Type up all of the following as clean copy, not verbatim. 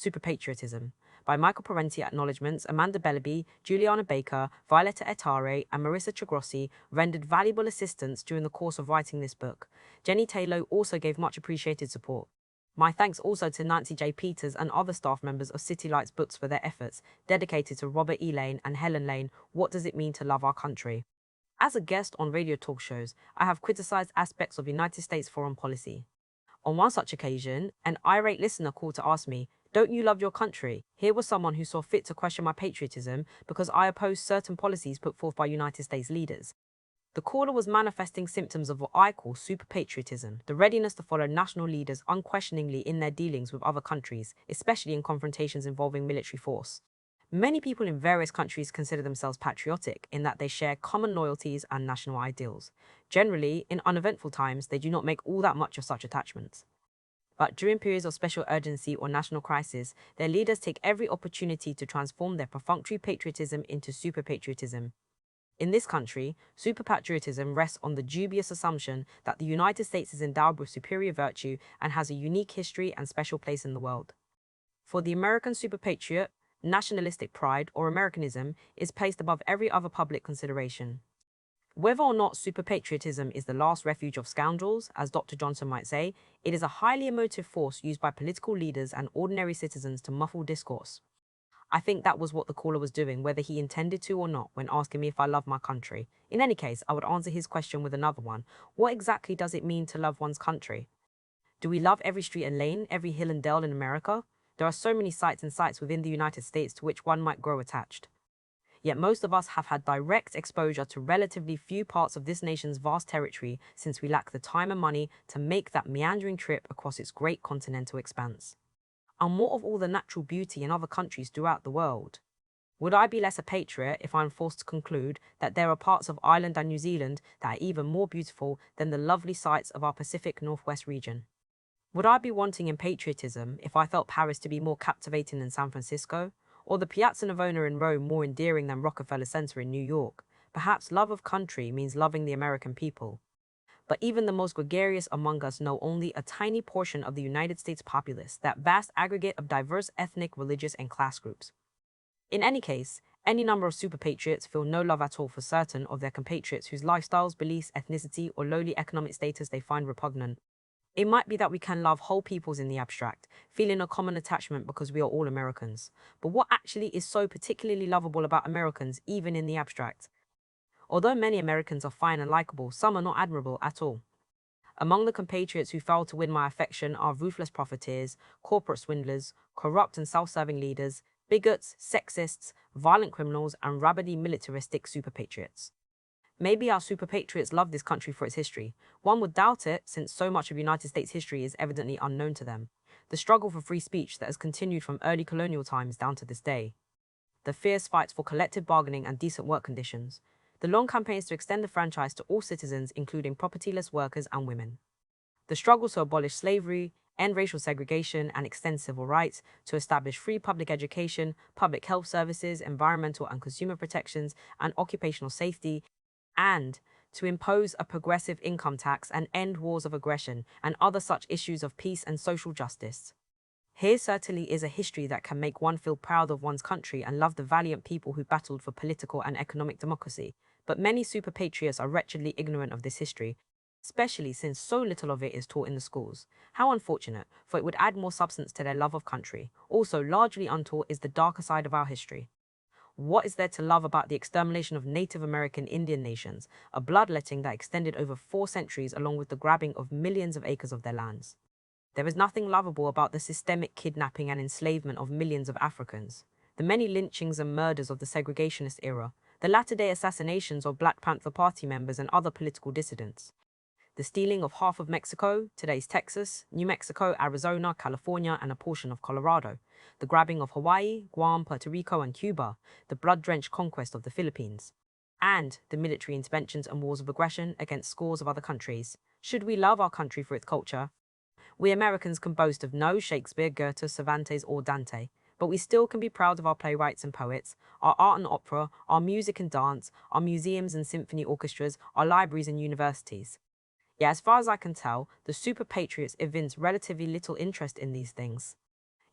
Superpatriotism, by Michael Parenti. Acknowledgements: Amanda Bellaby, Juliana Baker, Violetta Etare, and Marissa Chagrossi rendered valuable assistance during the course of writing this book. Jenny Taylor also gave much appreciated support. My thanks also to Nancy J. Peters and other staff members of City Lights Books for their efforts, dedicated to Robert E. Lane and Helen Lane. What does it mean to love our country? As a guest on radio talk shows, I have criticized aspects of United States foreign policy. On one such occasion, an irate listener called to ask me, "Don't you love your country?" Here was someone who saw fit to question my patriotism because I opposed certain policies put forth by United States leaders. The caller was manifesting symptoms of what I call superpatriotism, the readiness to follow national leaders unquestioningly in their dealings with other countries, especially in confrontations involving military force. Many people in various countries consider themselves patriotic in that they share common loyalties and national ideals. Generally, in uneventful times, they do not make all that much of such attachments. But during periods of special urgency or national crisis, their leaders take every opportunity to transform their perfunctory patriotism into superpatriotism. In this country, superpatriotism rests on the dubious assumption that the United States is endowed with superior virtue and has a unique history and special place in the world. For the American superpatriot, nationalistic pride or Americanism is placed above every other public consideration. Whether or not superpatriotism is the last refuge of scoundrels, as Dr. Johnson might say, it is a highly emotive force used by political leaders and ordinary citizens to muffle discourse. I think that was what the caller was doing, whether he intended to or not, when asking me if I love my country. In any case, I would answer his question with another one. What exactly does it mean to love one's country? Do we love every street and lane, every hill and dale in America? There are so many sights and sights within the United States to which one might grow attached. Yet most of us have had direct exposure to relatively few parts of this nation's vast territory since we lack the time and money to make that meandering trip across its great continental expanse. And what of all the natural beauty in other countries throughout the world? Would I be less a patriot if I'm forced to conclude that there are parts of Ireland and New Zealand that are even more beautiful than the lovely sights of our Pacific Northwest region? Would I be wanting in patriotism if I felt Paris to be more captivating than San Francisco, or the Piazza Navona in Rome more endearing than Rockefeller Center in New York? Perhaps love of country means loving the American people. But even the most gregarious among us know only a tiny portion of the United States populace, that vast aggregate of diverse ethnic, religious, and class groups. In any case, any number of superpatriots feel no love at all for certain of their compatriots whose lifestyles, beliefs, ethnicity, or lowly economic status they find repugnant. It might be that we can love whole peoples in the abstract, feeling a common attachment because we are all Americans. But what actually is so particularly lovable about Americans, even in the abstract? Although many Americans are fine and likable, some are not admirable at all. Among the compatriots who fail to win my affection are ruthless profiteers, corporate swindlers, corrupt and self-serving leaders, bigots, sexists, violent criminals, and rabidly militaristic superpatriots. Maybe our superpatriots love this country for its history. One would doubt it, since so much of United States history is evidently unknown to them. The struggle for free speech that has continued from early colonial times down to this day. The fierce fights for collective bargaining and decent work conditions. The long campaigns to extend the franchise to all citizens, including propertyless workers and women. The struggles to abolish slavery, end racial segregation, and extend civil rights, to establish free public education, public health services, environmental and consumer protections, and occupational safety, and to impose a progressive income tax and end wars of aggression and other such issues of peace and social justice. Here certainly is a history that can make one feel proud of one's country and love the valiant people who battled for political and economic democracy. But many superpatriots are wretchedly ignorant of this history, especially since so little of it is taught in the schools. How unfortunate, for it would add more substance to their love of country. Also, largely untaught is the darker side of our history. What is there to love about the extermination of Native American Indian nations, a bloodletting that extended over 4 centuries along with the grabbing of millions of acres of their lands? There is nothing lovable about the systemic kidnapping and enslavement of millions of Africans, the many lynchings and murders of the segregationist era, the latter-day assassinations of Black Panther Party members and other political dissidents, the stealing of half of Mexico, today's Texas, New Mexico, Arizona, California, and a portion of Colorado, the grabbing of Hawaii, Guam, Puerto Rico, and Cuba, the blood-drenched conquest of the Philippines, and the military interventions and wars of aggression against scores of other countries. Should we love our country for its culture? We Americans can boast of no Shakespeare, Goethe, Cervantes, or Dante, but we still can be proud of our playwrights and poets, our art and opera, our music and dance, our museums and symphony orchestras, our libraries and universities. Yet as far as I can tell, the superpatriots evince relatively little interest in these things.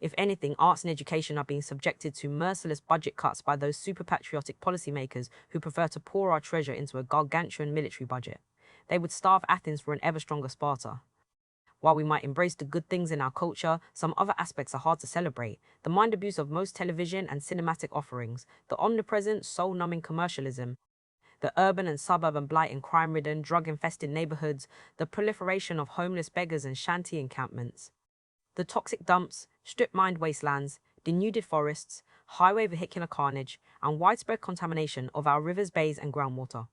If anything, arts and education are being subjected to merciless budget cuts by those super patriotic policymakers who prefer to pour our treasure into a gargantuan military budget. They would starve Athens for an ever stronger Sparta. While we might embrace the good things in our culture, some other aspects are hard to celebrate. The mind abuse of most television and cinematic offerings, the omnipresent, soul-numbing commercialism, the urban and suburban blight in crime-ridden, drug-infested neighborhoods, the proliferation of homeless beggars and shanty encampments, the toxic dumps, strip-mined wastelands, denuded forests, highway vehicular carnage, and widespread contamination of our rivers, bays, and groundwater,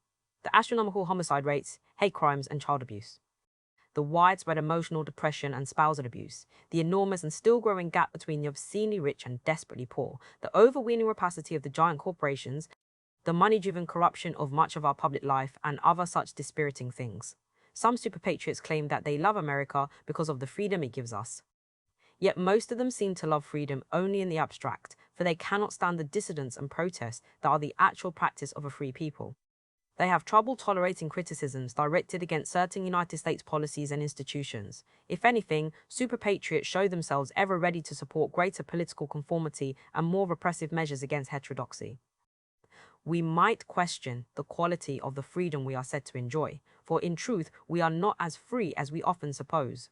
the astronomical homicide rates, hate crimes, and child abuse, the widespread emotional depression and spousal abuse, the enormous and still growing gap between the obscenely rich and desperately poor, the overweening rapacity of the giant corporations, the money-driven corruption of much of our public life, and other such dispiriting things. Some super patriots claim that they love America because of the freedom it gives us. Yet most of them seem to love freedom only in the abstract, for they cannot stand the dissidence and protests that are the actual practice of a free people. They have trouble tolerating criticisms directed against certain United States policies and institutions. If anything, super patriots show themselves ever ready to support greater political conformity and more repressive measures against heterodoxy. We might question the quality of the freedom we are said to enjoy, for in truth, we are not as free as we often suppose.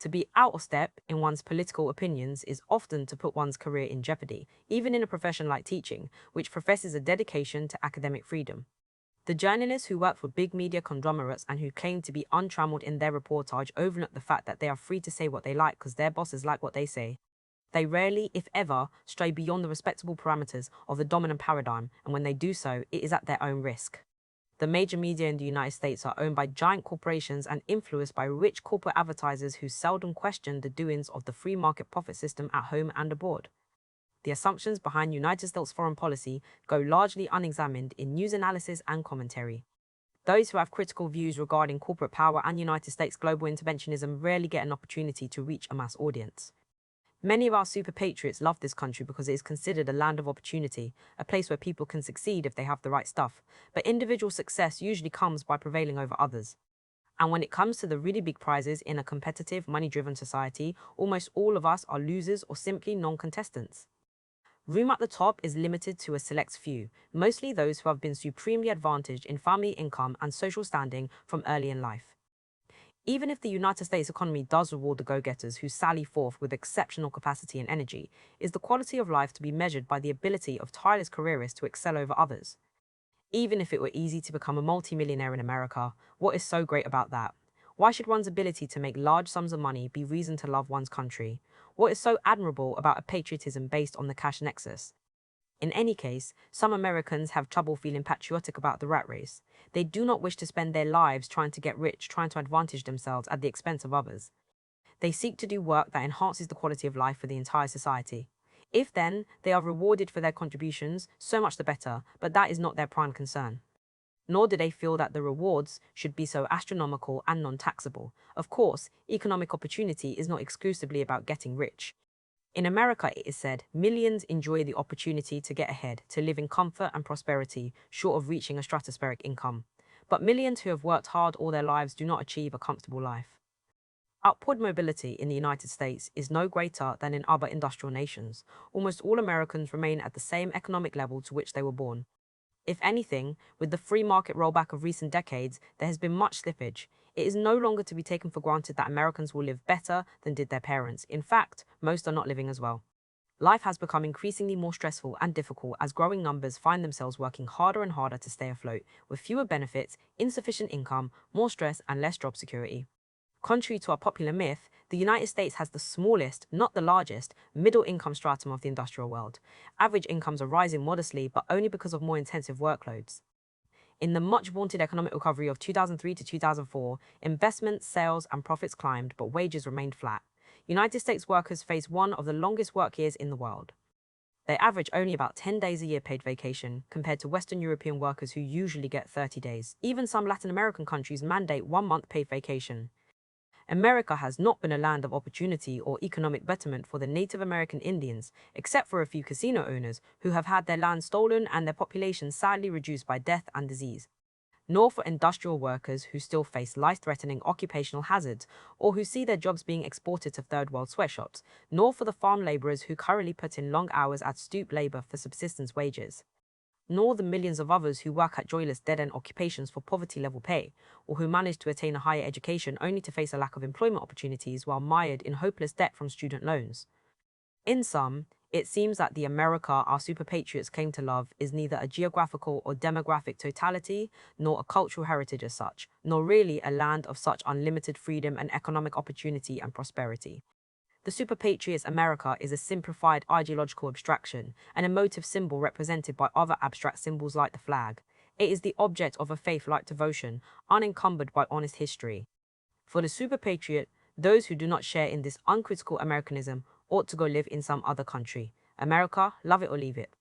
To be out of step in one's political opinions is often to put one's career in jeopardy, even in a profession like teaching, which professes a dedication to academic freedom. The journalists who work for big media conglomerates and who claim to be untrammeled in their reportage overlook the fact that they are free to say what they like because their bosses like what they say. They rarely, if ever, stray beyond the respectable parameters of the dominant paradigm, and when they do so, it is at their own risk. The major media in the United States are owned by giant corporations and influenced by rich corporate advertisers who seldom question the doings of the free market profit system at home and abroad. The assumptions behind United States foreign policy go largely unexamined in news analysis and commentary. Those who have critical views regarding corporate power and United States global interventionism rarely get an opportunity to reach a mass audience. Many of our super patriots love this country because it is considered a land of opportunity, a place where people can succeed if they have the right stuff, but individual success usually comes by prevailing over others. And when it comes to the really big prizes in a competitive, money-driven society, almost all of us are losers or simply non-contestants. Room at the top is limited to a select few, mostly those who have been supremely advantaged in family income and social standing from early in life. Even if the United States economy does reward the go-getters who sally forth with exceptional capacity and energy, is the quality of life to be measured by the ability of tireless careerists to excel over others? Even if it were easy to become a multimillionaire in America, what is so great about that? Why should one's ability to make large sums of money be reason to love one's country? What is so admirable about a patriotism based on the cash nexus? In any case, some Americans have trouble feeling patriotic about the rat race. They do not wish to spend their lives trying to get rich, trying to advantage themselves at the expense of others. They seek to do work that enhances the quality of life for the entire society. If then they are rewarded for their contributions, so much the better, but that is not their prime concern. Nor do they feel that the rewards should be so astronomical and non-taxable. Of course, economic opportunity is not exclusively about getting rich. In America, it is said, millions enjoy the opportunity to get ahead, to live in comfort and prosperity, short of reaching a stratospheric income. But millions who have worked hard all their lives do not achieve a comfortable life. Upward mobility in the United States is no greater than in other industrial nations. Almost all Americans remain at the same economic level to which they were born. If anything, with the free market rollback of recent decades, there has been much slippage. It is no longer to be taken for granted that Americans will live better than did their parents. In fact, most are not living as well. Life has become increasingly more stressful and difficult as growing numbers find themselves working harder and harder to stay afloat, with fewer benefits, insufficient income, more stress, and less job security. Contrary to our popular myth, the United States has the smallest, not the largest, middle-income stratum of the industrial world. Average incomes are rising modestly, but only because of more intensive workloads. In the much-vaunted economic recovery of 2003 to 2004, investments, sales, and profits climbed, but wages remained flat. United States workers face one of the longest work years in the world. They average only about 10 days a year paid vacation, compared to Western European workers who usually get 30 days. Even some Latin American countries mandate 1 month paid vacation. America has not been a land of opportunity or economic betterment for the Native American Indians, except for a few casino owners who have had their land stolen and their population sadly reduced by death and disease. nor for industrial workers who still face life-threatening occupational hazards or who see their jobs being exported to third-world sweatshops, nor for the farm laborers who currently put in long hours at stoop labor for subsistence wages, nor the millions of others who work at joyless dead-end occupations for poverty-level pay, or who manage to attain a higher education only to face a lack of employment opportunities while mired in hopeless debt from student loans. In sum, it seems that the America our super patriots claim to love is neither a geographical or demographic totality, nor a cultural heritage as such, nor really a land of such unlimited freedom and economic opportunity and prosperity. The super patriots America is a simplified ideological abstraction, an emotive symbol represented by other abstract symbols like the flag. It is the object of a faith-like devotion, unencumbered by honest history. For the super patriot, those who do not share in this uncritical Americanism ought to go live in some other country. America, love it or leave it.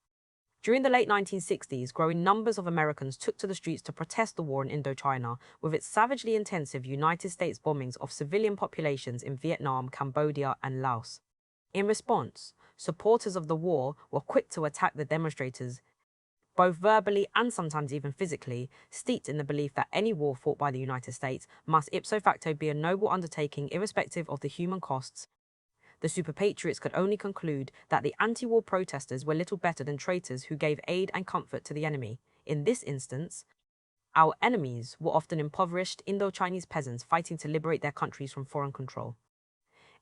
During the late 1960s, growing numbers of Americans took to the streets to protest the war in Indochina, with its savagely intensive United States bombings of civilian populations in Vietnam, Cambodia, and Laos. In response, supporters of the war were quick to attack the demonstrators, both verbally and sometimes even physically, steeped in the belief that any war fought by the United States must ipso facto be a noble undertaking irrespective of the human costs. The super patriots could only conclude that the anti-war protesters were little better than traitors who gave aid and comfort to the enemy. In this instance, our enemies were often impoverished Indo-Chinese peasants fighting to liberate their countries from foreign control.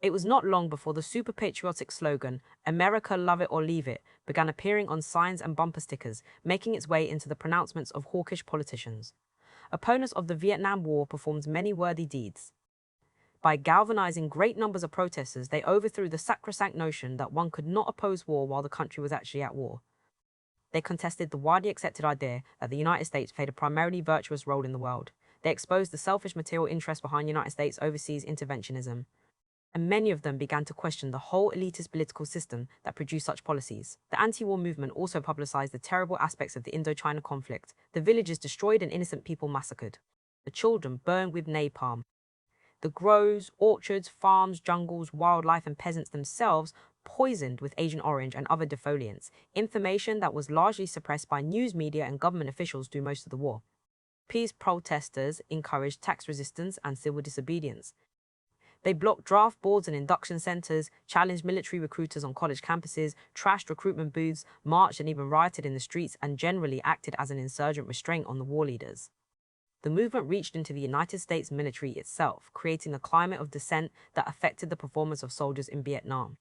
It was not long before the super patriotic slogan, "America, love it or leave it," began appearing on signs and bumper stickers, making its way into the pronouncements of hawkish politicians. Opponents of the Vietnam War performed many worthy deeds. By galvanizing great numbers of protesters, they overthrew the sacrosanct notion that one could not oppose war while the country was actually at war. They contested the widely accepted idea that the United States played a primarily virtuous role in the world. They exposed the selfish material interest behind United States overseas interventionism. And many of them began to question the whole elitist political system that produced such policies. The anti-war movement also publicized the terrible aspects of the Indochina conflict, the villages destroyed and innocent people massacred, the children burned with napalm, the groves, orchards, farms, jungles, wildlife, and peasants themselves poisoned with Agent Orange and other defoliants, information that was largely suppressed by news media and government officials through most of the war. Peace protesters encouraged tax resistance and civil disobedience. They blocked draft boards and induction centers, challenged military recruiters on college campuses, trashed recruitment booths, marched and even rioted in the streets, and generally acted as an insurgent restraint on the war leaders. The movement reached into the United States military itself, creating a climate of dissent that affected the performance of soldiers in Vietnam.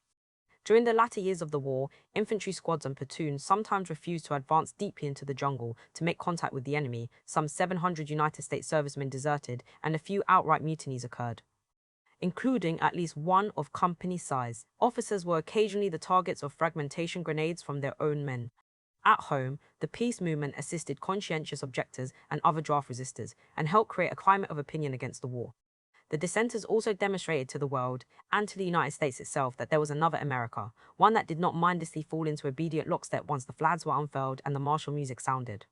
During the latter years of the war, infantry squads and platoons sometimes refused to advance deeply into the jungle to make contact with the enemy. Some 700 United States servicemen deserted, and a few outright mutinies occurred, including at least one of company size. Officers were occasionally the targets of fragmentation grenades from their own men. At home, the peace movement assisted conscientious objectors and other draft resistors, and helped create a climate of opinion against the war. The dissenters also demonstrated to the world, and to the United States itself, that there was another America, one that did not mindlessly fall into obedient lockstep once the flags were unfurled and the martial music sounded.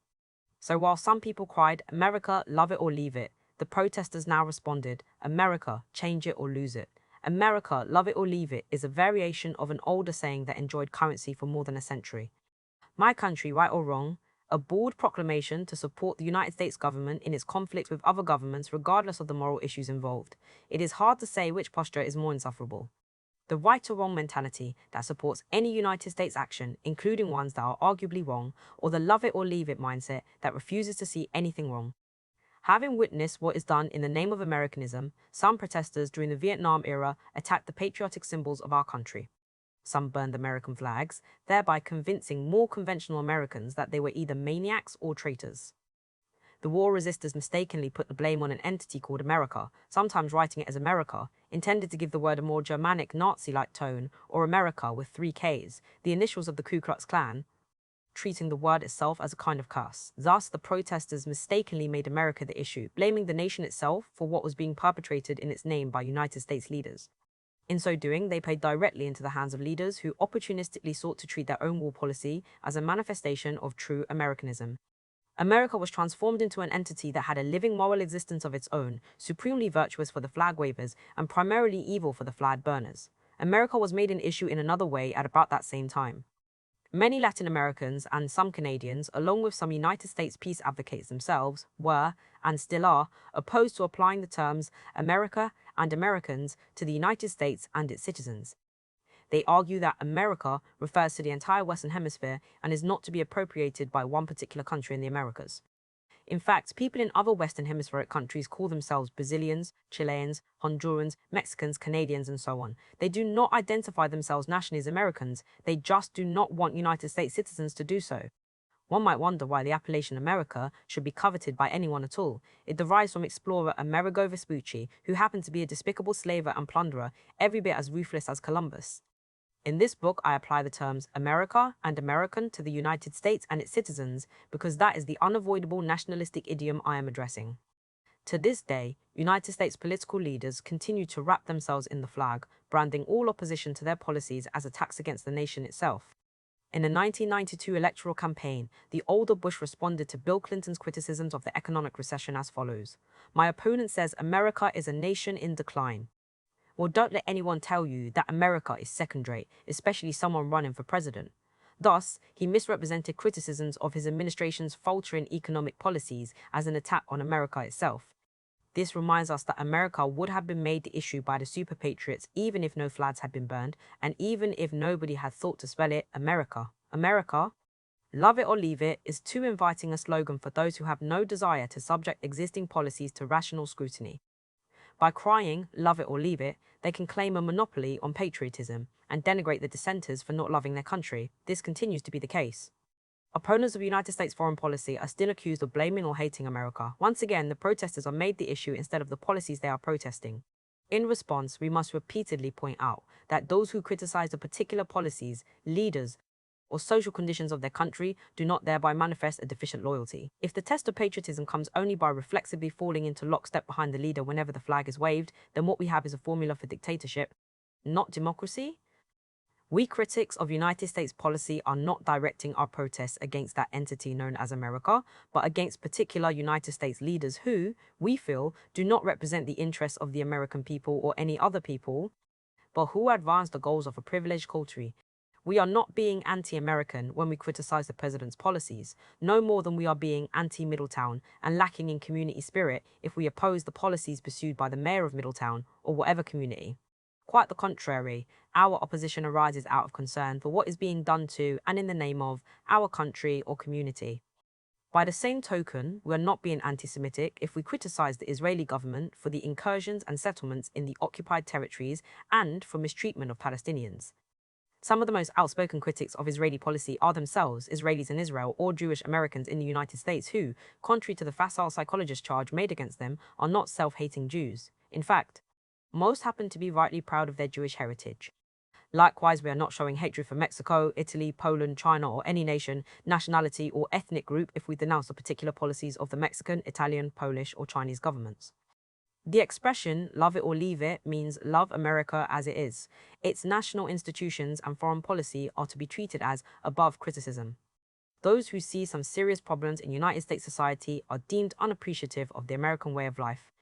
So while some people cried, "America, love it or leave it," the protesters now responded, "America, change it or lose it." America, love it or leave it is a variation of an older saying that enjoyed currency for more than a century. My country, right or wrong, a bold proclamation to support the United States government in its conflict with other governments regardless of the moral issues involved. It is hard to say which posture is more insufferable. The right or wrong mentality that supports any United States action, including ones that are arguably wrong, or the love it or leave it mindset that refuses to see anything wrong. Having witnessed what is done in the name of Americanism, some protesters during the Vietnam era attacked the patriotic symbols of our country. Some burned American flags, thereby convincing more conventional Americans that they were either maniacs or traitors. The war resistors mistakenly put the blame on an entity called America, sometimes writing it as America, intended to give the word a more Germanic Nazi-like tone, or America with 3 Ks, the initials of the Ku Klux Klan, treating the word itself as a kind of curse. Thus, the protesters mistakenly made America the issue, blaming the nation itself for what was being perpetrated in its name by United States leaders. In so doing, they played directly into the hands of leaders who opportunistically sought to treat their own war policy as a manifestation of true Americanism. America was transformed into an entity that had a living moral existence of its own, supremely virtuous for the flag wavers and primarily evil for the flag burners. America was made an issue in another way at about that same time. Many Latin Americans and some Canadians, along with some United States peace advocates themselves, were, and still are, opposed to applying the terms America and Americans to the United States and its citizens. They argue that America refers to the entire Western Hemisphere and is not to be appropriated by one particular country in the Americas. In fact, people in other Western Hemispheric countries call themselves Brazilians, Chileans, Hondurans, Mexicans, Canadians, and so on. They do not identify themselves nationally as Americans, they just do not want United States citizens to do so. One might wonder why the appellation America should be coveted by anyone at all. It derives from explorer Amerigo Vespucci, who happened to be a despicable slaver and plunderer, every bit as ruthless as Columbus. In this book, I apply the terms America and American to the United States and its citizens because that is the unavoidable nationalistic idiom I am addressing. To this day, United States political leaders continue to wrap themselves in the flag, branding all opposition to their policies as attacks against the nation itself. In the 1992 electoral campaign, the older Bush responded to Bill Clinton's criticisms of the economic recession as follows. My opponent says America is a nation in decline. Well, don't let anyone tell you that America is second-rate, especially someone running for president. Thus, he misrepresented criticisms of his administration's faltering economic policies as an attack on America itself. This reminds us that America would have been made the issue by the super patriots even if no flags had been burned, and even if nobody had thought to spell it America. America, love it or leave it, is too inviting a slogan for those who have no desire to subject existing policies to rational scrutiny. By crying, love it or leave it, they can claim a monopoly on patriotism and denigrate the dissenters for not loving their country. This continues to be the case. Opponents of United States foreign policy are still accused of blaming or hating America. Once again, the protesters are made the issue instead of the policies they are protesting. In response, we must repeatedly point out that those who criticize the particular policies, leaders, or social conditions of their country do not thereby manifest a deficient loyalty. If the test of patriotism comes only by reflexively falling into lockstep behind the leader whenever the flag is waved, then what we have is a formula for dictatorship, not democracy. We critics of United States policy are not directing our protests against that entity known as America, but against particular United States leaders who, we feel, do not represent the interests of the American people or any other people, but who advance the goals of a privileged culture. We are not being anti-American when we criticize the president's policies, no more than we are being anti-Middletown and lacking in community spirit if we oppose the policies pursued by the mayor of Middletown or whatever community. Quite the contrary, our opposition arises out of concern for what is being done to and in the name of our country or community. By the same token, we are not being anti-Semitic if we criticize the Israeli government for the incursions and settlements in the occupied territories and for mistreatment of Palestinians. Some of the most outspoken critics of Israeli policy are themselves Israelis in Israel or Jewish Americans in the United States who, contrary to the facile psychologist charge made against them, are not self-hating Jews. In fact, most happen to be rightly proud of their Jewish heritage. Likewise, we are not showing hatred for Mexico, Italy, Poland, China, or any nation, nationality, or ethnic group if we denounce the particular policies of the Mexican, Italian, Polish, or Chinese governments. The expression, love it or leave it, means love America as it is. Its national institutions and foreign policy are to be treated as above criticism. Those who see some serious problems in United States society are deemed unappreciative of the American way of life.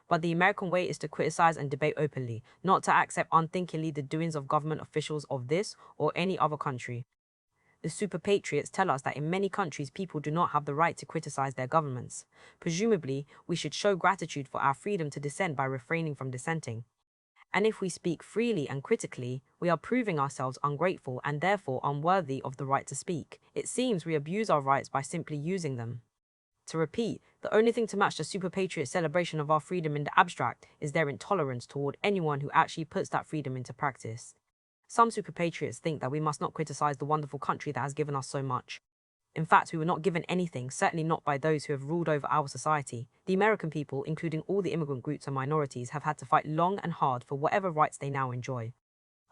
But the American way is to criticize and debate openly, not to accept unthinkingly the doings of government officials of this or any other country. The super patriots tell us that in many countries people do not have the right to criticize their governments. Presumably, we should show gratitude for our freedom to dissent by refraining from dissenting. And if we speak freely and critically, we are proving ourselves ungrateful and therefore unworthy of the right to speak. It seems we abuse our rights by simply using them. To repeat, the only thing to match the super patriot celebration of our freedom in the abstract is their intolerance toward anyone who actually puts that freedom into practice. Some super patriots think that we must not criticize the wonderful country that has given us so much. In fact, we were not given anything, certainly not by those who have ruled over our society. The American people, including all the immigrant groups and minorities, have had to fight long and hard for whatever rights they now enjoy.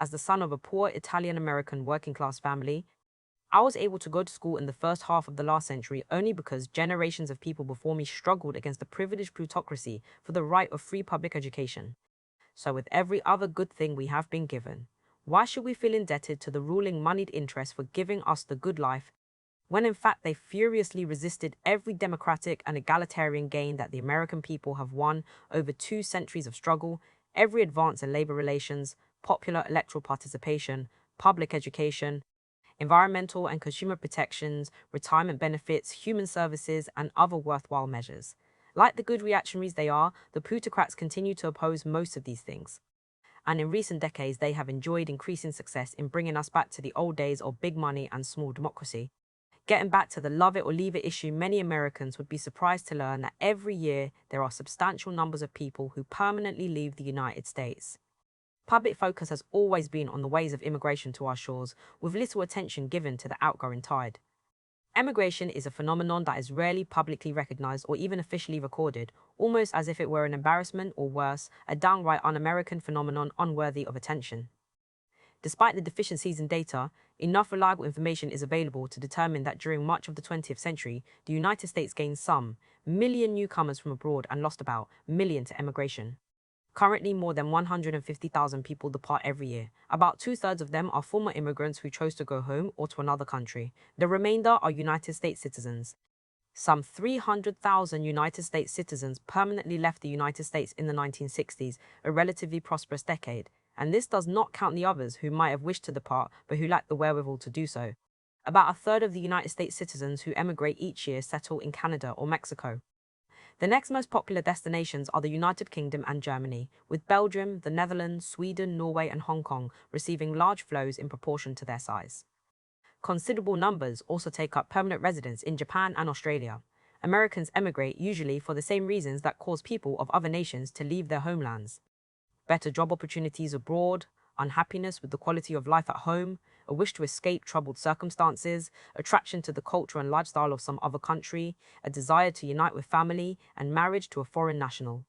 As the son of a poor Italian-American working-class family, I was able to go to school in the first half of the last century only because generations of people before me struggled against the privileged plutocracy for the right of free public education. So with every other good thing we have been given, why should we feel indebted to the ruling moneyed interests for giving us the good life, when in fact they furiously resisted every democratic and egalitarian gain that the American people have won over 2 centuries of struggle, every advance in labor relations, popular electoral participation, public education, environmental and consumer protections, retirement benefits, human services, and other worthwhile measures. Like the good reactionaries they are, the plutocrats continue to oppose most of these things. And in recent decades, they have enjoyed increasing success in bringing us back to the old days of big money and small democracy. Getting back to the love it or leave it issue, many Americans would be surprised to learn that every year there are substantial numbers of people who permanently leave the United States. Public focus has always been on the ways of immigration to our shores, with little attention given to the outgoing tide. Emigration is a phenomenon that is rarely publicly recognized or even officially recorded, almost as if it were an embarrassment or worse, a downright un-American phenomenon unworthy of attention. Despite the deficiencies in data, enough reliable information is available to determine that during much of the 20th century, the United States gained some million newcomers from abroad and lost about million to emigration. Currently, more than 150,000 people depart every year. About two-thirds of them are former immigrants who chose to go home or to another country. The remainder are United States citizens. Some 300,000 United States citizens permanently left the United States in the 1960s, a relatively prosperous decade. And this does not count the others who might have wished to depart but who lacked the wherewithal to do so. About a third of the United States citizens who emigrate each year settle in Canada or Mexico. The next most popular destinations are the United Kingdom and Germany, with Belgium, the Netherlands, Sweden, Norway, and Hong Kong receiving large flows in proportion to their size. Considerable numbers also take up permanent residence in Japan and Australia. Americans emigrate usually for the same reasons that cause people of other nations to leave their homelands: better job opportunities abroad, unhappiness with the quality of life at home, a wish to escape troubled circumstances, attraction to the culture and lifestyle of some other country, a desire to unite with family, and marriage to a foreign national.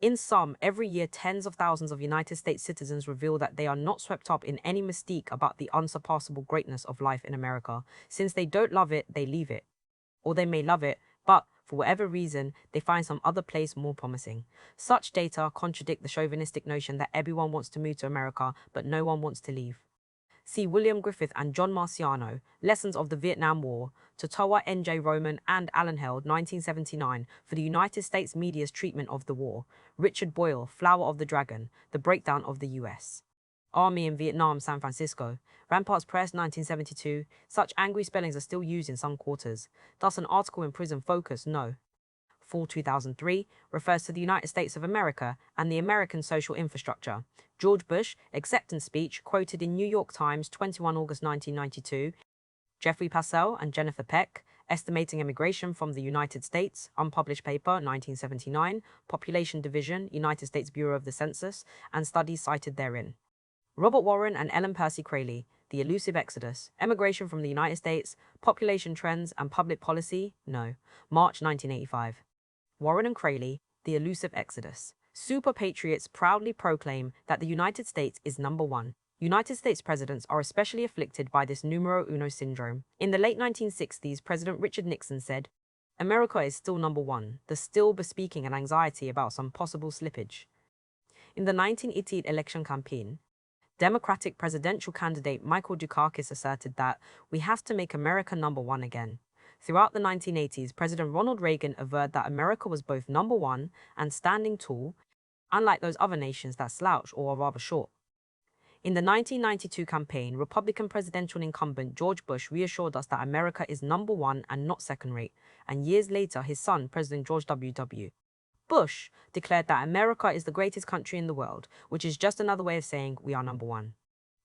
In sum, every year tens of thousands of United States citizens reveal that they are not swept up in any mystique about the unsurpassable greatness of life in America. Since they don't love it, they leave it. Or they may love it, but for whatever reason, they find some other place more promising. Such data contradict the chauvinistic notion that everyone wants to move to America, but no one wants to leave. See William Griffith and John Marciano, Lessons of the Vietnam War, Totowa N.J. Roman and Alan Held, 1979, for the United States media's treatment of the war. Richard Boyle, Flower of the Dragon, The Breakdown of the U.S. Army in Vietnam, San Francisco. Ramparts Press, 1972. Such angry spellings are still used in some quarters. Thus an article in Prison Focus, No. Fall 2003, refers to the United States of America and the American social infrastructure. George Bush, acceptance speech, quoted in New York Times, 21 August 1992. Jeffrey Passell and Jennifer Peck, Estimating Immigration from the United States, unpublished paper, 1979, Population Division, United States Bureau of the Census, and studies cited therein. Robert Warren and Ellen Percy Crayley, The Elusive Exodus, Emigration from the United States, Population Trends and Public Policy, No. March 1985. Warren and Crayley, The Elusive Exodus. Super patriots proudly proclaim that the United States is number one. United States presidents are especially afflicted by this numero uno syndrome. In the late 1960s, President Richard Nixon said, "America is still number one," thus still bespeaking an anxiety about some possible slippage. In the 1988 election campaign, Democratic presidential candidate Michael Dukakis asserted that we have to make America number one again. Throughout the 1980s, President Ronald Reagan averred that America was both number one and standing tall, unlike those other nations that slouch or are rather short. In the 1992 campaign, Republican presidential incumbent George Bush reassured us that America is number one and not second-rate, and years later his son, President George W. Bush, declared that America is the greatest country in the world, which is just another way of saying we are number one.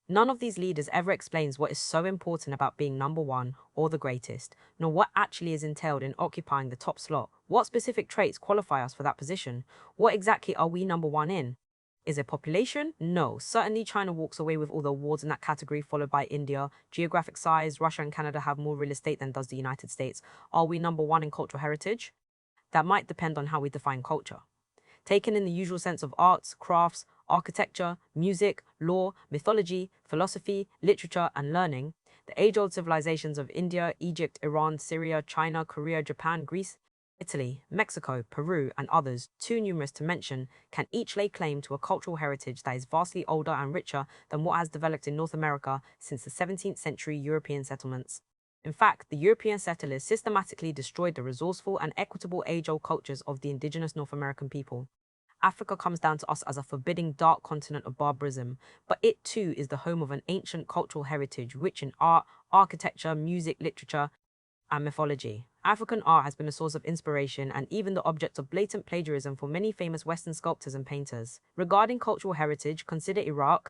None of these leaders ever explains what is so important about being number one or the greatest, nor what actually is entailed in occupying the top slot. What specific traits qualify us for that position? What exactly are we number one in? Is it population? No. Certainly China walks away with all the awards in that category, followed by India. Geographic size, Russia and Canada have more real estate than does the United States. Are we number one in cultural heritage? That might depend on how we define culture. Taken in the usual sense of arts, crafts, architecture, music, law, mythology, philosophy, literature, and learning, the age-old civilizations of India, Egypt, Iran, Syria, China, Korea, Japan, Greece, Italy, Mexico, Peru, and others, too numerous to mention, can each lay claim to a cultural heritage that is vastly older and richer than what has developed in North America since the 17th century European settlements. In fact, the European settlers systematically destroyed the resourceful and equitable age-old cultures of the indigenous North American people. Africa comes down to us as a forbidding dark continent of barbarism, but it too is the home of an ancient cultural heritage rich in art, architecture, music, literature, and mythology. African art has been a source of inspiration and even the object of blatant plagiarism for many famous Western sculptors and painters. Regarding cultural heritage, consider Iraq.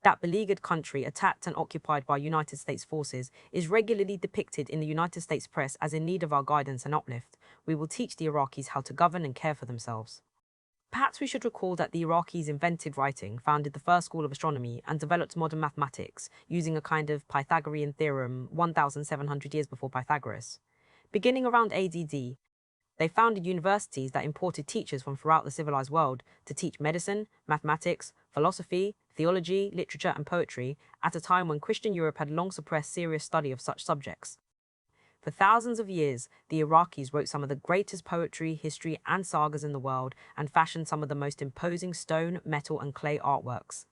That beleaguered country, attacked and occupied by United States forces, is regularly depicted in the United States press as in need of our guidance and uplift. We will teach the Iraqis how to govern and care for themselves. Perhaps we should recall that the Iraqis invented writing, founded the first school of astronomy, and developed modern mathematics, using a kind of Pythagorean theorem 1,700 years before Pythagoras. Beginning around AD, they founded universities that imported teachers from throughout the civilized world to teach medicine, mathematics, philosophy, theology, literature, and poetry at a time when Christian Europe had long suppressed serious study of such subjects. For thousands of years, the Iraqis wrote some of the greatest poetry, history, and sagas in the world and fashioned some of the most imposing stone, metal, and clay artworks.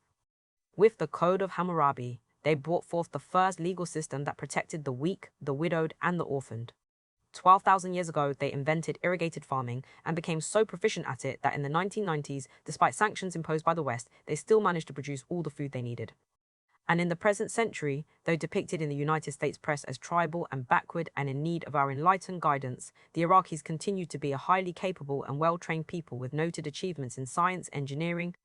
With the Code of Hammurabi, they brought forth the first legal system that protected the weak, the widowed, and the orphaned. 12,000 years ago, they invented irrigated farming and became so proficient at it that in the 1990s, despite sanctions imposed by the West, they still managed to produce all the food they needed. And in the present century, though depicted in the United States press as tribal and backward and in need of our enlightened guidance, the Iraqis continue to be a highly capable and well-trained people with noted achievements in science, engineering,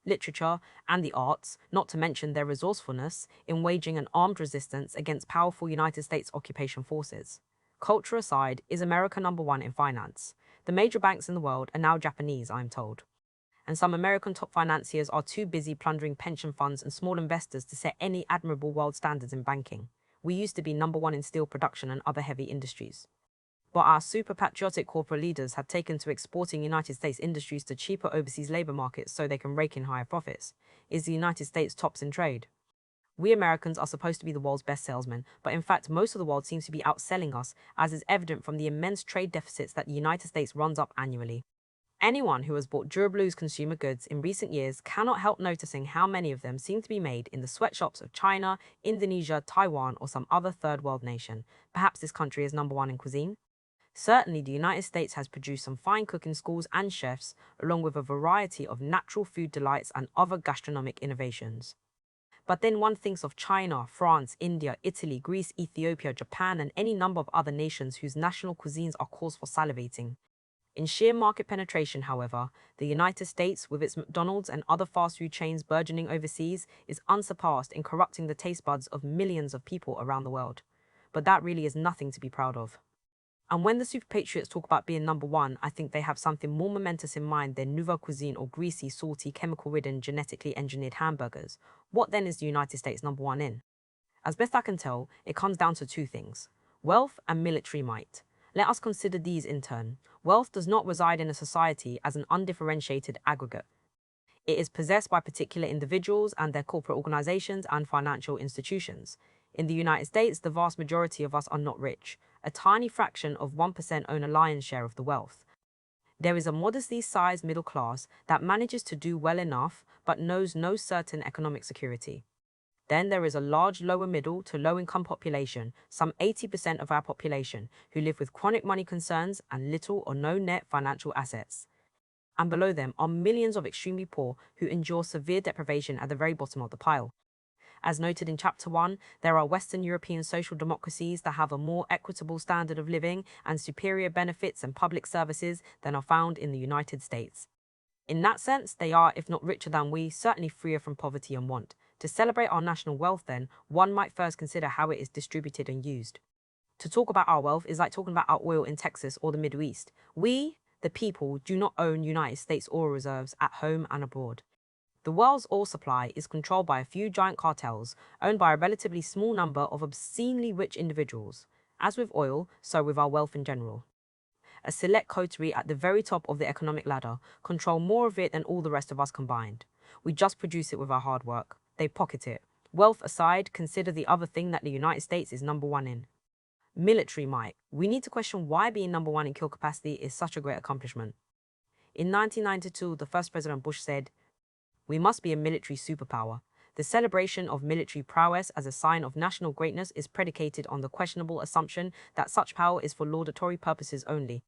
literature, and the arts, not to mention their resourcefulness in waging an armed resistance against powerful United States occupation forces. Culture aside, is America #1 in finance? The major banks in the world are now Japanese, I'm told. And some American top financiers are too busy plundering pension funds and small investors to set any admirable world standards in banking. We used to be #1 in steel production and other heavy industries. But our super patriotic corporate leaders have taken to exporting United States industries to cheaper overseas labor markets so they can rake in higher profits. Is the United States tops in trade? We Americans are supposed to be the world's best salesmen, but in fact most of the world seems to be outselling us, as is evident from the immense trade deficits that the United States runs up annually. Anyone who has bought durable consumer goods in recent years cannot help noticing how many of them seem to be made in the sweatshops of China, Indonesia, Taiwan, or some other third world nation. Perhaps this country is #1 in cuisine? Certainly, the United States has produced some fine cooking schools and chefs, along with a variety of natural food delights and other gastronomic innovations. But then one thinks of China, France, India, Italy, Greece, Ethiopia, Japan, and any number of other nations whose national cuisines are cause for salivating. In sheer market penetration, however, the United States, with its McDonald's and other fast food chains burgeoning overseas, is unsurpassed in corrupting the taste buds of millions of people around the world. But that really is nothing to be proud of. And when the super patriots talk about being #1, I think they have something more momentous in mind than nouvelle cuisine or greasy, salty, chemical-ridden, genetically engineered hamburgers. What then is the United States #1 in? As best I can tell, it comes down to two things: wealth and military might. Let us consider these in turn. Wealth does not reside in a society as an undifferentiated aggregate. It is possessed by particular individuals and their corporate organizations and financial institutions. In the United States, the vast majority of us are not rich. A tiny fraction of 1% own a lion's share of the wealth. There is a modestly sized middle class that manages to do well enough but knows no certain economic security. Then there is a large lower middle to low income population, some 80% of our population, who live with chronic money concerns and little or no net financial assets. And below them are millions of extremely poor who endure severe deprivation at the very bottom of the pile. As noted in Chapter 1, there are Western European social democracies that have a more equitable standard of living and superior benefits and public services than are found in the United States. In that sense, they are, if not richer than we, certainly freer from poverty and want. To celebrate our national wealth, then, one might first consider how it is distributed and used. To talk about our wealth is like talking about our oil in Texas or the Middle East. We, the people, do not own United States oil reserves at home and abroad. The world's oil supply is controlled by a few giant cartels, owned by a relatively small number of obscenely rich individuals. As with oil, so with our wealth in general. A select coterie at the very top of the economic ladder control more of it than all the rest of us combined. We just produce it with our hard work. They pocket it. Wealth aside, consider the other thing that the United States is #1 in. Military might. We need to question why being #1 in kill capacity is such a great accomplishment. In 1992, the first President Bush said, "We must be a military superpower." The celebration of military prowess as a sign of national greatness is predicated on the questionable assumption that such power is for laudatory purposes only.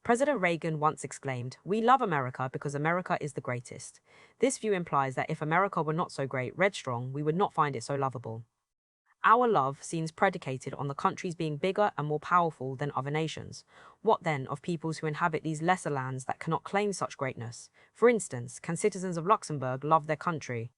President Reagan once exclaimed, "We love America because America is the greatest." This view implies that if America were not so great, red strong, we would not find it so lovable. Our love seems predicated on the countries being bigger and more powerful than other nations. What then of peoples who inhabit these lesser lands that cannot claim such greatness? For instance, can citizens of Luxembourg love their country?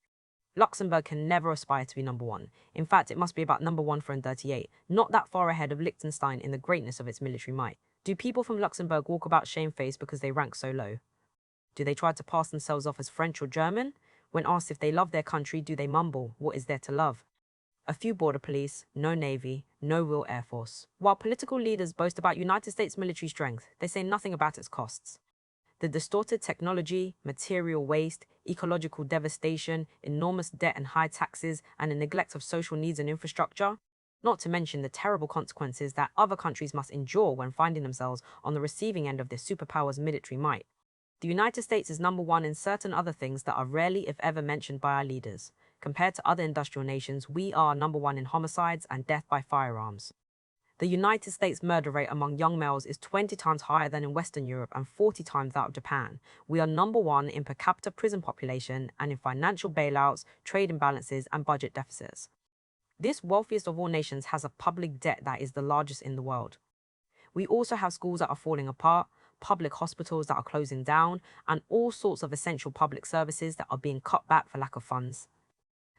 Luxembourg can never aspire to be number one. In fact, it must be about number 138, not that far ahead of Liechtenstein in the greatness of its military might. Do people from Luxembourg walk about shamefaced because they rank so low? Do they try to pass themselves off as French or German? When asked if they love their country, do they mumble, "What is there to love?" A few border police, no navy, no real air force. While political leaders boast about United States military strength, they say nothing about its costs. The distorted technology, material waste, ecological devastation, enormous debt and high taxes, and the neglect of social needs and infrastructure, not to mention the terrible consequences that other countries must endure when finding themselves on the receiving end of their superpowers' military might. The United States is number one in certain other things that are rarely, if ever, mentioned by our leaders. Compared to other industrial nations, we are number one in homicides and death by firearms. The United States murder rate among young males is 20 times higher than in Western Europe and 40 times that of Japan. We are number one in per capita prison population and in financial bailouts, trade imbalances, and budget deficits. This wealthiest of all nations has a public debt that is the largest in the world. We also have schools that are falling apart, public hospitals that are closing down, and all sorts of essential public services that are being cut back for lack of funds.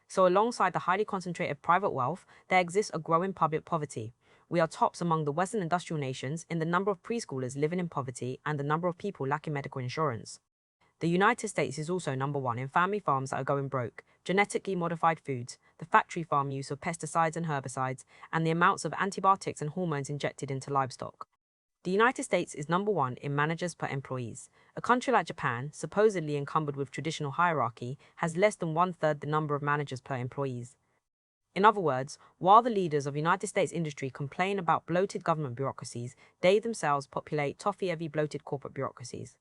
So alongside the highly concentrated private wealth, there exists a growing public poverty. We are tops among the Western industrial nations in the number of preschoolers living in poverty and the number of people lacking medical insurance. The United States is also number one in family farms that are going broke, genetically modified foods, the factory farm use of pesticides and herbicides, and the amounts of antibiotics and hormones injected into livestock. The United States is number one in managers per employees. A country like Japan, supposedly encumbered with traditional hierarchy, has less than one-third the number of managers per employees. In other words, while the leaders of United States industry complain about bloated government bureaucracies, they themselves populate toffee-heavy bloated corporate bureaucracies.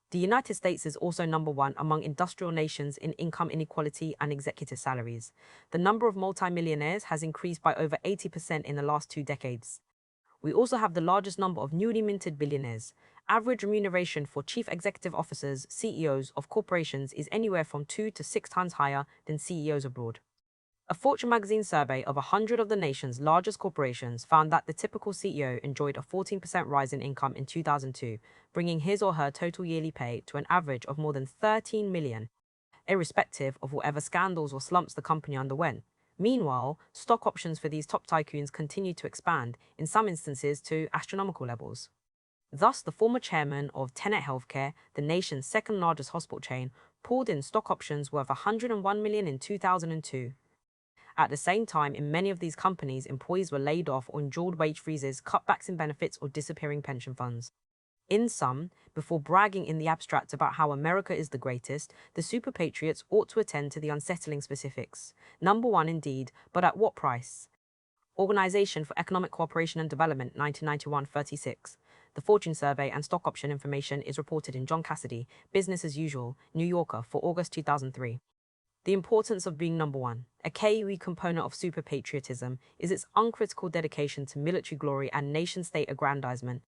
The United States is also number one among industrial nations in income inequality and executive salaries. The number of multimillionaires has increased by over 80% in the last 2 decades. We also have the largest number of newly minted billionaires. Average remuneration for chief executive officers, CEOs of corporations is anywhere from 2 to 6 times higher than CEOs abroad. A Fortune magazine survey of 100 of the nation's largest corporations found that the typical CEO enjoyed a 14% rise in income in 2002, bringing his or her total yearly pay to an average of more than 13 million, irrespective of whatever scandals or slumps the company underwent. Meanwhile, stock options for these top tycoons continue to expand, in some instances to astronomical levels. Thus, the former chairman of Tenet Healthcare, the nation's second largest hospital chain, pulled in stock options worth 101 million in 2002. At the same time, in many of these companies, employees were laid off or endured wage freezes, cutbacks in benefits, or disappearing pension funds. In sum, before bragging in the abstract about how America is the greatest, the super patriots ought to attend to the unsettling specifics. Number one indeed, but at what price? Organization for Economic Cooperation and Development, 1991-36. The Fortune Survey and stock option information is reported in John Cassidy, Business as Usual, New Yorker, for August 2003. The importance of being number one. A key component of super patriotism is its uncritical dedication to military glory and nation-state aggrandizement.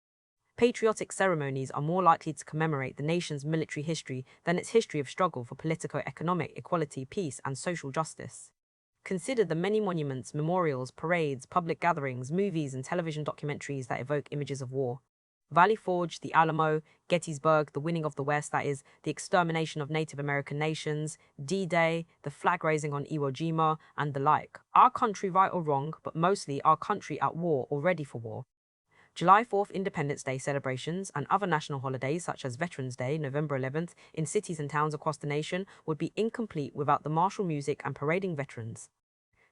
Patriotic ceremonies are more likely to commemorate the nation's military history than its history of struggle for politico-economic equality, peace, and social justice. Consider the many monuments, memorials, parades, public gatherings, movies, and television documentaries that evoke images of war. Valley Forge, the Alamo, Gettysburg, the winning of the West, that is, the extermination of Native American nations, D-Day, the flag raising on Iwo Jima, and the like. Our country right or wrong, but mostly our country at war or ready for war. July 4th Independence Day celebrations and other national holidays such as Veterans Day, November 11th, in cities and towns across the nation would be incomplete without the martial music and parading veterans.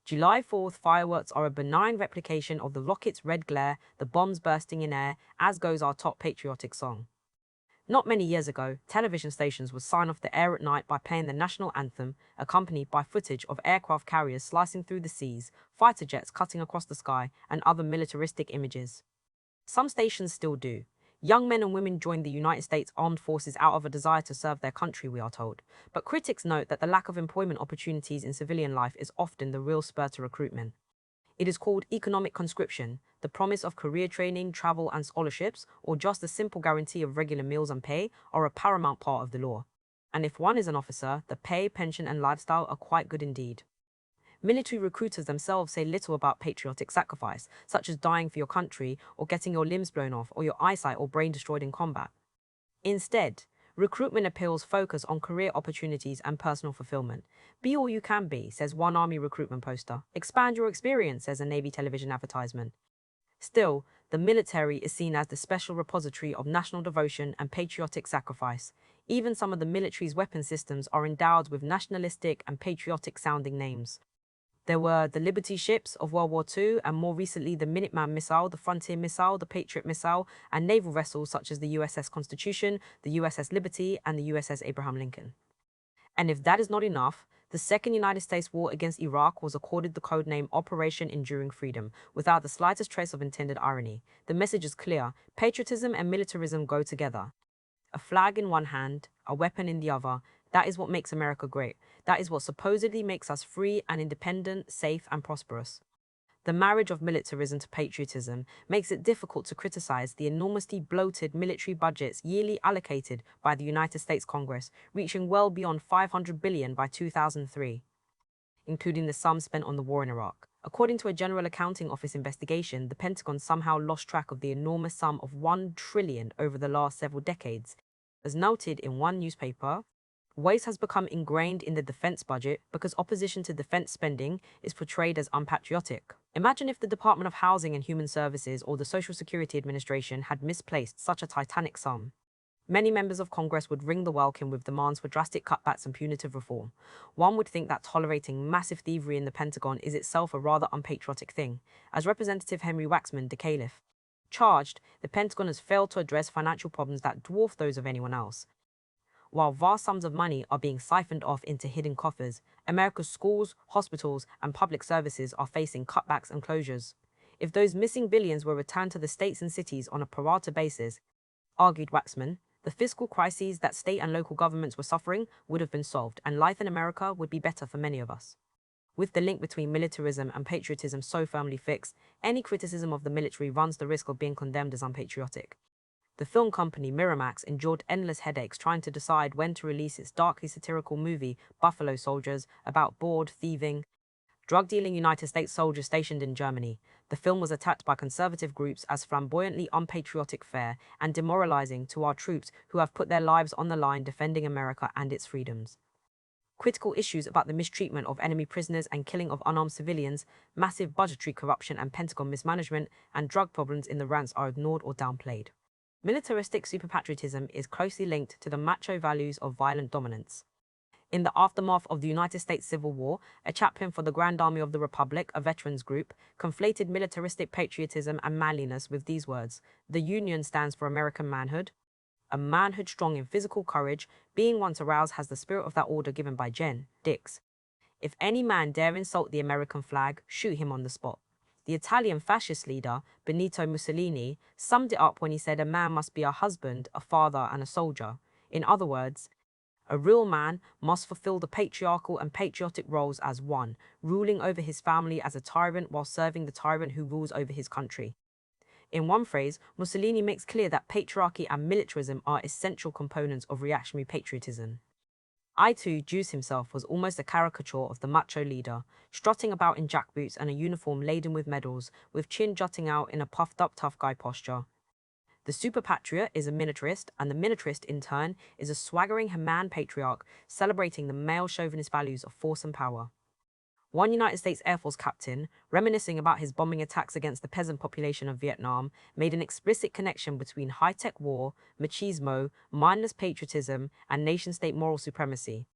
July 4th fireworks are a benign replication of the rocket's red glare, the bombs bursting in air, as goes our top patriotic song. Not many years ago, television stations would sign off the air at night by playing the national anthem, accompanied by footage of aircraft carriers slicing through the seas, fighter jets cutting across the sky, and other militaristic images. Some stations still do. Young men and women join the United States Armed Forces out of a desire to serve their country, we are told. But critics note that the lack of employment opportunities in civilian life is often the real spur to recruitment. It is called economic conscription, the promise of career training, travel, and scholarships, or just a simple guarantee of regular meals and pay, are a paramount part of the law. And if one is an officer, the pay, pension, and lifestyle are quite good indeed. Military recruiters themselves say little about patriotic sacrifice, such as dying for your country or getting your limbs blown off or your eyesight or brain destroyed in combat. Instead, recruitment appeals focus on career opportunities and personal fulfillment. Be all you can be, says one Army recruitment poster. Expand your experience, says a Navy television advertisement. Still, the military is seen as the special repository of national devotion and patriotic sacrifice. Even some of the military's weapon systems are endowed with nationalistic and patriotic-sounding names. There were the Liberty ships of World War II, and more recently the Minuteman missile, the Frontier missile, the Patriot missile, and naval vessels such as the USS Constitution, the USS Liberty, and the USS Abraham Lincoln. And if that is not enough, the Second United States war against Iraq was accorded the codename Operation Enduring Freedom, without the slightest trace of intended irony. The message is clear: patriotism and militarism go together. A flag in one hand, a weapon in the other. That is what makes America great. That is what supposedly makes us free and independent, safe and prosperous. The marriage of militarism to patriotism makes it difficult to criticize the enormously bloated military budgets yearly allocated by the United States Congress, reaching well beyond $500 billion by 2003, including the sum spent on the war in Iraq. According to a General Accounting Office investigation, the Pentagon somehow lost track of the enormous sum of $1 trillion over the last several decades. As noted in one newspaper, waste has become ingrained in the defense budget because opposition to defense spending is portrayed as unpatriotic. Imagine if the Department of Housing and Human Services or the Social Security Administration had misplaced such a titanic sum. Many members of Congress would ring the welkin with demands for drastic cutbacks and punitive reform. One would think that tolerating massive thievery in the Pentagon is itself a rather unpatriotic thing. As Representative Henry Waxman, de Calif, charged, the Pentagon has failed to address financial problems that dwarf those of anyone else. While vast sums of money are being siphoned off into hidden coffers, America's schools, hospitals, and public services are facing cutbacks and closures. If those missing billions were returned to the states and cities on a pro rata basis, argued Waxman, the fiscal crises that state and local governments were suffering would have been solved, and life in America would be better for many of us. With the link between militarism and patriotism so firmly fixed, any criticism of the military runs the risk of being condemned as unpatriotic. The film company Miramax endured endless headaches trying to decide when to release its darkly satirical movie Buffalo Soldiers about board, thieving, drug-dealing United States soldiers stationed in Germany. The film was attacked by conservative groups as flamboyantly unpatriotic fare and demoralizing to our troops who have put their lives on the line defending America and its freedoms. Critical issues about the mistreatment of enemy prisoners and killing of unarmed civilians, massive budgetary corruption and Pentagon mismanagement, and drug problems in the ranks are ignored or downplayed. Militaristic superpatriotism is closely linked to the macho values of violent dominance. In the aftermath of the United States Civil War, a chaplain for the Grand Army of the Republic, a veterans group, conflated militaristic patriotism and manliness with these words: "The Union stands for American manhood. A manhood strong in physical courage, being once aroused has the spirit of that order given by Gen. Dix. If any man dare insult the American flag, shoot him on the spot." The Italian fascist leader, Benito Mussolini, summed it up when he said a man must be a husband, a father, and a soldier. In other words, a real man must fulfill the patriarchal and patriotic roles as one, ruling over his family as a tyrant while serving the tyrant who rules over his country. In one phrase, Mussolini makes clear that patriarchy and militarism are essential components of reactionary patriotism. I2 Juice himself was almost a caricature of the macho leader, strutting about in jackboots and a uniform laden with medals, with chin jutting out in a puffed-up tough guy posture. The superpatriot is a militarist, and the militarist, in turn, is a swaggering man patriarch celebrating the male chauvinist values of force and power. One United States Air Force captain, reminiscing about his bombing attacks against the peasant population of Vietnam, made an explicit connection between high-tech war, machismo, mindless patriotism, and nation-state moral supremacy.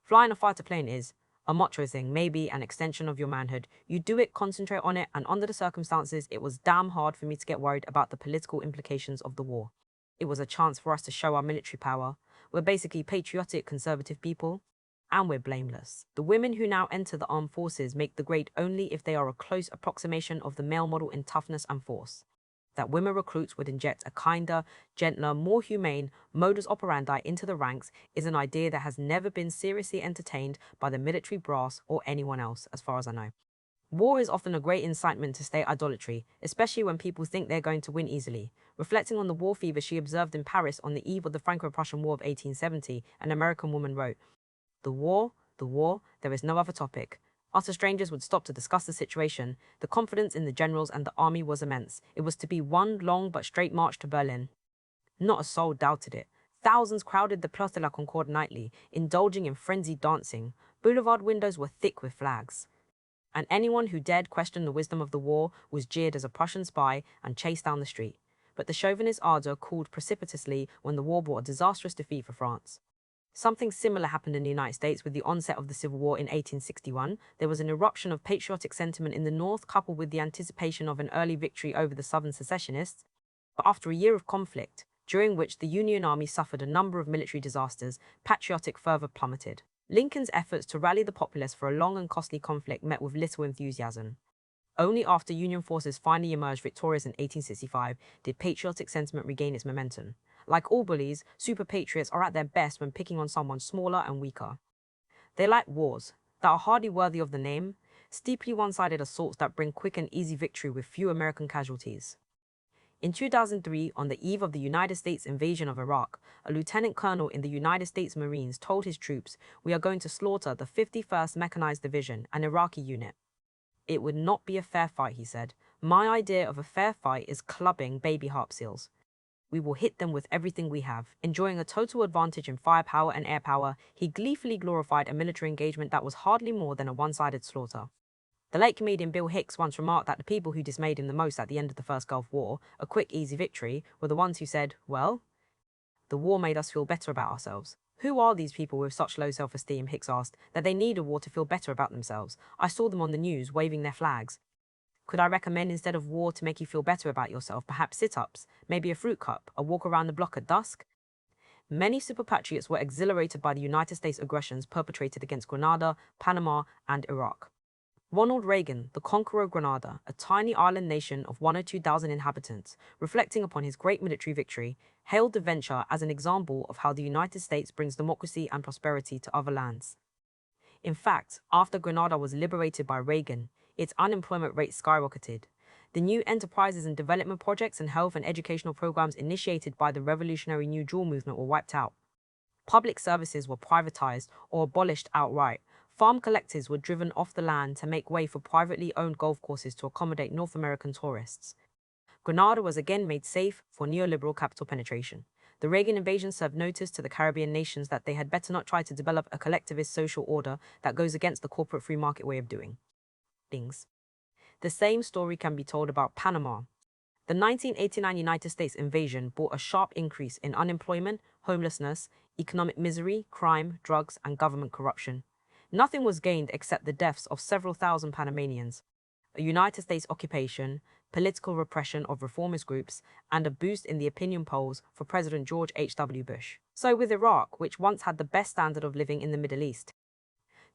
Flying a fighter plane is a macho thing, maybe an extension of your manhood. You do it, concentrate on it, and under the circumstances, it was damn hard for me to get worried about the political implications of the war. It was a chance for us to show our military power. We're basically patriotic, conservative people. And we're blameless. The women who now enter the armed forces make the grade only if they are a close approximation of the male model in toughness and force. That women recruits would inject a kinder, gentler, more humane modus operandi into the ranks is an idea that has never been seriously entertained by the military brass or anyone else, as far as I know. War is often a great incitement to state idolatry, especially when people think they're going to win easily. Reflecting on the war fever she observed in Paris on the eve of the Franco-Prussian War of 1870, an American woman wrote, the war, there is no other topic. After strangers would stop to discuss the situation, the confidence in the generals and the army was immense. It was to be one long but straight march to Berlin. Not a soul doubted it. Thousands crowded the Place de la Concorde nightly, indulging in frenzied dancing. Boulevard windows were thick with flags. And anyone who dared question the wisdom of the war was jeered as a Prussian spy and chased down the street. But the chauvinist ardor cooled precipitously when the war brought a disastrous defeat for France. Something similar happened in the United States with the onset of the Civil War in 1861. There was an eruption of patriotic sentiment in the North, coupled with the anticipation of an early victory over the Southern secessionists. But after a year of conflict, during which the Union Army suffered a number of military disasters, patriotic fervor plummeted. Lincoln's efforts to rally the populace for a long and costly conflict met with little enthusiasm. Only after Union forces finally emerged victorious in 1865 did patriotic sentiment regain its momentum. Like all bullies, super patriots are at their best when picking on someone smaller and weaker. They like wars that are hardly worthy of the name, steeply one-sided assaults that bring quick and easy victory with few American casualties. In 2003, on the eve of the United States invasion of Iraq, a lieutenant colonel in the United States Marines told his troops, "We are going to slaughter the 51st Mechanized Division, an Iraqi unit." It would not be a fair fight, he said. My idea of a fair fight is clubbing baby harp seals. We will hit them with everything we have. Enjoying a total advantage in firepower and air power, he gleefully glorified a military engagement that was hardly more than a one-sided slaughter. The late comedian Bill Hicks once remarked that the people who dismayed him the most at the end of the First Gulf War, a quick, easy victory, were the ones who said, "Well, the war made us feel better about ourselves." Who are these people with such low self-esteem, Hicks asked, that they need a war to feel better about themselves? I saw them on the news, waving their flags. Could I recommend, instead of war, to make you feel better about yourself, perhaps sit-ups, maybe a fruit cup, a walk around the block at dusk? Many super patriots were exhilarated by the United States aggressions perpetrated against Grenada, Panama, and Iraq. Ronald Reagan, the conqueror of Grenada, a tiny island nation of 102,000 inhabitants, reflecting upon his great military victory, hailed the venture as an example of how the United States brings democracy and prosperity to other lands. In fact, after Grenada was liberated by Reagan, its unemployment rate skyrocketed. The new enterprises and development projects and health and educational programs initiated by the revolutionary New Deal movement were wiped out. Public services were privatized or abolished outright. Farm collectives were driven off the land to make way for privately owned golf courses to accommodate North American tourists. Grenada was again made safe for neoliberal capital penetration. The Reagan invasion served notice to the Caribbean nations that they had better not try to develop a collectivist social order that goes against the corporate free market way of doing things. The same story can be told about Panama. The 1989 United States invasion brought a sharp increase in unemployment, homelessness, economic misery, crime, drugs, and government corruption. Nothing was gained except the deaths of several thousand Panamanians, a United States occupation, political repression of reformist groups, and a boost in the opinion polls for President George H.W. Bush. So with Iraq, which once had the best standard of living in the Middle East,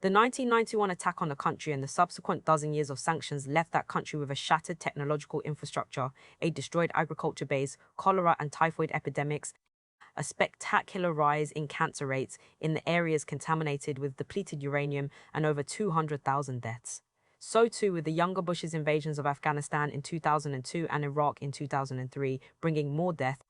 the 1991 attack on the country and the subsequent dozen years of sanctions left that country with a shattered technological infrastructure, a destroyed agriculture base, cholera and typhoid epidemics, a spectacular rise in cancer rates in the areas contaminated with depleted uranium, and over 200,000 deaths. So too with the younger Bush's invasions of Afghanistan in 2002 and Iraq in 2003, bringing more death,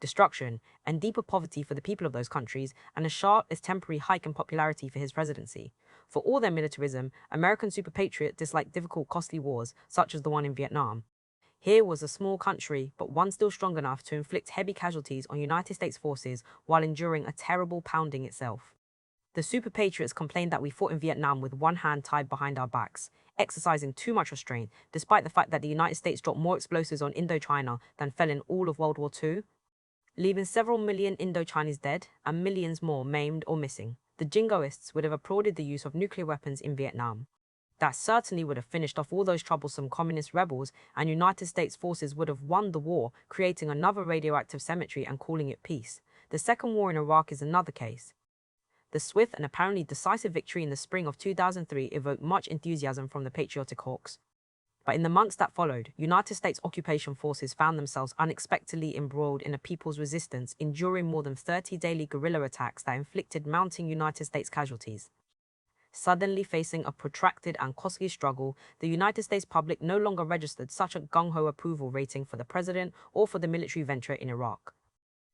destruction, and deeper poverty for the people of those countries, and a sharp as temporary hike in popularity for his presidency. For all their militarism, American super patriots disliked difficult, costly wars, such as the one in Vietnam. Here was a small country, but one still strong enough to inflict heavy casualties on United States forces while enduring a terrible pounding itself. The super patriots complained that we fought in Vietnam with one hand tied behind our backs, exercising too much restraint, despite the fact that the United States dropped more explosives on Indochina than fell in all of World War II, leaving several million Indochinese dead and millions more maimed or missing. The jingoists would have applauded the use of nuclear weapons in Vietnam. That certainly would have finished off all those troublesome communist rebels, and United States forces would have won the war, creating another radioactive cemetery and calling it peace. The second war in Iraq is another case. The swift and apparently decisive victory in the spring of 2003 evoked much enthusiasm from the patriotic hawks. But in the months that followed, United States occupation forces found themselves unexpectedly embroiled in a people's resistance, enduring more than 30 daily guerrilla attacks that inflicted mounting United States casualties. Suddenly facing a protracted and costly struggle, the United States public no longer registered such a gung-ho approval rating for the president or for the military venture in Iraq.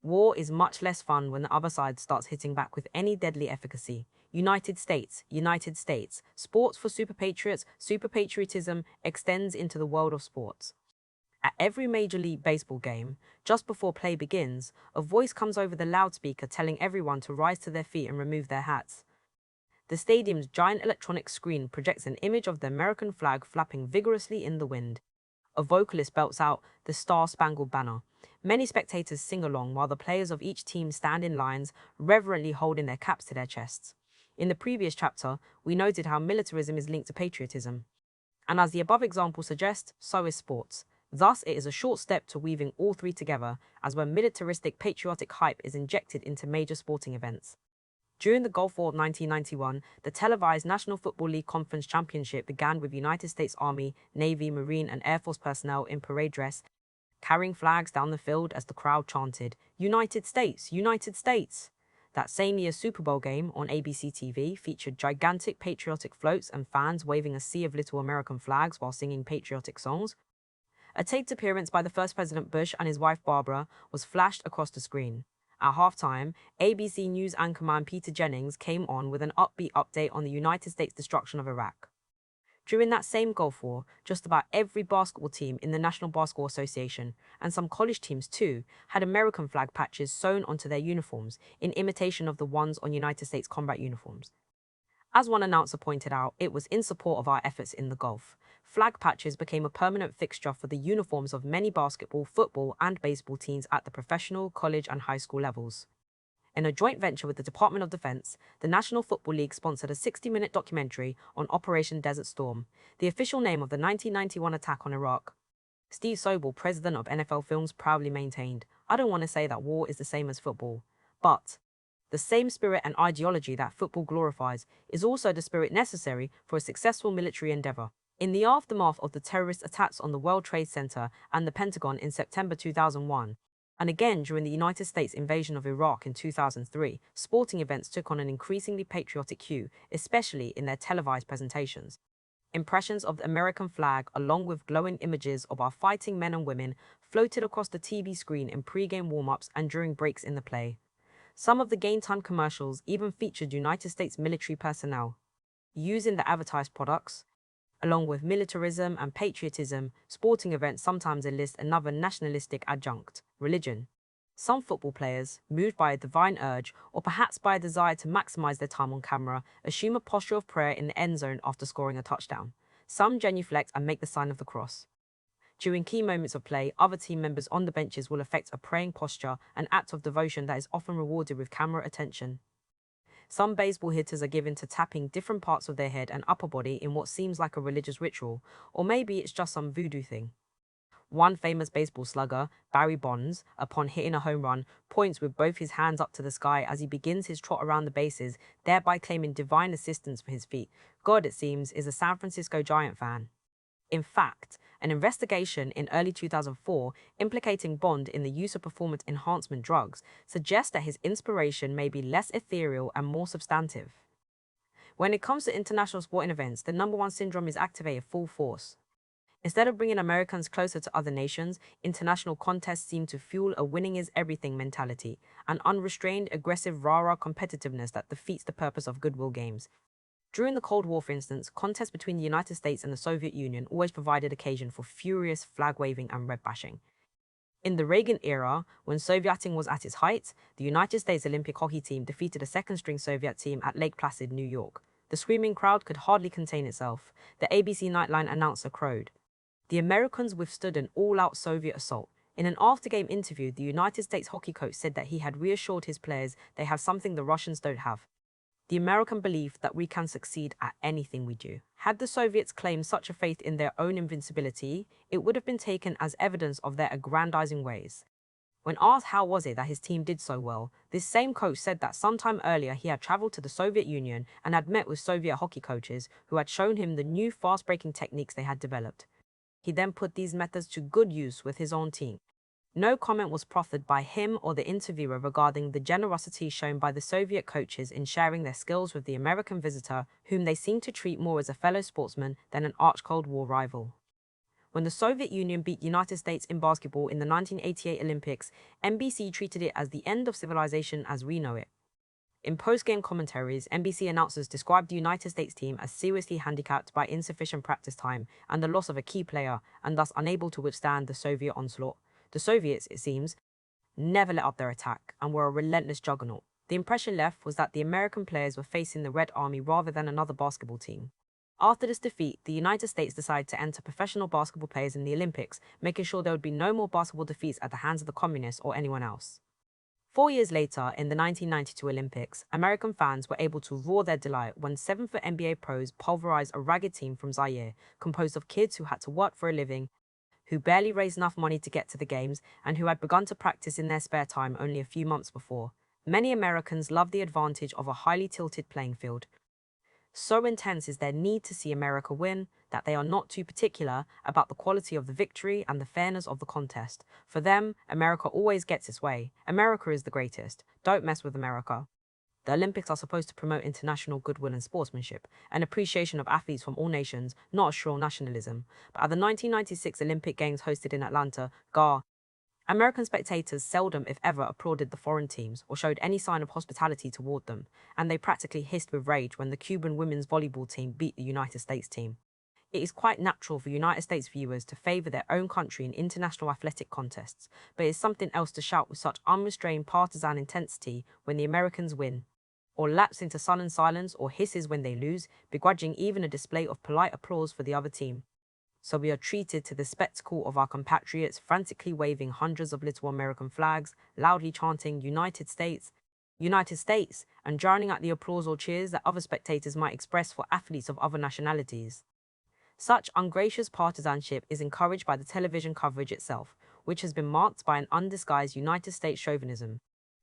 War is much less fun when the other side starts hitting back with any deadly efficacy. United States, United States. Sports for super patriots, superpatriotism extends into the world of sports. At every Major League Baseball game, just before play begins, a voice comes over the loudspeaker telling everyone to rise to their feet and remove their hats. The stadium's giant electronic screen projects an image of the American flag flapping vigorously in the wind. A vocalist belts out the Star-Spangled Banner. Many spectators sing along while the players of each team stand in lines, reverently holding their caps to their chests. In the previous chapter, we noted how militarism is linked to patriotism. And as the above example suggests, so is sports. Thus, it is a short step to weaving all three together, as when militaristic patriotic hype is injected into major sporting events. During the Gulf War of 1991, the televised National Football League Conference Championship began with United States Army, Navy, Marine, and Air Force personnel in parade dress, carrying flags down the field as the crowd chanted, "United States, United States!" That same year's Super Bowl game on ABC TV featured gigantic patriotic floats and fans waving a sea of little American flags while singing patriotic songs. A taped appearance by the first President Bush and his wife Barbara was flashed across the screen. At halftime, ABC News anchorman Peter Jennings came on with an upbeat update on the United States' destruction of Iraq. During that same Gulf War, just about every basketball team in the National Basketball Association, and some college teams too, had American flag patches sewn onto their uniforms in imitation of the ones on United States combat uniforms. As one announcer pointed out, it was in support of our efforts in the Gulf. Flag patches became a permanent fixture for the uniforms of many basketball, football, and baseball teams at the professional, college, and high school levels. In a joint venture with the Department of Defense, the National Football League sponsored a 60-minute documentary on Operation Desert Storm, the official name of the 1991 attack on Iraq. Steve Sobel, president of NFL Films, proudly maintained, "I don't want to say that war is the same as football, but the same spirit and ideology that football glorifies is also the spirit necessary for a successful military endeavor." In the aftermath of the terrorist attacks on the World Trade Center and the Pentagon in September 2001, and again during the United States invasion of Iraq in 2003, sporting events took on an increasingly patriotic hue, especially in their televised presentations. Impressions of the American flag, along with glowing images of our fighting men and women, floated across the TV screen in pre-game warm-ups and during breaks in the play. Some of the Game Time commercials even featured United States military personnel. Using the advertised products, along with militarism and patriotism, sporting events sometimes enlist another nationalistic adjunct, religion. Some football players, moved by a divine urge or perhaps by a desire to maximize their time on camera, assume a posture of prayer in the end zone after scoring a touchdown. Some genuflect and make the sign of the cross. During key moments of play, other team members on the benches will affect a praying posture, an act of devotion that is often rewarded with camera attention. Some baseball hitters are given to tapping different parts of their head and upper body in what seems like a religious ritual, or maybe it's just some voodoo thing. One famous baseball slugger, Barry Bonds, upon hitting a home run, points with both his hands up to the sky as he begins his trot around the bases, thereby claiming divine assistance for his feet. God, it seems, is a San Francisco Giant fan. In fact, an investigation in early 2004 implicating Bond in the use of performance enhancement drugs suggests that his inspiration may be less ethereal and more substantive. When it comes to international sporting events, the number one syndrome is activated full force. Instead of bringing Americans closer to other nations, international contests seem to fuel a winning is everything mentality, an unrestrained, aggressive, rah-rah competitiveness that defeats the purpose of goodwill games. During the Cold War, for instance, contests between the United States and the Soviet Union always provided occasion for furious flag-waving and red-bashing. In the Reagan era, when Sovieting was at its height, the United States Olympic hockey team defeated a second-string Soviet team at Lake Placid, New York. The screaming crowd could hardly contain itself. The ABC Nightline announcer crowed. The Americans withstood an all-out Soviet assault. In an after-game interview, the United States hockey coach said that he had reassured his players they have something the Russians don't have: the American belief that we can succeed at anything we do. Had the Soviets claimed such a faith in their own invincibility, it would have been taken as evidence of their aggrandizing ways. When asked how was it that his team did so well, this same coach said that sometime earlier he had traveled to the Soviet Union and had met with Soviet hockey coaches who had shown him the new fast-breaking techniques they had developed. He then put these methods to good use with his own team. No comment was proffered by him or the interviewer regarding the generosity shown by the Soviet coaches in sharing their skills with the American visitor, whom they seemed to treat more as a fellow sportsman than an arch-Cold War rival. When the Soviet Union beat the United States in basketball in the 1988 Olympics, NBC treated it as the end of civilization as we know it. In post-game commentaries, NBC announcers described the United States team as seriously handicapped by insufficient practice time and the loss of a key player, and thus unable to withstand the Soviet onslaught. The Soviets, it seems, never let up their attack and were a relentless juggernaut. The impression left was that the American players were facing the Red Army rather than another basketball team. After this defeat, the United States decided to enter professional basketball players in the Olympics, making sure there would be no more basketball defeats at the hands of the communists or anyone else. 4 years later, in the 1992 Olympics, American fans were able to roar their delight when 7-foot NBA pros pulverized a ragged team from Zaire, composed of kids who had to work for a living, who barely raised enough money to get to the games, and who had begun to practice in their spare time only a few months before. Many Americans love the advantage of a highly tilted playing field. So intense is their need to see America win that they are not too particular about the quality of the victory and the fairness of the contest. For them, America always gets its way. America is the greatest. Don't mess with America. The Olympics are supposed to promote international goodwill and sportsmanship, an appreciation of athletes from all nations, not a shrill nationalism. But at the 1996 Olympic Games hosted in Atlanta, American spectators seldom, if ever, applauded the foreign teams or showed any sign of hospitality toward them, and they practically hissed with rage when the Cuban women's volleyball team beat the United States team. It is quite natural for United States viewers to favour their own country in international athletic contests, but it is something else to shout with such unrestrained partisan intensity when the Americans win, or lapse into sullen silence or hisses when they lose, begrudging even a display of polite applause for the other team. So we are treated to the spectacle of our compatriots frantically waving hundreds of little American flags, loudly chanting United States, United States, and drowning out the applause or cheers that other spectators might express for athletes of other nationalities. Such ungracious partisanship is encouraged by the television coverage itself, which has been marked by an undisguised United States chauvinism.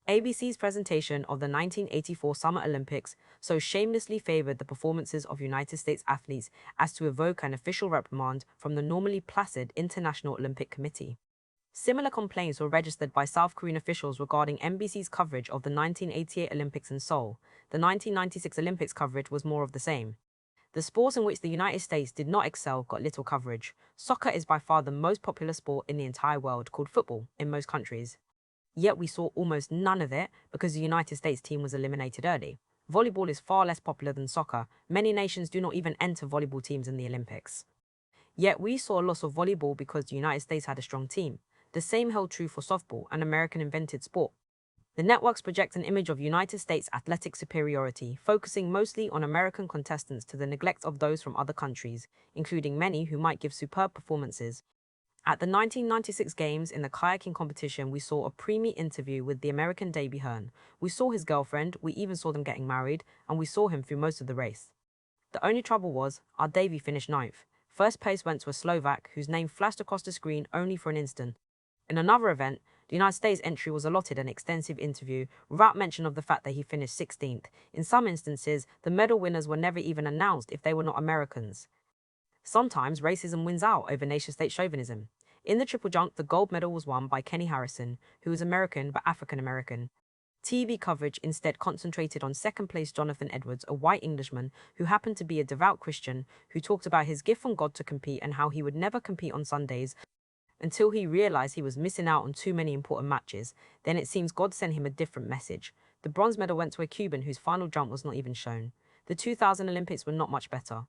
ABC's presentation of the 1984 Summer Olympics so shamelessly favored the performances of United States athletes as to evoke an official reprimand from the normally placid International Olympic Committee. Similar complaints were registered by South Korean officials regarding NBC's coverage of the 1988 Olympics in Seoul. The 1996 Olympics coverage was more of the same. The sports in which the United States did not excel got little coverage. Soccer is by far the most popular sport in the entire world, called football in most countries. Yet we saw almost none of it because the United States team was eliminated early. Volleyball is far less popular than soccer. Many nations do not even enter volleyball teams in the Olympics. Yet we saw a loss of volleyball because the United States had a strong team. The same held true for softball, an American-invented sport. The networks project an image of United States athletic superiority, focusing mostly on American contestants to the neglect of those from other countries, including many who might give superb performances. At the 1996 Games in the kayaking competition, we saw a preemie interview with the American Davy Hearn. We saw his girlfriend, we even saw them getting married, and we saw him through most of the race. The only trouble was, our Davy finished 9th. First place went to a Slovak, whose name flashed across the screen only for an instant. In another event, the United States entry was allotted an extensive interview, without mention of the fact that he finished 16th. In some instances, the medal winners were never even announced if they were not Americans. Sometimes racism wins out over nation-state chauvinism. In the triple jump, the gold medal was won by Kenny Harrison, who was American but African-American. TV coverage instead concentrated on second-place Jonathan Edwards, a white Englishman who happened to be a devout Christian, who talked about his gift from God to compete and how he would never compete on Sundays until he realized he was missing out on too many important matches. Then it seems God sent him a different message. The bronze medal went to a Cuban whose final jump was not even shown. The 2000 Olympics were not much better.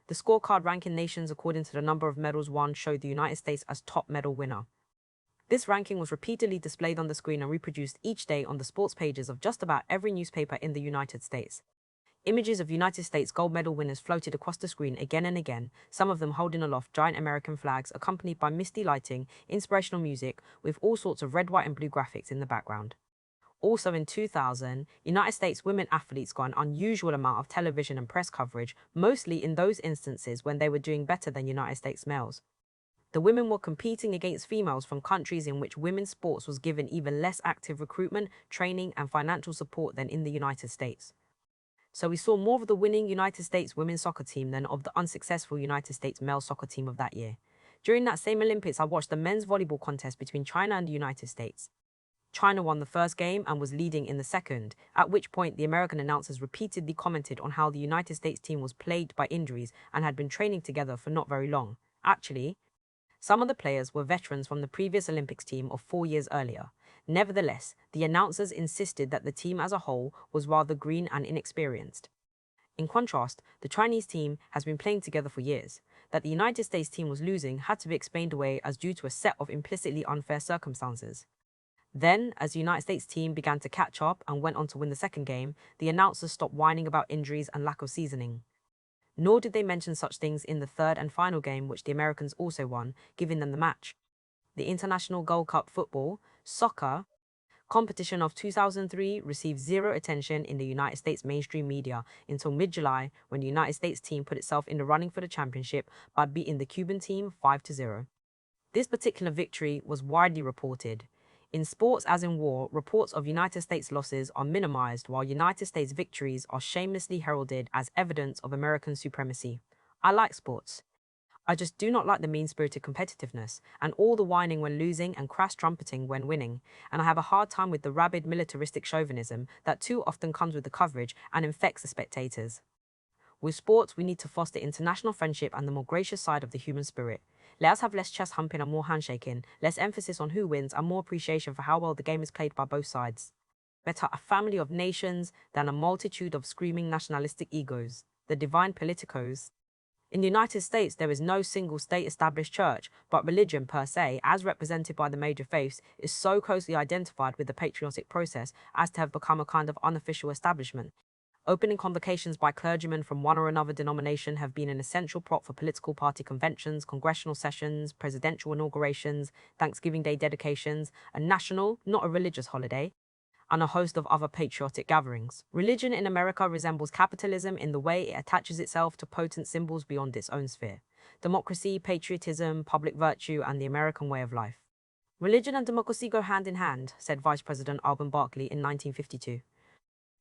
The scorecard ranking nations according to the number of medals won showed the United States as top medal winner. This ranking was repeatedly displayed on the screen and reproduced each day on the sports pages of just about every newspaper in the United States. Images of United States gold medal winners floated across the screen again and again, some of them holding aloft giant American flags accompanied by misty lighting, inspirational music, with all sorts of red, white and blue graphics in the background. Also in 2000, United States women athletes got an unusual amount of television and press coverage, mostly in those instances when they were doing better than United States males. The women were competing against females from countries in which women's sports was given even less active recruitment, training and financial support than in the United States. So we saw more of the winning United States women's soccer team than of the unsuccessful United States male soccer team of that year. During that same Olympics, I watched the men's volleyball contest between China and the United States. China won the first game and was leading in the second, at which point the American announcers repeatedly commented on how the United States team was plagued by injuries and had been training together for not very long. Actually, Some of the players were veterans from the previous Olympics team of 4 years earlier. Nevertheless, the announcers insisted that the team as a whole was rather green and inexperienced. In contrast, the Chinese team has been playing together for years. That the United States team was losing had to be explained away as due to a set of implicitly unfair circumstances. Then, as the United States team began to catch up and went on to win the second game, the announcers stopped whining about injuries and lack of seasoning. Nor did they mention such things in the third and final game, which the Americans also won, giving them the match. The International Gold Cup football, soccer, competition of 2003 received zero attention in the United States mainstream media until mid-July, when the United States team put itself in the running for the championship by beating the Cuban team 5-0. This particular victory was widely reported. In sports as in war, reports of United States losses are minimized, while United States victories are shamelessly heralded as evidence of American supremacy. I like sports. I just do not like the mean-spirited competitiveness, and all the whining when losing and crass trumpeting when winning, and I have a hard time with the rabid militaristic chauvinism that too often comes with the coverage and infects the spectators. With sports, we need to foster international friendship and the more gracious side of the human spirit. Let us have less chest humping and more handshaking, less emphasis on who wins and more appreciation for how well the game is played by both sides. Better a family of nations than a multitude of screaming nationalistic egos, the divine politicos. In the United States, there is no single state-established church, but religion per se, as represented by the major faiths, is so closely identified with the patriotic process as to have become a kind of unofficial establishment. Opening convocations by clergymen from one or another denomination have been an essential prop for political party conventions, congressional sessions, presidential inaugurations, Thanksgiving Day dedications, a national, not a religious holiday, and a host of other patriotic gatherings. Religion in America resembles capitalism in the way it attaches itself to potent symbols beyond its own sphere. Democracy, patriotism, public virtue, and the American way of life. Religion and democracy go hand in hand, said Vice President Alban Barkley in 1952.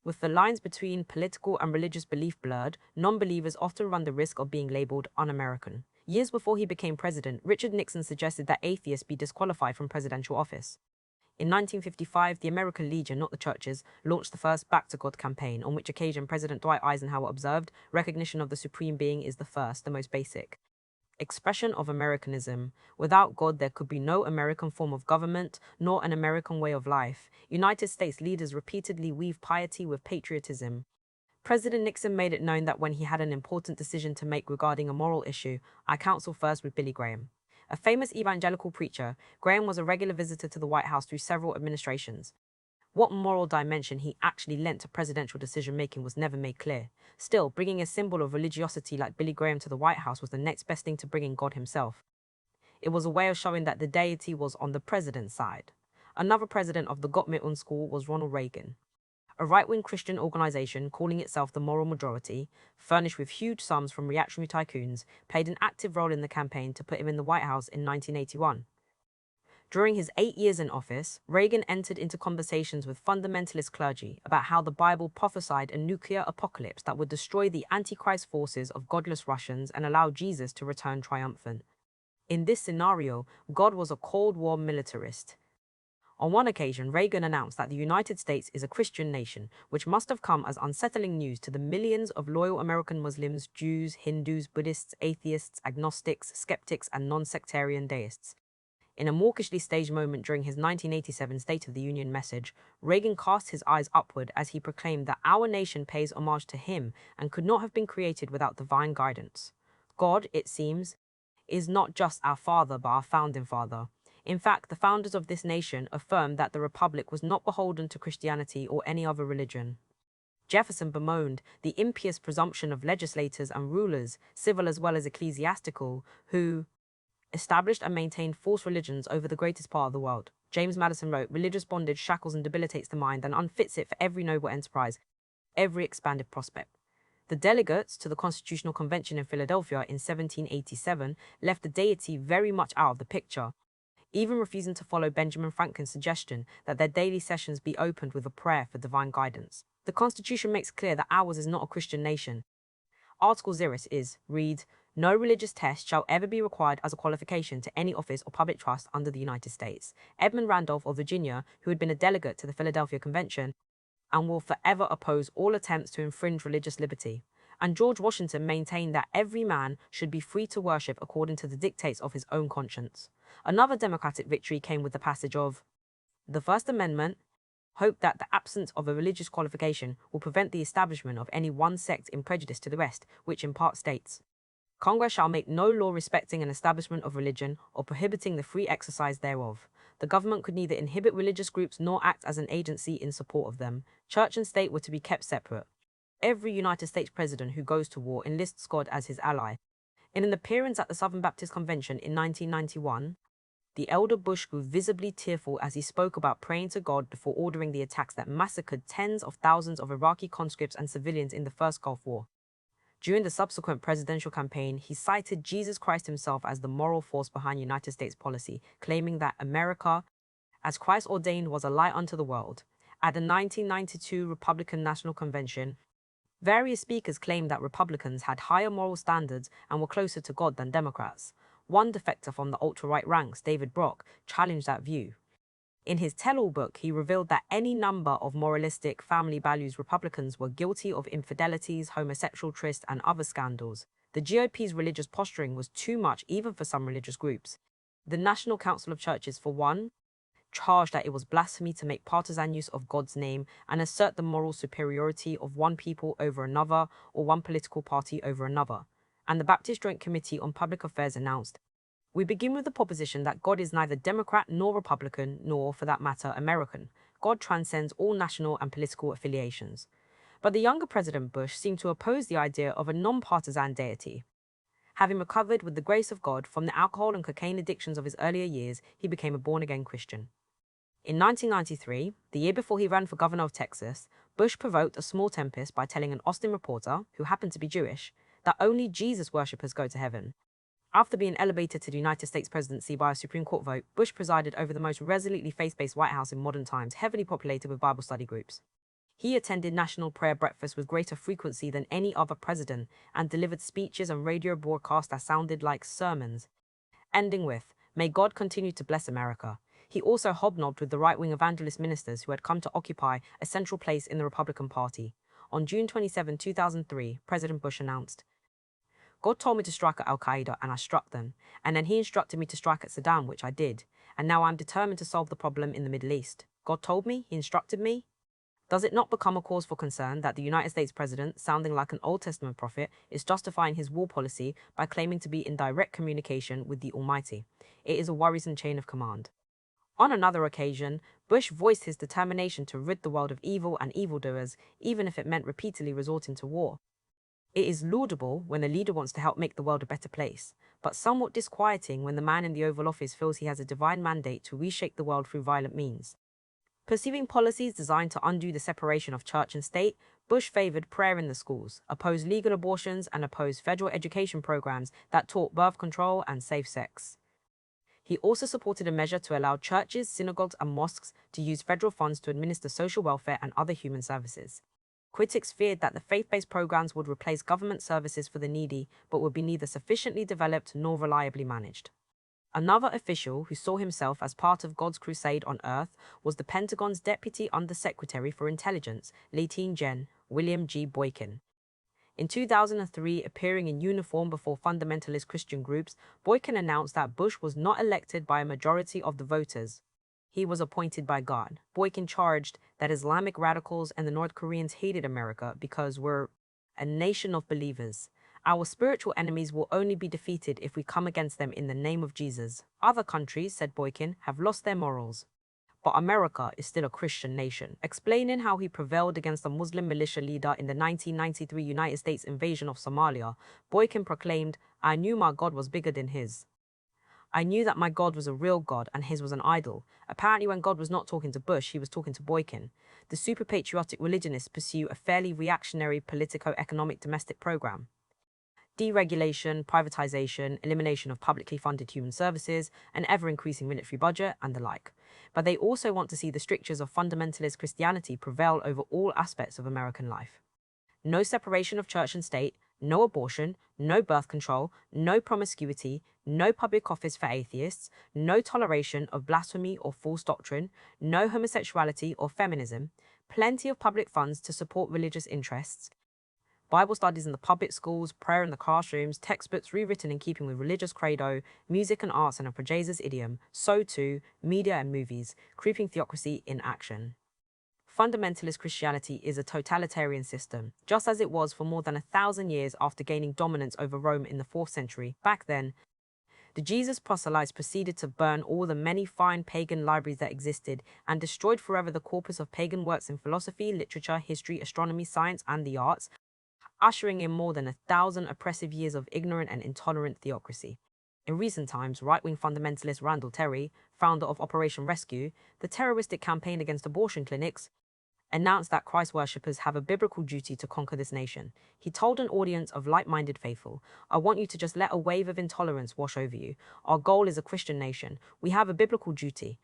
With the lines between political and religious belief blurred, non-believers often run the risk of being labeled un-American. Years before he became president, Richard Nixon suggested that atheists be disqualified from presidential office. In 1955, the American Legion, not the churches, launched the first Back to God campaign, on which occasion President Dwight Eisenhower observed, recognition of the Supreme Being is the first, the most basic expression of Americanism. Without God, there could be no American form of government, nor an American way of life. United States leaders repeatedly weave piety with patriotism. President Nixon made it known that when he had an important decision to make regarding a moral issue, I counsel first with Billy Graham. A famous evangelical preacher, Graham was a regular visitor to the White House through several administrations. What moral dimension he actually lent to presidential decision-making was never made clear. Still, bringing a symbol of religiosity like Billy Graham to the White House was the next best thing to bringing God himself. It was a way of showing that the deity was on the president's side. Another president of the Got Me Un school was Ronald Reagan. A right-wing Christian organization calling itself the Moral Majority, furnished with huge sums from reactionary tycoons, played an active role in the campaign to put him in the White House in 1981. During his 8 years in office, Reagan entered into conversations with fundamentalist clergy about how the Bible prophesied a nuclear apocalypse that would destroy the Antichrist forces of godless Russians and allow Jesus to return triumphant. In this scenario, God was a Cold War militarist. On one occasion, Reagan announced that the United States is a Christian nation, which must have come as unsettling news to the millions of loyal American Muslims, Jews, Hindus, Buddhists, atheists, agnostics, skeptics, and non-sectarian deists. In a mawkishly staged moment during his 1987 State of the Union message, Reagan cast his eyes upward as he proclaimed that our nation pays homage to him and could not have been created without divine guidance. God, it seems, is not just our father but our founding father. In fact, the founders of this nation affirmed that the Republic was not beholden to Christianity or any other religion. Jefferson bemoaned the impious presumption of legislators and rulers, civil as well as ecclesiastical, who established and maintained false religions over the greatest part of the world. James Madison wrote, religious bondage shackles and debilitates the mind and unfits it for every noble enterprise, every expanded prospect. The delegates to the Constitutional Convention in Philadelphia in 1787 left the deity very much out of the picture, even refusing to follow Benjamin Franklin's suggestion that their daily sessions be opened with a prayer for divine guidance. The Constitution makes clear that ours is not a Christian nation. Article 0 reads, no religious test shall ever be required as a qualification to any office or public trust under the United States. Edmund Randolph of Virginia, who had been a delegate to the Philadelphia Convention, and will forever oppose all attempts to infringe religious liberty. and George Washington maintained that every man should be free to worship according to the dictates of his own conscience. Another Democratic victory came with the passage of the First Amendment, hoped that the absence of a religious qualification will prevent the establishment of any one sect in prejudice to the rest, which in part states, Congress shall make no law respecting an establishment of religion or prohibiting the free exercise thereof. The government could neither inhibit religious groups nor act as an agency in support of them. Church and state were to be kept separate. Every United States president who goes to war enlists God as his ally. In an appearance at the Southern Baptist Convention in 1991, the elder Bush grew visibly tearful as he spoke about praying to God before ordering the attacks that massacred tens of thousands of Iraqi conscripts and civilians in the first Gulf War. During the subsequent presidential campaign, he cited Jesus Christ himself as the moral force behind United States policy, claiming that America, as Christ ordained, was a light unto the world. At the 1992 Republican National Convention, various speakers claimed that Republicans had higher moral standards and were closer to God than Democrats. One defector from the ultra-right ranks, David Brock, challenged that view. In his tell-all book, he revealed that any number of moralistic, family values Republicans were guilty of infidelities, homosexual tryst, and other scandals. The GOP's religious posturing was too much even for some religious groups. The National Council of Churches, for one, charged that it was blasphemy to make partisan use of God's name and assert the moral superiority of one people over another or one political party over another. And the Baptist Joint Committee on Public Affairs announced, "We begin with the proposition that God is neither Democrat nor Republican, nor, for that matter, American. God transcends all national and political affiliations." But the younger President Bush seemed to oppose the idea of a non-partisan deity. Having recovered with the grace of God from the alcohol and cocaine addictions of his earlier years, he became a born-again Christian. In 1993, the year before he ran for governor of Texas, Bush provoked a small tempest by telling an Austin reporter, who happened to be Jewish, that only Jesus worshippers go to heaven. After being elevated to the United States presidency by a Supreme Court vote, Bush presided over the most resolutely faith-based White House in modern times, heavily populated with Bible study groups. He attended national prayer breakfasts with greater frequency than any other president and delivered speeches and radio broadcasts that sounded like sermons, ending with, "May God continue to bless America." He also hobnobbed with the right-wing evangelist ministers who had come to occupy a central place in the Republican Party. On June 27, 2003, President Bush announced, "God told me to strike at Al-Qaeda, and I struck them. And then he instructed me to strike at Saddam, which I did. And now I'm determined to solve the problem in the Middle East. God told me, he instructed me." Does it not become a cause for concern that the United States president, sounding like an Old Testament prophet, is justifying his war policy by claiming to be in direct communication with the Almighty? It is a worrisome chain of command. On another occasion, Bush voiced his determination to rid the world of evil and evildoers, even if it meant repeatedly resorting to war. It is laudable when a leader wants to help make the world a better place, but somewhat disquieting when the man in the Oval Office feels he has a divine mandate to reshape the world through violent means. Perceiving policies designed to undo the separation of church and state, Bush favored prayer in the schools, opposed legal abortions, and opposed federal education programs that taught birth control and safe sex. He also supported a measure to allow churches, synagogues, and mosques to use federal funds to administer social welfare and other human services. Critics feared that the faith-based programs would replace government services for the needy, but would be neither sufficiently developed nor reliably managed. Another official who saw himself as part of God's crusade on earth was the Pentagon's Deputy Undersecretary for Intelligence, Lieutenant Gen. William G. Boykin. In 2003, appearing in uniform before fundamentalist Christian groups, Boykin announced that Bush was not elected by a majority of the voters. He was appointed by God. Boykin charged that Islamic radicals and the North Koreans hated America because we're a nation of believers. Our spiritual enemies will only be defeated if we come against them in the name of Jesus. Other countries, said Boykin, have lost their morals. But America is still a Christian nation. Explaining how he prevailed against a Muslim militia leader in the 1993 United States invasion of Somalia, Boykin proclaimed, "I knew my God was bigger than his. I knew that my God was a real God and his was an idol." Apparently when God was not talking to Bush, he was talking to Boykin. The super-patriotic religionists pursue a fairly reactionary politico-economic domestic program. Deregulation, privatization, elimination of publicly funded human services, an ever-increasing military budget, and the like. But they also want to see the strictures of fundamentalist Christianity prevail over all aspects of American life. No separation of church and state, no abortion, no birth control, no promiscuity, no public office for atheists, no toleration of blasphemy or false doctrine, no homosexuality or feminism, plenty of public funds to support religious interests, Bible studies in the public schools, prayer in the classrooms, textbooks rewritten in keeping with religious credo, music and arts and a Jesus idiom, so too, media and movies, creeping theocracy in action. Fundamentalist Christianity is a totalitarian system, just as it was for more than 1,000 years after gaining dominance over Rome in the 4th century. Back then, the Jesus proselytes proceeded to burn all the many fine pagan libraries that existed and destroyed forever the corpus of pagan works in philosophy, literature, history, astronomy, science, and the arts, ushering in more than 1,000 oppressive years of ignorant and intolerant theocracy. In recent times, right-wing fundamentalist Randall Terry, founder of Operation Rescue, the terroristic campaign against abortion clinics, announced that Christ worshippers have a biblical duty to conquer this nation. He told an audience of like-minded faithful, "I want you to just let a wave of intolerance wash over you. Our goal is a Christian nation. We have a biblical duty.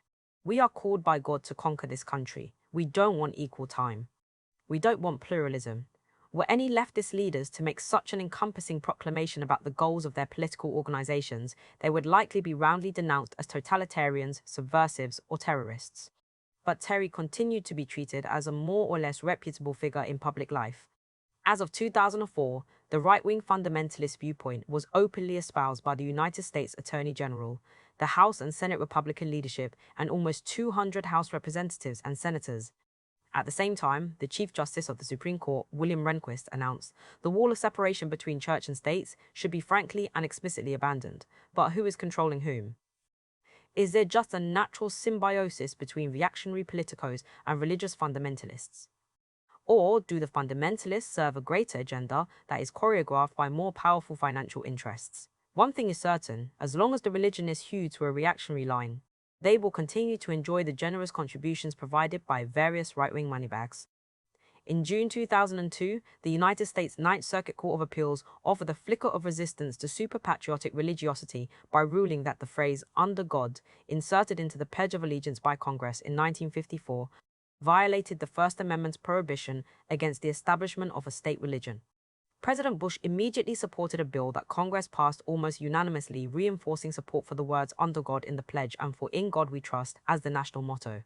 We are called by God to conquer this country. We don't want equal time. We don't want pluralism." Were any leftist leaders to make such an encompassing proclamation about the goals of their political organizations, they would likely be roundly denounced as totalitarians, subversives, or terrorists. But Terry continued to be treated as a more or less reputable figure in public life. As of 2004, the right-wing fundamentalist viewpoint was openly espoused by the United States Attorney General, the House and Senate Republican leadership, and almost 200 House representatives and senators. At the same time, the Chief Justice of the Supreme Court, William Rehnquist, announced the wall of separation between church and states should be frankly and explicitly abandoned. But who is controlling whom? Is there just a natural symbiosis between reactionary politicos and religious fundamentalists? Or do the fundamentalists serve a greater agenda that is choreographed by more powerful financial interests? One thing is certain, as long as the religion is hewed to a reactionary line, they will continue to enjoy the generous contributions provided by various right-wing moneybags. In June 2002, the United States Ninth Circuit Court of Appeals offered a flicker of resistance to superpatriotic religiosity by ruling that the phrase "under God," inserted into the Pledge of Allegiance by Congress in 1954, violated the First Amendment's prohibition against the establishment of a state religion. President Bush immediately supported a bill that Congress passed almost unanimously, reinforcing support for the words "under God" in the pledge and for "in God we trust" as the national motto.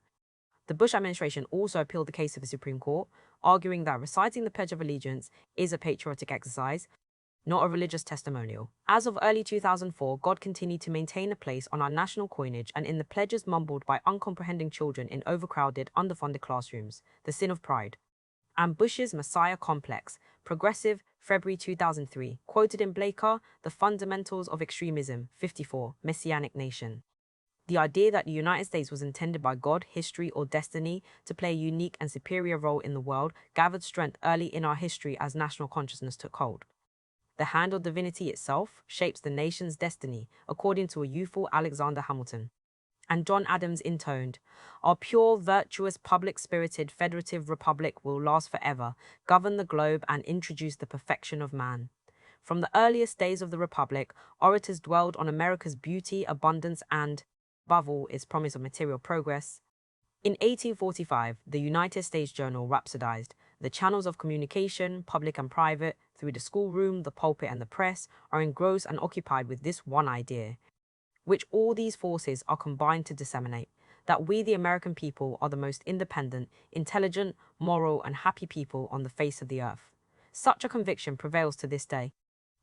The Bush administration also appealed the case to the Supreme Court, arguing that reciting the Pledge of Allegiance is a patriotic exercise, not a religious testimonial. As of early 2004, God continued to maintain a place on our national coinage and in the pledges mumbled by uncomprehending children in overcrowded, underfunded classrooms, the sin of pride. And Bush's Messiah complex, progressive, February 2003, quoted in Blaker, The Fundamentals of Extremism, 54, Messianic Nation. The idea that the United States was intended by God, history, or destiny to play a unique and superior role in the world gathered strength early in our history as national consciousness took hold. The hand of divinity itself shapes the nation's destiny, according to a youthful Alexander Hamilton. And John Adams intoned, "Our pure, virtuous, public-spirited federative republic will last forever, govern the globe, and introduce the perfection of man." From the earliest days of the republic, orators dwelled on America's beauty, abundance, and, above all, its promise of material progress. In 1845, the United States Journal rhapsodized, "The channels of communication, public and private, through the schoolroom, the pulpit, and the press, are engrossed and occupied with this one idea, which all these forces are combined to disseminate, that we the American people are the most independent, intelligent, moral, and happy people on the face of the earth." Such a conviction prevails to this day.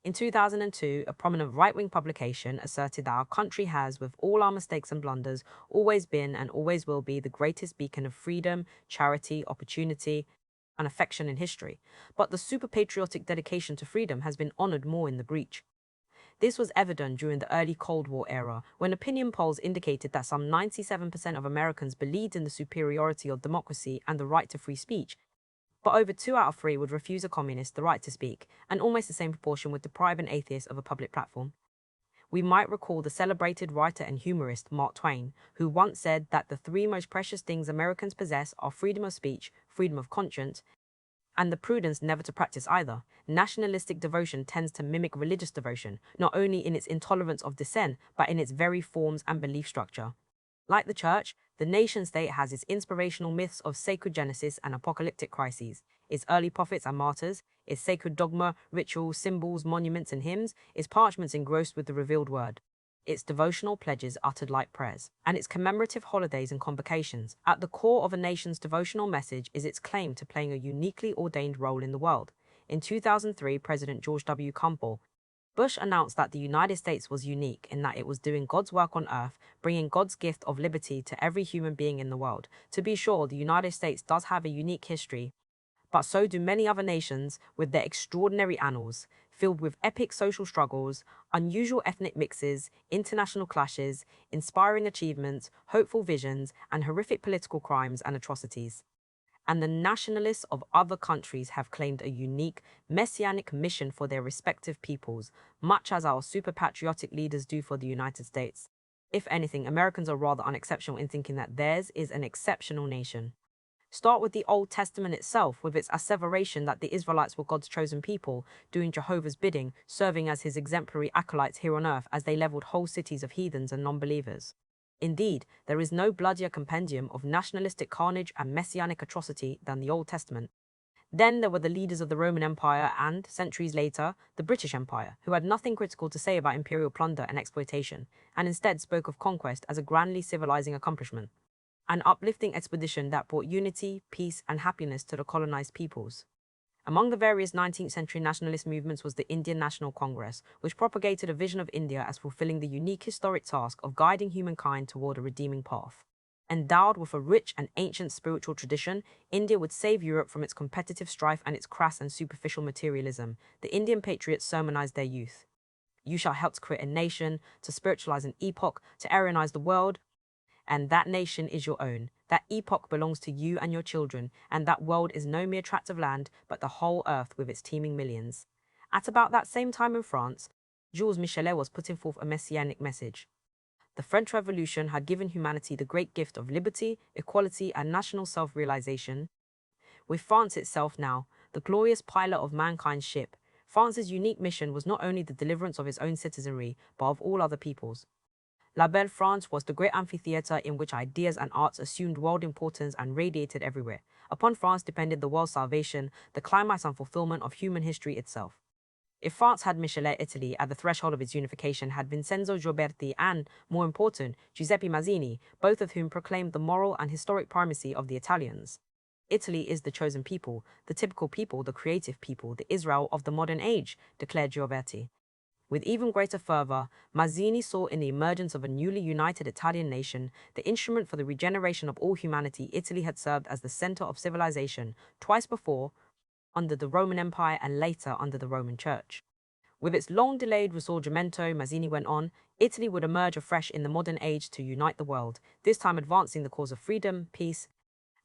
In 2002, a prominent right-wing publication asserted that our country has, with all our mistakes and blunders, always been and always will be the greatest beacon of freedom, charity, opportunity, and affection in history. But the super-patriotic dedication to freedom has been honored more in the breach. This was evident during the early Cold War era, when opinion polls indicated that some 97% of Americans believed in the superiority of democracy and the right to free speech, but over 2 out of 3 would refuse a communist the right to speak, and almost the same proportion would deprive an atheist of a public platform. We might recall the celebrated writer and humorist Mark Twain, who once said that the 3 most precious things Americans possess are freedom of speech, freedom of conscience, and the prudence never to practice either. Nationalistic devotion tends to mimic religious devotion, not only in its intolerance of dissent, but in its very forms and belief structure. Like the church, the nation-state has its inspirational myths of sacred genesis and apocalyptic crises, its early prophets and martyrs, its sacred dogma, rituals, symbols, monuments, and hymns, its parchments engrossed with the revealed word, its devotional pledges uttered like prayers, and its commemorative holidays and convocations. At the core of a nation's devotional message is its claim to playing a uniquely ordained role in the world. In 2003, President George W. Bush announced that the United States was unique in that it was doing God's work on earth, bringing God's gift of liberty to every human being in the world. To be sure, the United States does have a unique history, but so do many other nations with their extraordinary annals, filled with epic social struggles, unusual ethnic mixes, international clashes, inspiring achievements, hopeful visions, and horrific political crimes and atrocities. And the nationalists of other countries have claimed a unique, messianic mission for their respective peoples, much as our super-patriotic leaders do for the United States. If anything, Americans are rather unexceptional in thinking that theirs is an exceptional nation. Start with the Old Testament itself, with its asseveration that the Israelites were God's chosen people, doing Jehovah's bidding, serving as his exemplary acolytes here on earth as they leveled whole cities of heathens and non-believers. Indeed, there is no bloodier compendium of nationalistic carnage and messianic atrocity than the Old Testament. Then there were the leaders of the Roman Empire and, centuries later, the British Empire, who had nothing critical to say about imperial plunder and exploitation, and instead spoke of conquest as a grandly civilizing accomplishment, an uplifting expedition that brought unity, peace, and happiness to the colonized peoples. Among the various 19th century nationalist movements was the Indian National Congress, which propagated a vision of India as fulfilling the unique historic task of guiding humankind toward a redeeming path. Endowed with a rich and ancient spiritual tradition, India would save Europe from its competitive strife and its crass and superficial materialism. The Indian patriots sermonized their youth. You shall help to create a nation, to spiritualize an epoch, to Aryanize the world, and that nation is your own. That epoch belongs to you and your children, and that world is no mere tract of land, but the whole earth with its teeming millions. At about that same time in France, Jules Michelet was putting forth a messianic message. The French Revolution had given humanity the great gift of liberty, equality, and national self-realization. With France itself now, the glorious pilot of mankind's ship, France's unique mission was not only the deliverance of its own citizenry, but of all other peoples. La Belle France was the great amphitheatre in which ideas and arts assumed world importance and radiated everywhere. Upon France depended the world's salvation, the climax and fulfillment of human history itself. If France had Michelet, Italy, at the threshold of its unification, had Vincenzo Gioberti and, more important, Giuseppe Mazzini, both of whom proclaimed the moral and historic primacy of the Italians. Italy is the chosen people, the typical people, the creative people, the Israel of the modern age, declared Gioberti. With even greater fervor, Mazzini saw in the emergence of a newly united Italian nation the instrument for the regeneration of all humanity. Italy had served as the center of civilization twice before, under the Roman Empire and later under the Roman Church. With its long-delayed risorgimento, Mazzini went on, Italy would emerge afresh in the modern age to unite the world, this time advancing the cause of freedom, peace,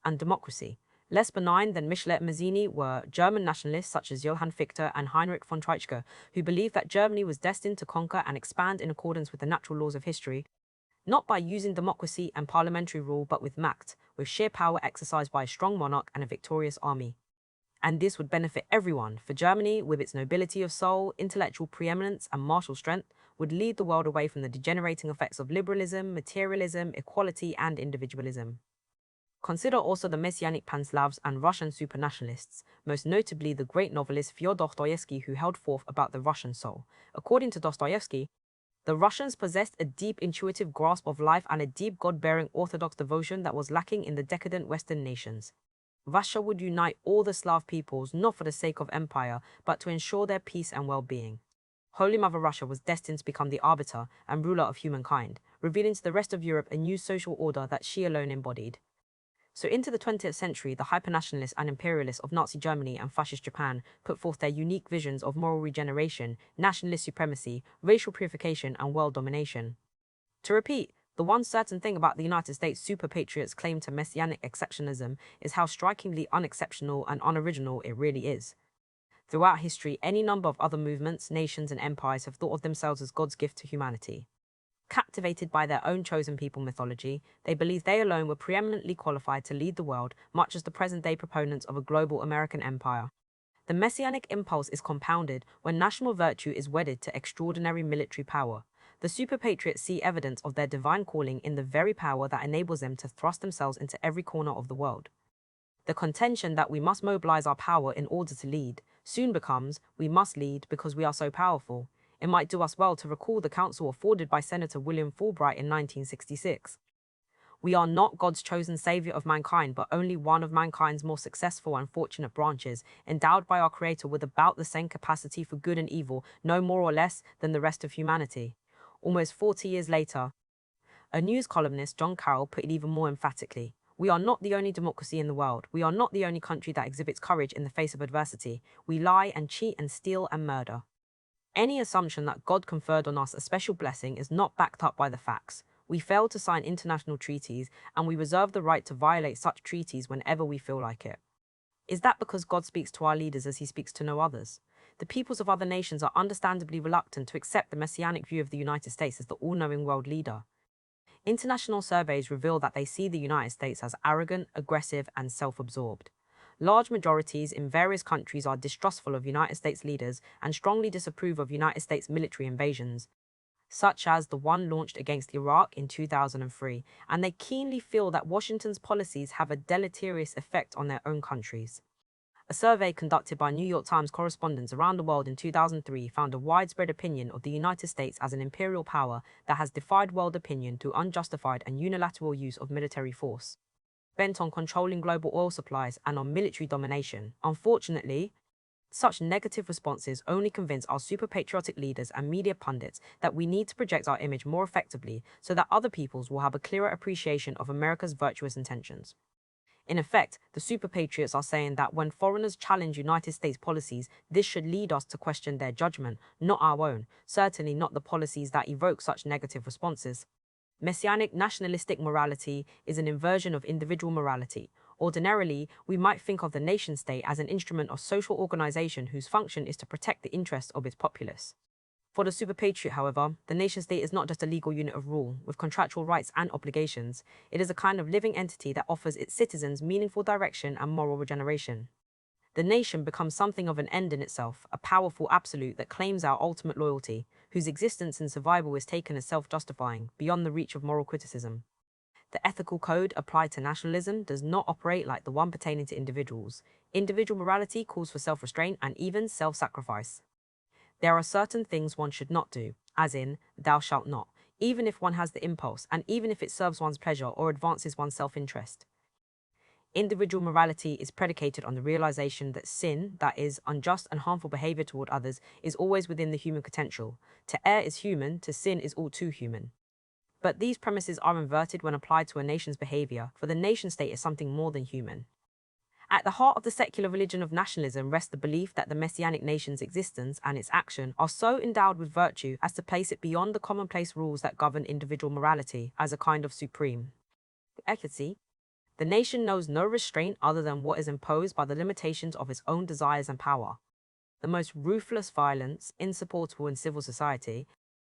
and democracy. Less benign than Michelet and Mazzini were German nationalists such as Johann Fichte and Heinrich von Treitschke, who believed that Germany was destined to conquer and expand in accordance with the natural laws of history, not by using democracy and parliamentary rule, but with Macht, with sheer power exercised by a strong monarch and a victorious army. And this would benefit everyone, for Germany, with its nobility of soul, intellectual preeminence, and martial strength, would lead the world away from the degenerating effects of liberalism, materialism, equality, and individualism. Consider also the Messianic Panslavs and Russian supranationalists, most notably the great novelist Fyodor Dostoevsky, who held forth about the Russian soul. According to Dostoevsky, the Russians possessed a deep intuitive grasp of life and a deep God-bearing orthodox devotion that was lacking in the decadent Western nations. Russia would unite all the Slav peoples, not for the sake of empire, but to ensure their peace and well-being. Holy Mother Russia was destined to become the arbiter and ruler of humankind, revealing to the rest of Europe a new social order that she alone embodied. So into the 20th century, the hypernationalists and imperialists of Nazi Germany and fascist Japan put forth their unique visions of moral regeneration, nationalist supremacy, racial purification, and world domination. To repeat, the one certain thing about the United States super-patriots' claim to messianic exceptionalism is how strikingly unexceptional and unoriginal it really is. Throughout history, any number of other movements, nations, and empires have thought of themselves as God's gift to humanity. Captivated by their own chosen people mythology, they believed they alone were preeminently qualified to lead the world, much as the present-day proponents of a global American empire. The messianic impulse is compounded when national virtue is wedded to extraordinary military power. The super-patriots see evidence of their divine calling in the very power that enables them to thrust themselves into every corner of the world. The contention that we must mobilize our power in order to lead soon becomes, we must lead because we are so powerful. It might do us well to recall the counsel afforded by Senator William Fulbright in 1966. We are not God's chosen savior of mankind, but only one of mankind's more successful and fortunate branches, endowed by our Creator with about the same capacity for good and evil, no more or less than the rest of humanity. Almost 40 years later, a news columnist, John Carroll, put it even more emphatically. We are not the only democracy in the world. We are not the only country that exhibits courage in the face of adversity. We lie and cheat and steal and murder. Any assumption that God conferred on us a special blessing is not backed up by the facts. We fail to sign international treaties, and we reserve the right to violate such treaties whenever we feel like it. Is that because God speaks to our leaders as he speaks to no others? The peoples of other nations are understandably reluctant to accept the messianic view of the United States as the all-knowing world leader. International surveys reveal that they see the United States as arrogant, aggressive, and self-absorbed. Large majorities in various countries are distrustful of United States leaders and strongly disapprove of United States military invasions, such as the one launched against Iraq in 2003, and they keenly feel that Washington's policies have a deleterious effect on their own countries. A survey conducted by New York Times correspondents around the world in 2003 found a widespread opinion of the United States as an imperial power that has defied world opinion through unjustified and unilateral use of military force, bent on controlling global oil supplies and on military domination. Unfortunately, such negative responses only convince our super-patriotic leaders and media pundits that we need to project our image more effectively so that other peoples will have a clearer appreciation of America's virtuous intentions. In effect, the super patriots are saying that when foreigners challenge United States policies, this should lead us to question their judgment, not our own, certainly not the policies that evoke such negative responses. Messianic nationalistic morality is an inversion of individual morality. Ordinarily, we might think of the nation-state as an instrument of social organization whose function is to protect the interests of its populace. For the super patriot, however, the nation-state is not just a legal unit of rule, with contractual rights and obligations. It is a kind of living entity that offers its citizens meaningful direction and moral regeneration. The nation becomes something of an end in itself, a powerful absolute that claims our ultimate loyalty, whose existence and survival is taken as self-justifying, beyond the reach of moral criticism. The ethical code applied to nationalism does not operate like the one pertaining to individuals. Individual morality calls for self-restraint and even self-sacrifice. There are certain things one should not do, as in, thou shalt not, even if one has the impulse, and even if it serves one's pleasure or advances one's self-interest. Individual morality is predicated on the realization that sin, that is, unjust and harmful behavior toward others, is always within the human potential. To err is human, to sin is all too human. But these premises are inverted when applied to a nation's behavior, for the nation-state is something more than human. At the heart of the secular religion of nationalism rests the belief that the messianic nation's existence and its action are so endowed with virtue as to place it beyond the commonplace rules that govern individual morality as a kind of supreme equity. The nation knows no restraint other than what is imposed by the limitations of its own desires and power. The most ruthless violence, insupportable in civil society,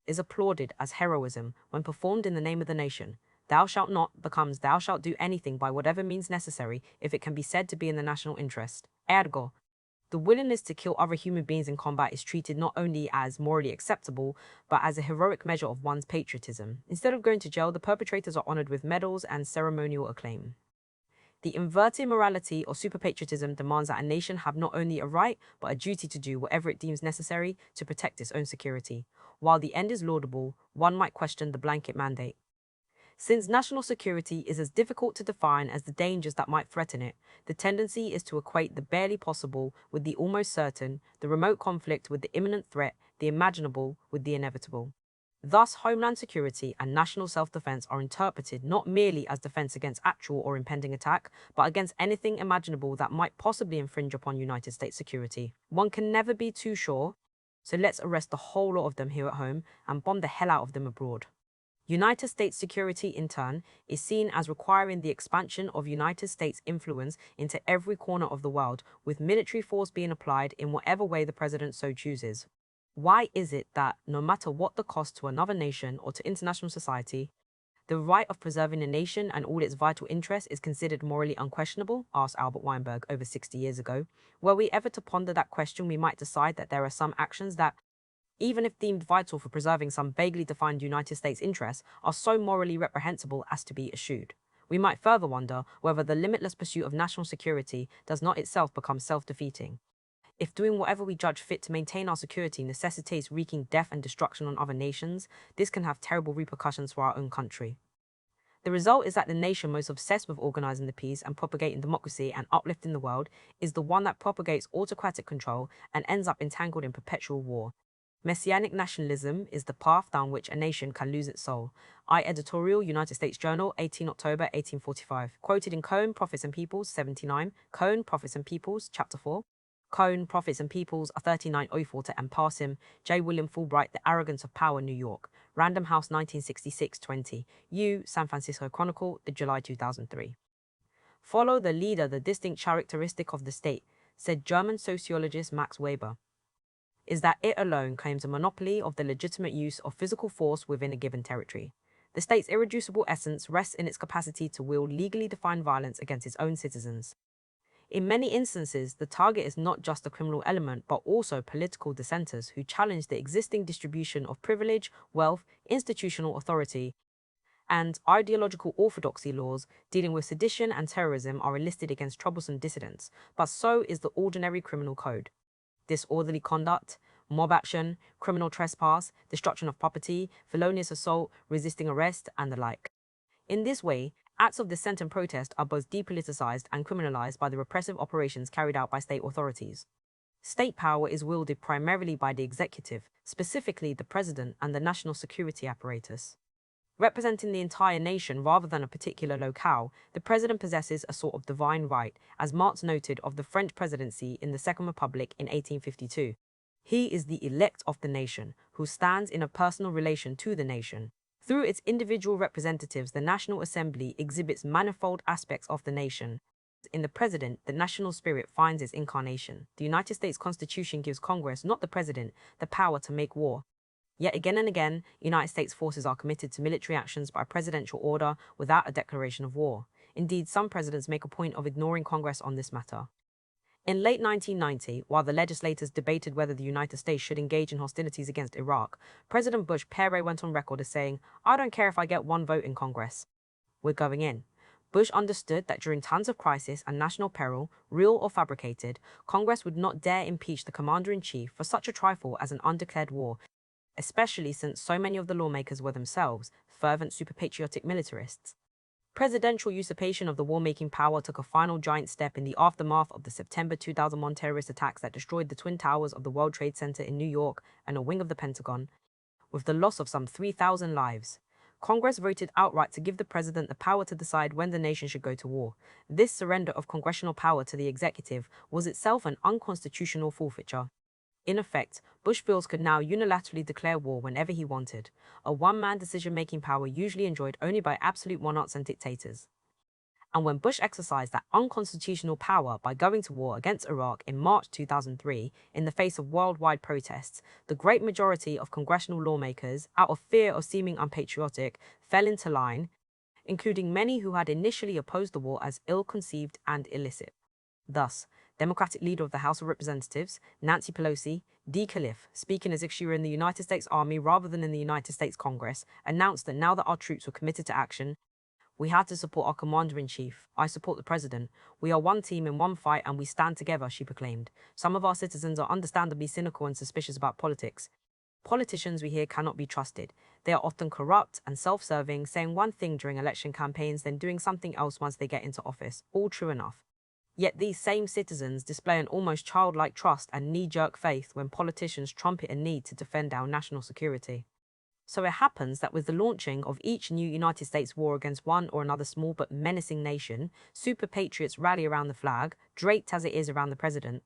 is applauded as heroism when performed in the name of the nation. Thou shalt not becomes thou shalt do anything by whatever means necessary if it can be said to be in the national interest. Ergo, the willingness to kill other human beings in combat is treated not only as morally acceptable, but as a heroic measure of one's patriotism. Instead of going to jail, the perpetrators are honored with medals and ceremonial acclaim. The inverted morality or super-patriotism demands that a nation have not only a right, but a duty to do whatever it deems necessary to protect its own security. While the end is laudable, one might question the blanket mandate. Since national security is as difficult to define as the dangers that might threaten it, the tendency is to equate the barely possible with the almost certain, the remote conflict with the imminent threat, the imaginable with the inevitable. Thus, homeland security and national self-defense are interpreted not merely as defense against actual or impending attack, but against anything imaginable that might possibly infringe upon United States security. One can never be too sure, so let's arrest the whole lot of them here at home and bomb the hell out of them abroad. United States security, in turn, is seen as requiring the expansion of United States influence into every corner of the world, with military force being applied in whatever way the president so chooses. Why is it that, no matter what the cost to another nation or to international society, the right of preserving a nation and all its vital interests is considered morally unquestionable? Asked Albert Weinberg over 60 years ago. Were we ever to ponder that question, we might decide that there are some actions that, even if deemed vital for preserving some vaguely defined United States interests, are so morally reprehensible as to be eschewed. We might further wonder whether the limitless pursuit of national security does not itself become self-defeating. If doing whatever we judge fit to maintain our security necessitates wreaking death and destruction on other nations, this can have terrible repercussions for our own country. The result is that the nation most obsessed with organizing the peace and propagating democracy and uplifting the world is the one that propagates autocratic control and ends up entangled in perpetual war. Messianic nationalism is the path down which a nation can lose its soul. Editorial, United States Journal, 18 October 1845. Quoted in Cohen, Prophets and Peoples, 79. Cohen, Prophets and Peoples, Chapter 4. Cohen, Prophets and Peoples, 3904 and Parsim, J. William Fulbright, The Arrogance of Power, New York. Random House, 1966, 20. San Francisco Chronicle, July 2003. Follow the leader, the distinct characteristic of the state, said German sociologist Max Weber, is that it alone claims a monopoly of the legitimate use of physical force within a given territory. The state's irreducible essence rests in its capacity to wield legally defined violence against its own citizens. In many instances, the target is not just the criminal element, but also political dissenters who challenge the existing distribution of privilege, wealth, institutional authority, and ideological orthodoxy. Laws dealing with sedition and terrorism are enlisted against troublesome dissidents, but so is the ordinary criminal code. Disorderly conduct, mob action, criminal trespass, destruction of property, felonious assault, resisting arrest, and the like. In this way, acts of dissent and protest are both depoliticized and criminalized by the repressive operations carried out by state authorities. State power is wielded primarily by the executive, specifically the president and the national security apparatus. Representing the entire nation rather than a particular locale, the president possesses a sort of divine right, as Marx noted of the French presidency in the Second Republic in 1852. He is the elect of the nation, who stands in a personal relation to the nation. Through its individual representatives, the National Assembly exhibits manifold aspects of the nation. In the president, the national spirit finds its incarnation. The United States Constitution gives Congress, not the president, the power to make war. Yet again and again, United States forces are committed to military actions by presidential order without a declaration of war. Indeed, some presidents make a point of ignoring Congress on this matter. In late 1990, while the legislators debated whether the United States should engage in hostilities against Iraq, President Bush père went on record as saying, "I don't care if I get one vote in Congress. We're going in." Bush understood that during times of crisis and national peril, real or fabricated, Congress would not dare impeach the commander-in-chief for such a trifle as an undeclared war, especially since so many of the lawmakers were themselves fervent superpatriotic militarists. Presidential usurpation of the war-making power took a final giant step in the aftermath of the September 2001 terrorist attacks that destroyed the Twin Towers of the World Trade Center in New York and a wing of the Pentagon, with the loss of some 3,000 lives. Congress voted outright to give the president the power to decide when the nation should go to war. This surrender of congressional power to the executive was itself an unconstitutional forfeiture. In effect, Bushvilles could now unilaterally declare war whenever he wanted, a one-man decision-making power usually enjoyed only by absolute monarchs and dictators. And when Bush exercised that unconstitutional power by going to war against Iraq in March 2003 in the face of worldwide protests, the great majority of congressional lawmakers, out of fear of seeming unpatriotic, fell into line, including many who had initially opposed the war as ill-conceived and illicit. Thus, Democratic leader of the House of Representatives, Nancy Pelosi, D. Calif, speaking as if she were in the United States Army rather than in the United States Congress, announced that now that our troops were committed to action, we had to support our commander-in-chief. I support the president. We are one team in one fight and we stand together, she proclaimed. Some of our citizens are understandably cynical and suspicious about politics. Politicians, we hear, cannot be trusted. They are often corrupt and self-serving, saying one thing during election campaigns, then doing something else once they get into office. All true enough. Yet these same citizens display an almost childlike trust and knee-jerk faith when politicians trumpet a need to defend our national security. So it happens that with the launching of each new United States war against one or another small but menacing nation, super patriots rally around the flag, draped as it is around the president.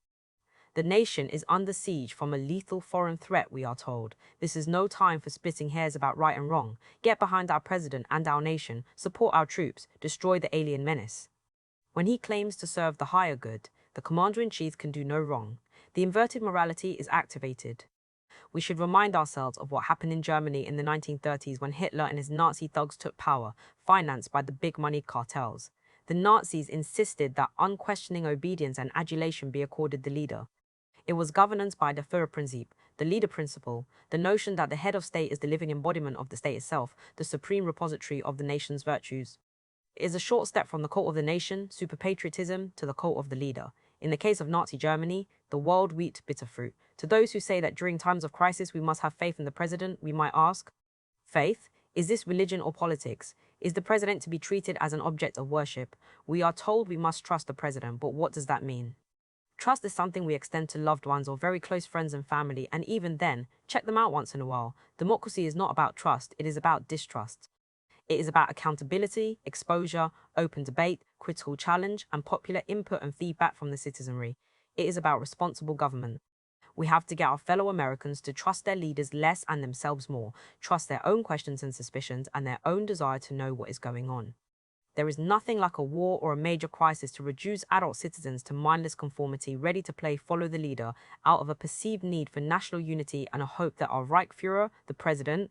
The nation is under siege from a lethal foreign threat, we are told. This is no time for splitting hairs about right and wrong. Get behind our president and our nation, support our troops, destroy the alien menace. When he claims to serve the higher good, the commander-in-chief can do no wrong. The inverted morality is activated. We should remind ourselves of what happened in Germany in the 1930s when Hitler and his Nazi thugs took power, financed by the big money cartels. The Nazis insisted that unquestioning obedience and adulation be accorded the leader. It was governance by the Führerprinzip, the leader principle, the notion that the head of state is the living embodiment of the state itself, the supreme repository of the nation's virtues. It is a short step from the cult of the nation, superpatriotism, to the cult of the leader. In the case of Nazi Germany, the world reaped bitter fruit. To those who say that during times of crisis we must have faith in the president, we might ask, faith? Is this religion or politics? Is the president to be treated as an object of worship? We are told we must trust the president, but what does that mean? Trust is something we extend to loved ones or very close friends and family, and even then, check them out once in a while. Democracy is not about trust, it is about distrust. It is about accountability, exposure, open debate, critical challenge, and popular input and feedback from the citizenry. It is about responsible government. We have to get our fellow Americans to trust their leaders less and themselves more, trust their own questions and suspicions, and their own desire to know what is going on. There is nothing like a war or a major crisis to reduce adult citizens to mindless conformity, ready to play follow the leader, out of a perceived need for national unity and a hope that our Reichsführer, the president,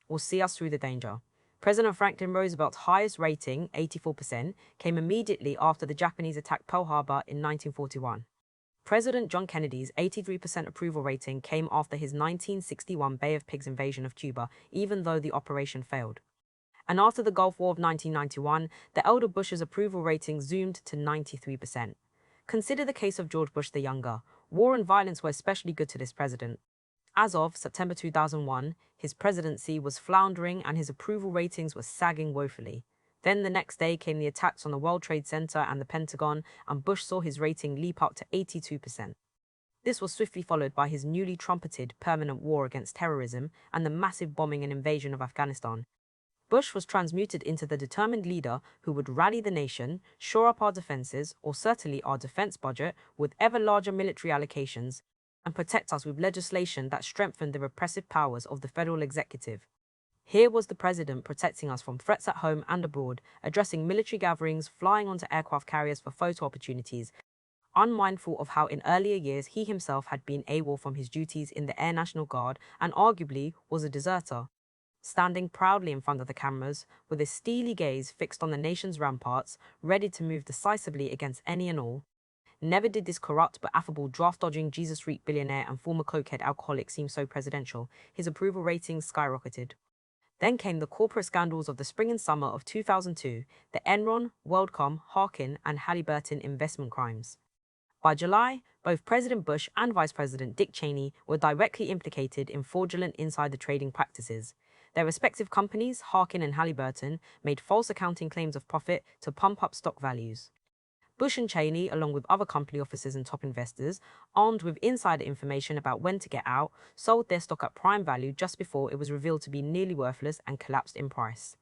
will see us through the danger. President Franklin Roosevelt's highest rating, 84%, came immediately after the Japanese attacked Pearl Harbor in 1941. President John Kennedy's 83% approval rating came after his 1961 Bay of Pigs invasion of Cuba, even though the operation failed. And after the Gulf War of 1991, the elder Bush's approval rating zoomed to 93%. Consider the case of George Bush the Younger. War and violence were especially good to this president. As of September 2001, his presidency was floundering and his approval ratings were sagging woefully. Then the next day came the attacks on the World Trade Center and the Pentagon, and Bush saw his rating leap up to 82%. This was swiftly followed by his newly trumpeted permanent war against terrorism and the massive bombing and invasion of Afghanistan. Bush was transmuted into the determined leader who would rally the nation, shore up our defenses, or certainly our defense budget, with ever larger military allocations, and protect us with legislation that strengthened the repressive powers of the federal executive. Here was the president protecting us from threats at home and abroad, addressing military gatherings, flying onto aircraft carriers for photo opportunities, unmindful of how in earlier years he himself had been AWOL from his duties in the Air National Guard and arguably was a deserter. Standing proudly in front of the cameras, with his steely gaze fixed on the nation's ramparts, ready to move decisively against any and all. Never did this corrupt but affable draft-dodging Jesus-freak billionaire and former cokehead alcoholic seem so presidential. His approval ratings skyrocketed. Then came the corporate scandals of the spring and summer of 2002, the Enron, WorldCom, Harkin, and Halliburton investment crimes. By July, both President Bush and Vice President Dick Cheney were directly implicated in fraudulent insider trading practices. Their respective companies, Harkin and Halliburton, made false accounting claims of profit to pump up stock values. Bush and Cheney, along with other company officers and top investors, armed with insider information about when to get out, sold their stock at prime value just before it was revealed to be nearly worthless and collapsed in price.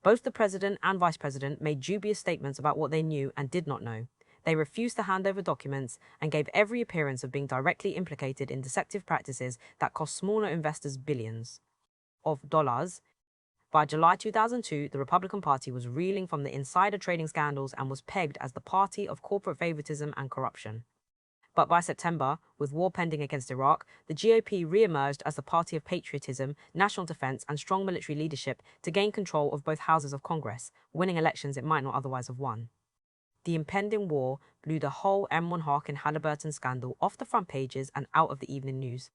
Both the president and vice president made dubious statements about what they knew and did not know. They refused to hand over documents and gave every appearance of being directly implicated in deceptive practices that cost smaller investors billions of dollars. By July 2002, the Republican Party was reeling from the insider trading scandals and was pegged as the party of corporate favoritism and corruption. But by September, with war pending against Iraq, the GOP re-emerged as the party of patriotism, national defense, and strong military leadership to gain control of both houses of Congress, winning elections it might not otherwise have won. The impending war blew the whole M1 Harkin Halliburton scandal off the front pages and out of the evening news.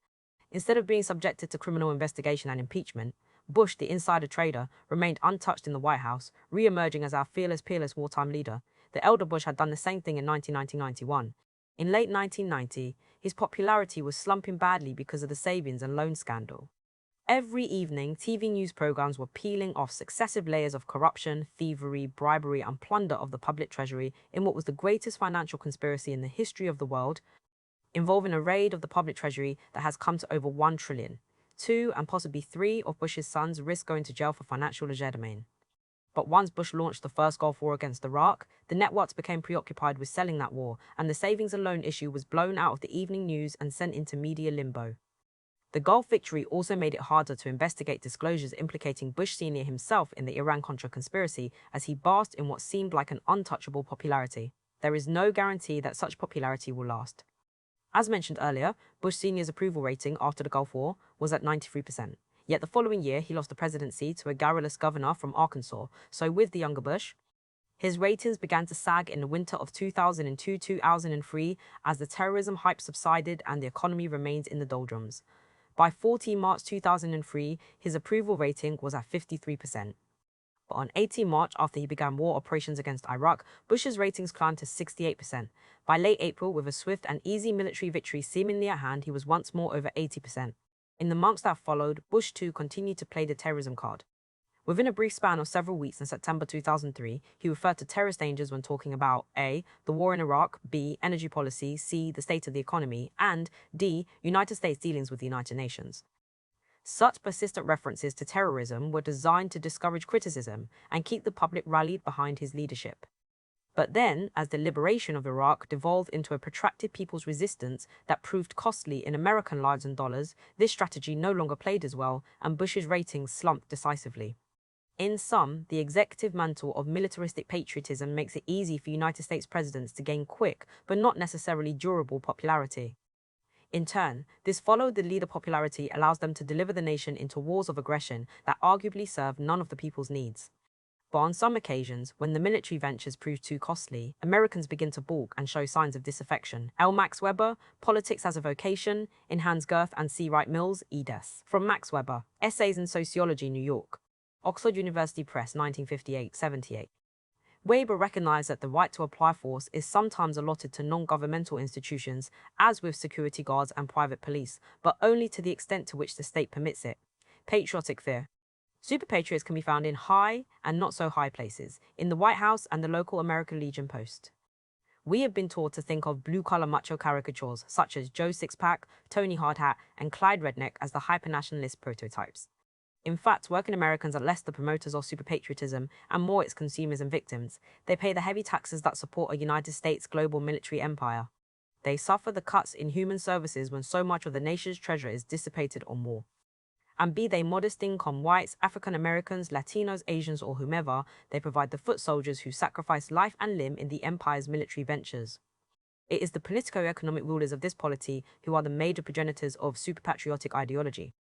Instead of being subjected to criminal investigation and impeachment, Bush, the insider trader, remained untouched in the White House, re-emerging as our fearless, peerless wartime leader. The elder Bush had done the same thing in 1990-91. In late 1990, his popularity was slumping badly because of the savings and loan scandal. Every evening, TV news programs were peeling off successive layers of corruption, thievery, bribery, and plunder of the public treasury in what was the greatest financial conspiracy in the history of the world, involving a raid of the public treasury that has come to over $1 trillion. 2 and possibly 3 of Bush's sons risked going to jail for financial legerdemain. But once Bush launched the first Gulf War against Iraq, the networks became preoccupied with selling that war, and the savings and loan issue was blown out of the evening news and sent into media limbo. The Gulf victory also made it harder to investigate disclosures implicating Bush Sr. himself in the Iran-Contra conspiracy, as he basked in what seemed like an untouchable popularity. There is no guarantee that such popularity will last. As mentioned earlier, Bush Sr.'s approval rating after the Gulf War was at 93%. Yet the following year, he lost the presidency to a garrulous governor from Arkansas. So with the younger Bush, his ratings began to sag in the winter of 2002-2003 as the terrorism hype subsided and the economy remained in the doldrums. By 14 March 2003, his approval rating was at 53%. But on 18 March, after he began war operations against Iraq, Bush's ratings climbed to 68%. By late April, with a swift and easy military victory seemingly at hand, he was once more over 80%. In the months that followed, Bush too continued to play the terrorism card. Within a brief span of several weeks in September 2003, he referred to terrorist dangers when talking about A. the war in Iraq, B. energy policy, C. the state of the economy, and D. United States dealings with the United Nations. Such persistent references to terrorism were designed to discourage criticism and keep the public rallied behind his leadership. But then, as the liberation of Iraq devolved into a protracted people's resistance that proved costly in American lives and dollars, this strategy no longer played as well, and Bush's ratings slumped decisively. In sum, the executive mantle of militaristic patriotism makes it easy for United States presidents to gain quick, but not necessarily durable popularity. In turn, this followed the leader popularity allows them to deliver the nation into wars of aggression that arguably serve none of the people's needs. But on some occasions, when the military ventures prove too costly, Americans begin to balk and show signs of disaffection. L. Max Weber, Politics as a Vocation, in Hans Gerth and C. Wright Mills, eds. From Max Weber, Essays in Sociology, New York. Oxford University Press, 1958-78. Weber recognized that the right to apply force is sometimes allotted to non-governmental institutions, as with security guards and private police, but only to the extent to which the state permits it. Patriotic fear. Superpatriots can be found in high and not so high places, in the White House and the local American Legion Post. We have been taught to think of blue-collar macho caricatures such as Joe Sixpack, Tony Hardhat, and Clyde Redneck as the hyper-nationalist prototypes. In fact, working Americans are less the promoters of superpatriotism and more its consumers and victims. They pay the heavy taxes that support a United States global military empire. They suffer the cuts in human services when so much of the nation's treasure is dissipated on war. And be they modest income whites, African Americans, Latinos, Asians, or whomever, they provide the foot soldiers who sacrifice life and limb in the empire's military ventures. It is the politico-economic rulers of this polity who are the major progenitors of superpatriotic ideology.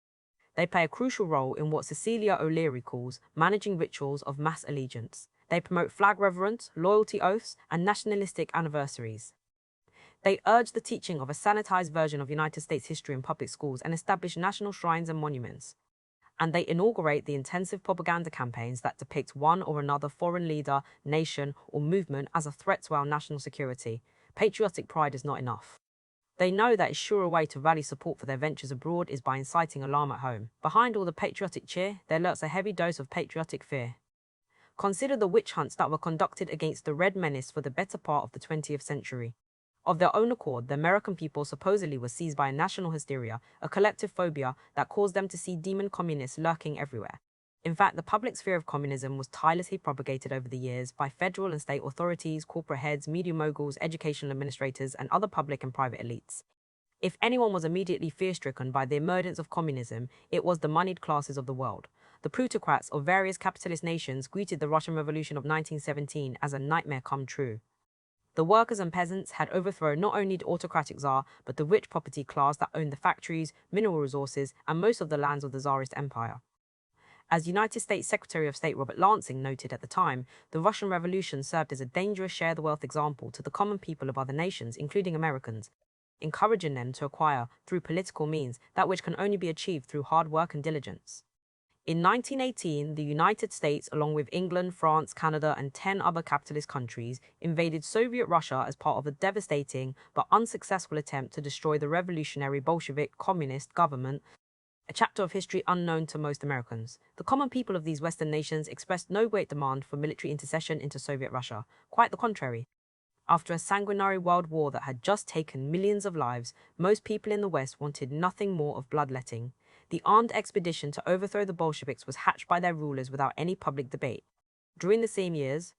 They play a crucial role in what Cecilia O'Leary calls managing rituals of mass allegiance. They promote flag reverence, loyalty oaths, and nationalistic anniversaries. They urge the teaching of a sanitized version of United States history in public schools and establish national shrines and monuments. And they inaugurate the intensive propaganda campaigns that depict one or another foreign leader, nation, or movement as a threat to our national security. Patriotic pride is not enough. They know that a surer way to rally support for their ventures abroad is by inciting alarm at home. Behind all the patriotic cheer, there lurks a heavy dose of patriotic fear. Consider the witch hunts that were conducted against the Red Menace for the better part of the 20th century. Of their own accord, the American people supposedly were seized by a national hysteria, a collective phobia that caused them to see demon communists lurking everywhere. In fact, the public's fear of communism was tirelessly propagated over the years by federal and state authorities, corporate heads, media moguls, educational administrators, and other public and private elites. If anyone was immediately fear-stricken by the emergence of communism, it was the moneyed classes of the world. The plutocrats of various capitalist nations greeted the Russian Revolution of 1917 as a nightmare come true. The workers and peasants had overthrown not only the autocratic Tsar, but the rich property class that owned the factories, mineral resources, and most of the lands of the Tsarist Empire. As United States Secretary of State Robert Lansing noted at the time, the Russian Revolution served as a dangerous share-the-wealth example to the common people of other nations, including Americans, encouraging them to acquire, through political means, that which can only be achieved through hard work and diligence. In 1918, the United States, along with England, France, Canada, and 10 other capitalist countries, invaded Soviet Russia as part of a devastating but unsuccessful attempt to destroy the revolutionary Bolshevik communist government, a chapter of history unknown to most Americans. The common people of these Western nations expressed no great demand for military intercession into Soviet Russia. Quite the contrary. After a sanguinary world war that had just taken millions of lives, most people in the West wanted nothing more of bloodletting. The armed expedition to overthrow the Bolsheviks was hatched by their rulers without any public debate. During the same years,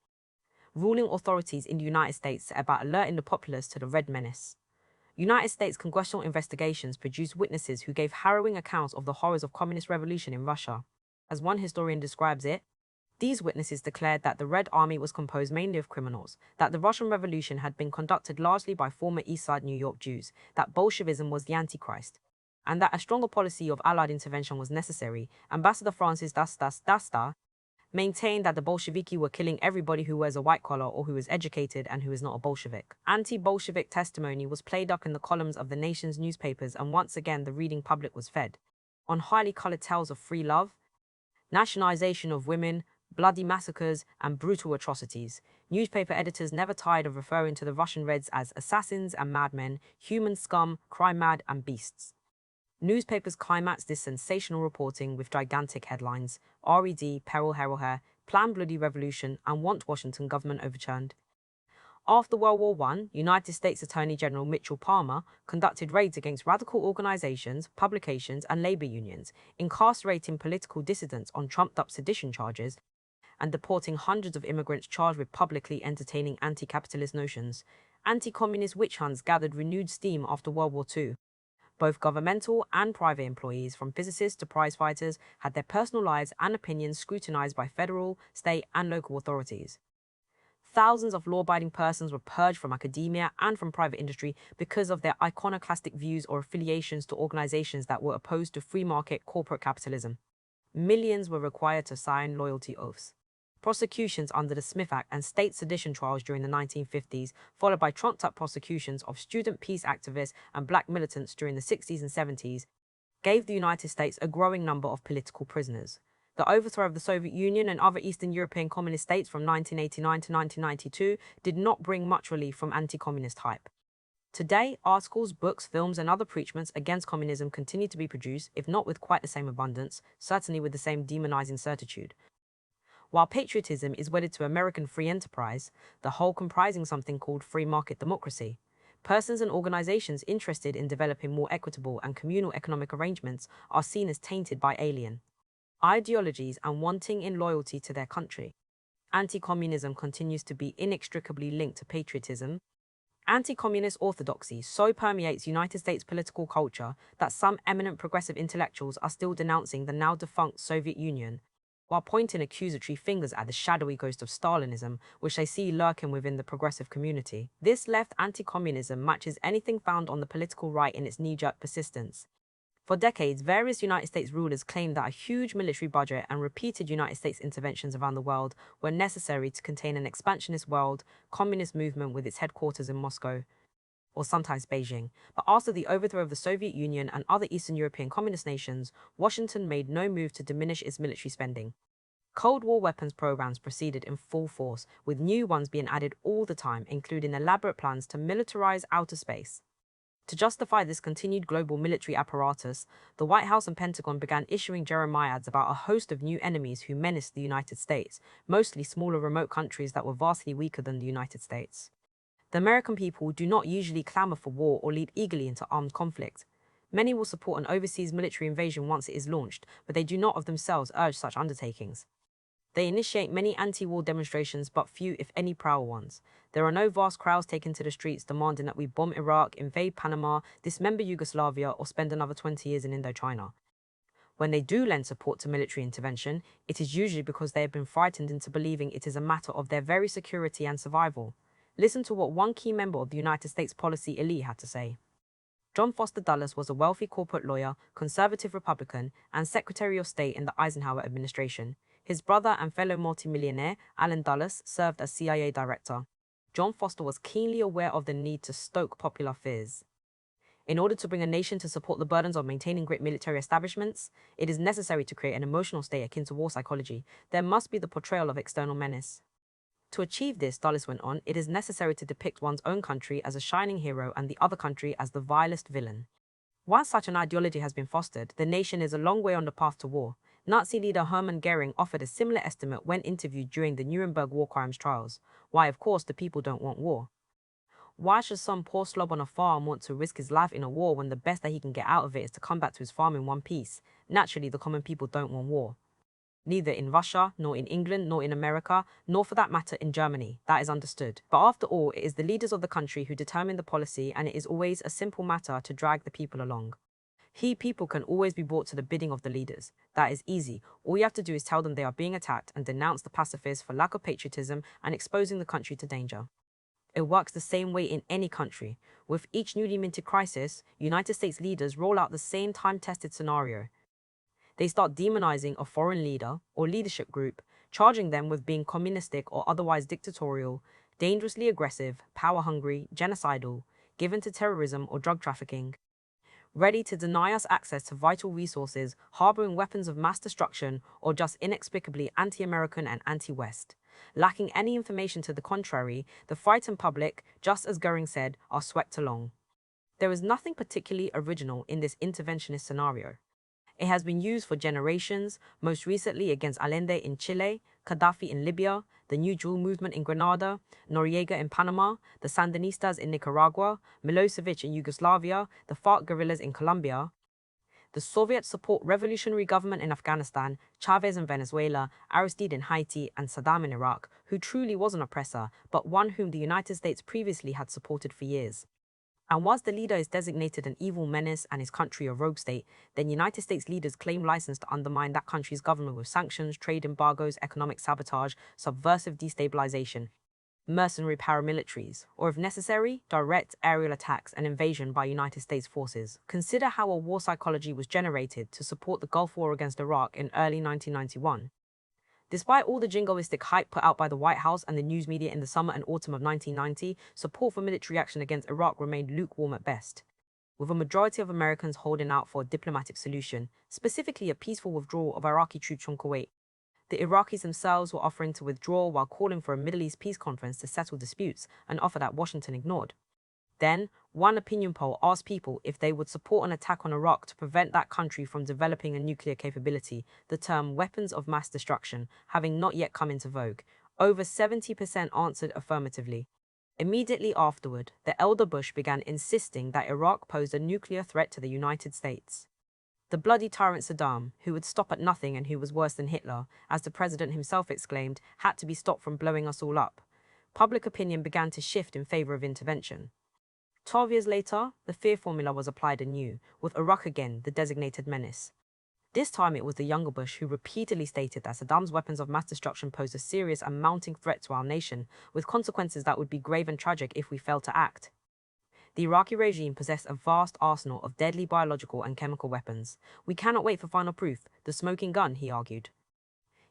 ruling authorities in the United States set about alerting the populace to the Red Menace. United States congressional investigations produced witnesses who gave harrowing accounts of the horrors of communist revolution in Russia. As one historian describes it, these witnesses declared that the Red Army was composed mainly of criminals, that the Russian Revolution had been conducted largely by former East Side New York Jews, that Bolshevism was the Antichrist, and that a stronger policy of Allied intervention was necessary. Ambassador Francis Dasta maintained that the Bolsheviki were killing everybody who wears a white collar or who is educated and who is not a Bolshevik. Anti-Bolshevik testimony was played up in the columns of the nation's newspapers, and once again the reading public was fed on highly colored tales of free love, nationalization of women, bloody massacres, and brutal atrocities. Newspaper editors never tired of referring to the Russian Reds as assassins and madmen, human scum, crime-mad, and beasts. Newspapers climaxed this sensational reporting with gigantic headlines: RED, Peril Heraldher, Plan Bloody Revolution, and Want Washington Government Overturned. After World War I, United States Attorney General Mitchell Palmer conducted raids against radical organizations, publications, and labor unions, incarcerating political dissidents on trumped-up sedition charges and deporting hundreds of immigrants charged with publicly entertaining anti-capitalist notions. Anti-communist witch hunts gathered renewed steam after World War II. Both governmental and private employees, from physicists to prize-fighters, had their personal lives and opinions scrutinized by federal, state, and local authorities. Thousands of law-abiding persons were purged from academia and from private industry because of their iconoclastic views or affiliations to organizations that were opposed to free market corporate capitalism. Millions were required to sign loyalty oaths. Prosecutions under the Smith Act and state sedition trials during the 1950s, followed by trumped-up prosecutions of student peace activists and black militants during the 60s and 70s, gave the United States a growing number of political prisoners. The overthrow of the Soviet Union and other Eastern European communist states from 1989 to 1992 did not bring much relief from anti-communist hype. Today, articles, books, films, and other preachments against communism continue to be produced, if not with quite the same abundance, certainly with the same demonizing certitude. While patriotism is wedded to American free enterprise, the whole comprising something called free market democracy, persons and organizations interested in developing more equitable and communal economic arrangements are seen as tainted by alien ideologies and wanting in loyalty to their country. Anti-communism continues to be inextricably linked to patriotism. Anti-communist orthodoxy so permeates United States political culture that some eminent progressive intellectuals are still denouncing the now-defunct Soviet Union, while pointing accusatory fingers at the shadowy ghost of Stalinism, which they see lurking within the progressive community. This left anti-communism matches anything found on the political right in its knee-jerk persistence. For decades, various United States rulers claimed that a huge military budget and repeated United States interventions around the world were necessary to contain an expansionist world communist movement with its headquarters in Moscow, or sometimes Beijing. But after the overthrow of the Soviet Union and other Eastern European communist nations, Washington made no move to diminish its military spending. Cold War weapons programs proceeded in full force, with new ones being added all the time, including elaborate plans to militarize outer space. To justify this continued global military apparatus, the White House and Pentagon began issuing jeremiads about a host of new enemies who menaced the United States, mostly smaller remote countries that were vastly weaker than the United States. The American people do not usually clamor for war or leap eagerly into armed conflict. Many will support an overseas military invasion once it is launched, but they do not of themselves urge such undertakings. They initiate many anti-war demonstrations, but few, if any, prowl ones. There are no vast crowds taken to the streets demanding that we bomb Iraq, invade Panama, dismember Yugoslavia, or spend another 20 years in Indochina. When they do lend support to military intervention, it is usually because they have been frightened into believing it is a matter of their very security and survival. Listen to what one key member of the United States policy elite had to say. John Foster Dulles was a wealthy corporate lawyer, conservative Republican, and Secretary of State in the Eisenhower administration. His brother and fellow multimillionaire, Allen Dulles, served as CIA director. John Foster was keenly aware of the need to stoke popular fears. In order to bring a nation to support the burdens of maintaining great military establishments, it is necessary to create an emotional state akin to war psychology. There must be the portrayal of external menace. To achieve this, Dulles went on, it is necessary to depict one's own country as a shining hero and the other country as the vilest villain. Once such an ideology has been fostered, the nation is a long way on the path to war. Nazi leader Hermann Goering offered a similar estimate when interviewed during the Nuremberg war crimes trials. Why, of course, the people don't want war. Why should some poor slob on a farm want to risk his life in a war when the best that he can get out of it is to come back to his farm in one piece? Naturally, the common people don't want war. Neither in Russia, nor in England, nor in America, nor for that matter in Germany. That is understood. But after all, it is the leaders of the country who determine the policy, and it is always a simple matter to drag the people along. People can always be brought to the bidding of the leaders. That is easy. All you have to do is tell them they are being attacked and denounce the pacifists for lack of patriotism and exposing the country to danger. It works the same way in any country. With each newly minted crisis, United States leaders roll out the same time-tested scenario. They start demonizing a foreign leader or leadership group, charging them with being communistic or otherwise dictatorial, dangerously aggressive, power-hungry, genocidal, given to terrorism or drug trafficking, ready to deny us access to vital resources, harboring weapons of mass destruction, or just inexplicably anti-American and anti-West. Lacking any information to the contrary, the frightened public, just as Goering said, are swept along. There is nothing particularly original in this interventionist scenario. It has been used for generations, most recently against Allende in Chile, Gaddafi in Libya, the New Jewel movement in Grenada, Noriega in Panama, the Sandinistas in Nicaragua, Milosevic in Yugoslavia, the FARC guerrillas in Colombia, the Soviet-support revolutionary government in Afghanistan, Chavez in Venezuela, Aristide in Haiti, and Saddam in Iraq, who truly was an oppressor, but one whom the United States previously had supported for years. And whilst the leader is designated an evil menace and his country a rogue state, then United States leaders claim license to undermine that country's government with sanctions, trade embargoes, economic sabotage, subversive destabilization, mercenary paramilitaries, or if necessary, direct aerial attacks and invasion by United States forces. Consider how a war psychology was generated to support the Gulf War against Iraq in early 1991. Despite all the jingoistic hype put out by the White House and the news media in the summer and autumn of 1990, support for military action against Iraq remained lukewarm at best, with a majority of Americans holding out for a diplomatic solution, specifically a peaceful withdrawal of Iraqi troops from Kuwait. The Iraqis themselves were offering to withdraw while calling for a Middle East peace conference to settle disputes, an offer that Washington ignored. Then, one opinion poll asked people if they would support an attack on Iraq to prevent that country from developing a nuclear capability, the term weapons of mass destruction having not yet come into vogue. Over 70% answered affirmatively. Immediately afterward, the elder Bush began insisting that Iraq posed a nuclear threat to the United States. The bloody tyrant Saddam, who would stop at nothing and who was worse than Hitler, as the president himself exclaimed, had to be stopped from blowing us all up. Public opinion began to shift in favor of intervention. 12 years later, the fear formula was applied anew, with Iraq again the designated menace. This time it was the younger Bush who repeatedly stated that Saddam's weapons of mass destruction posed a serious and mounting threat to our nation, with consequences that would be grave and tragic if we failed to act. The Iraqi regime possessed a vast arsenal of deadly biological and chemical weapons. We cannot wait for final proof, the smoking gun, he argued.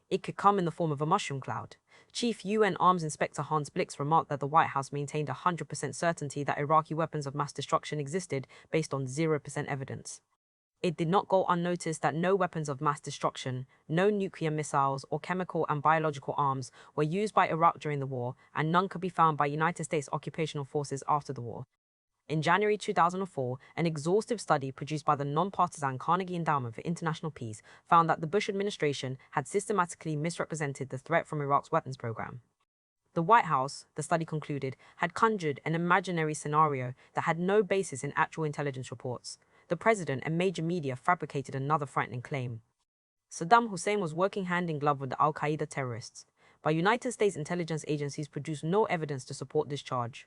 It could come in the form of a mushroom cloud. Chief UN Arms Inspector Hans Blix remarked that the White House maintained 100% certainty that Iraqi weapons of mass destruction existed based on 0% evidence. It did not go unnoticed that no weapons of mass destruction, no nuclear missiles or chemical and biological arms were used by Iraq during the war, and none could be found by United States occupational forces after the war. In January 2004, an exhaustive study produced by the non-partisan Carnegie Endowment for International Peace found that the Bush administration had systematically misrepresented the threat from Iraq's weapons program. The White House, the study concluded, had conjured an imaginary scenario that had no basis in actual intelligence reports. The president and major media fabricated another frightening claim. Saddam Hussein was working hand in glove with the al-Qaeda terrorists, but United States intelligence agencies produced no evidence to support this charge.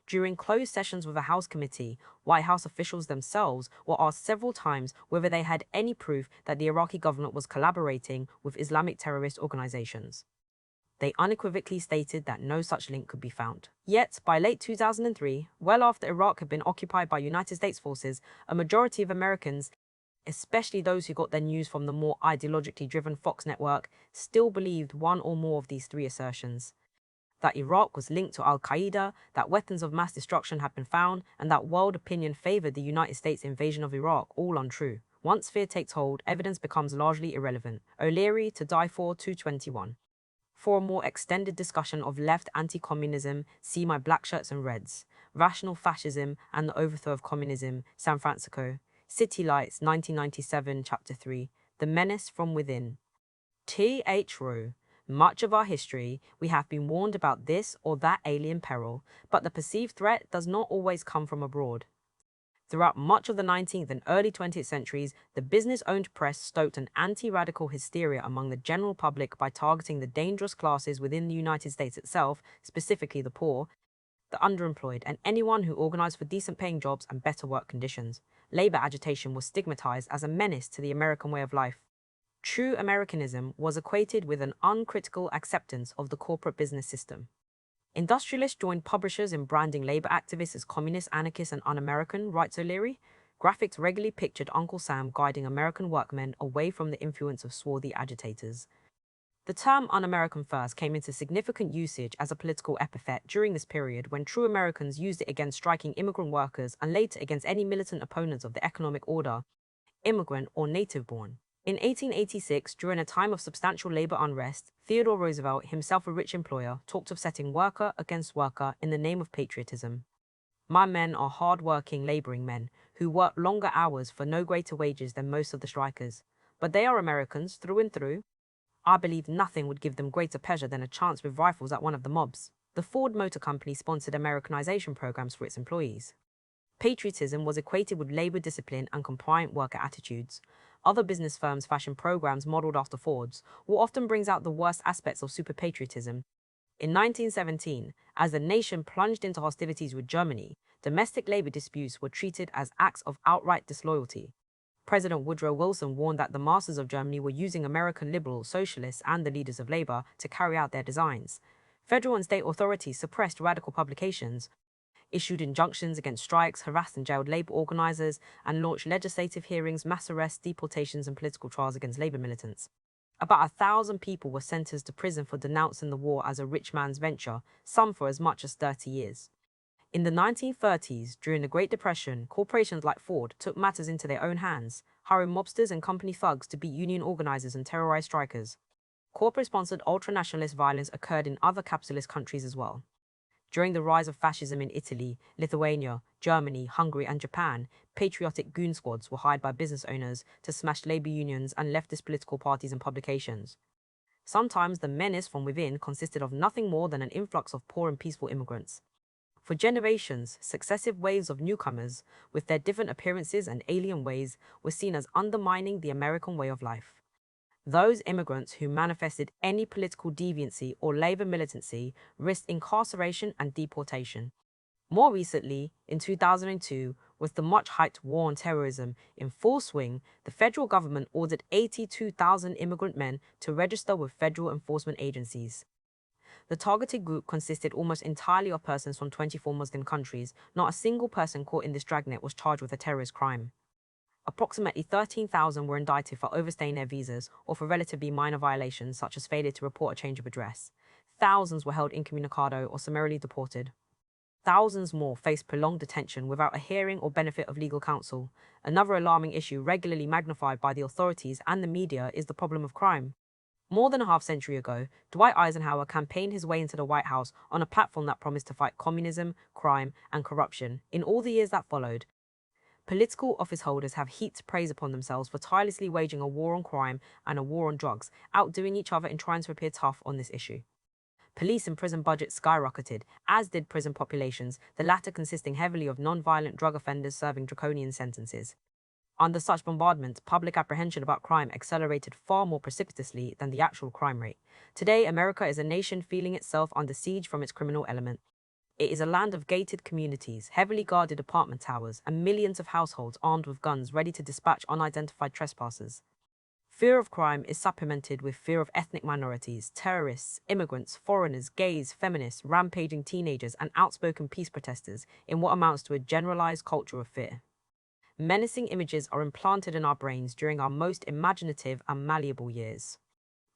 During closed sessions with a House committee, White House officials themselves were asked several times whether they had any proof that the Iraqi government was collaborating with Islamic terrorist organizations. They unequivocally stated that no such link could be found. Yet, by late 2003, well after Iraq had been occupied by United States forces, a majority of Americans, especially those who got their news from the more ideologically driven Fox network, still believed one or more of these three assertions: that Iraq was linked to al-Qaeda, that weapons of mass destruction had been found, and that world opinion favored the United States invasion of Iraq, all untrue. Once fear takes hold, evidence becomes largely irrelevant. O'Leary to Die For 221. For a more extended discussion of left anti-communism, see My Black Shirts and Reds, Rational Fascism and the Overthrow of Communism, San Francisco, City Lights, 1997, Chapter 3, The Menace from Within. T.H. Rowe. Much of our history, we have been warned about this or that alien peril, but the perceived threat does not always come from abroad. Throughout much of the 19th and early 20th centuries, the business-owned press stoked an anti-radical hysteria among the general public by targeting the dangerous classes within the United States itself, specifically the poor, the underemployed, and anyone who organized for decent-paying jobs and better work conditions. Labor agitation was stigmatized as a menace to the American way of life. True Americanism was equated with an uncritical acceptance of the corporate business system. Industrialists joined publishers in branding labor activists as communist, anarchist, and un-American, writes O'Leary. Graphics regularly pictured Uncle Sam guiding American workmen away from the influence of swarthy agitators. The term un-American first came into significant usage as a political epithet during this period when true Americans used it against striking immigrant workers and later against any militant opponents of the economic order, immigrant or native-born. In 1886, during a time of substantial labor unrest, Theodore Roosevelt, himself a rich employer, talked of setting worker against worker in the name of patriotism. My men are hard-working, laboring men who work longer hours for no greater wages than most of the strikers. But they are Americans through and through. I believe nothing would give them greater pleasure than a chance with rifles at one of the mobs. The Ford Motor Company sponsored Americanization programs for its employees. Patriotism was equated with labor discipline and compliant worker attitudes. Other business firms fashion programs modeled after Ford's, what often brings out the worst aspects of superpatriotism. In 1917, as the nation plunged into hostilities with Germany, domestic labor disputes were treated as acts of outright disloyalty. President Woodrow Wilson warned that the masters of Germany were using American liberals, socialists, and the leaders of labor to carry out their designs. Federal and state authorities suppressed radical publications, issued injunctions against strikes, harassed and jailed labor organizers, and launched legislative hearings, mass arrests, deportations, and political trials against labor militants. About 1,000 people were sentenced to prison for denouncing the war as a rich man's venture, some for as much as 30 years. In the 1930s, during the Great Depression, corporations like Ford took matters into their own hands, hiring mobsters and company thugs to beat union organizers and terrorize strikers. Corporate-sponsored ultranationalist violence occurred in other capitalist countries as well. During the rise of fascism in Italy, Lithuania, Germany, Hungary, and Japan, patriotic goon squads were hired by business owners to smash labor unions and leftist political parties and publications. Sometimes the menace from within consisted of nothing more than an influx of poor and peaceful immigrants. For generations, successive waves of newcomers, with their different appearances and alien ways, were seen as undermining the American way of life. Those immigrants who manifested any political deviancy or labor militancy risked incarceration and deportation. More recently, in 2002, with the much-hyped war on terrorism in full swing, the federal government ordered 82,000 immigrant men to register with federal enforcement agencies. The targeted group consisted almost entirely of persons from 24 Muslim countries. Not a single person caught in this dragnet was charged with a terrorist crime. Approximately 13,000 were indicted for overstaying their visas or for relatively minor violations such as failure to report a change of address. Thousands were held incommunicado or summarily deported. Thousands more faced prolonged detention without a hearing or benefit of legal counsel. Another alarming issue regularly magnified by the authorities and the media is the problem of crime. More than a half-century ago, Dwight Eisenhower campaigned his way into the White House on a platform that promised to fight communism, crime, and corruption. In all the years that followed, political office holders have heaped praise upon themselves for tirelessly waging a war on crime and a war on drugs, outdoing each other in trying to appear tough on this issue. Police and prison budgets skyrocketed, as did prison populations, the latter consisting heavily of non-violent drug offenders serving draconian sentences. Under such bombardment, public apprehension about crime accelerated far more precipitously than the actual crime rate. Today, America is a nation feeling itself under siege from its criminal element. It is a land of gated communities, heavily guarded apartment towers, and millions of households armed with guns ready to dispatch unidentified trespassers. Fear of crime is supplemented with fear of ethnic minorities, terrorists, immigrants, foreigners, gays, feminists, rampaging teenagers, and outspoken peace protesters in what amounts to a generalized culture of fear. Menacing images are implanted in our brains during our most imaginative and malleable years.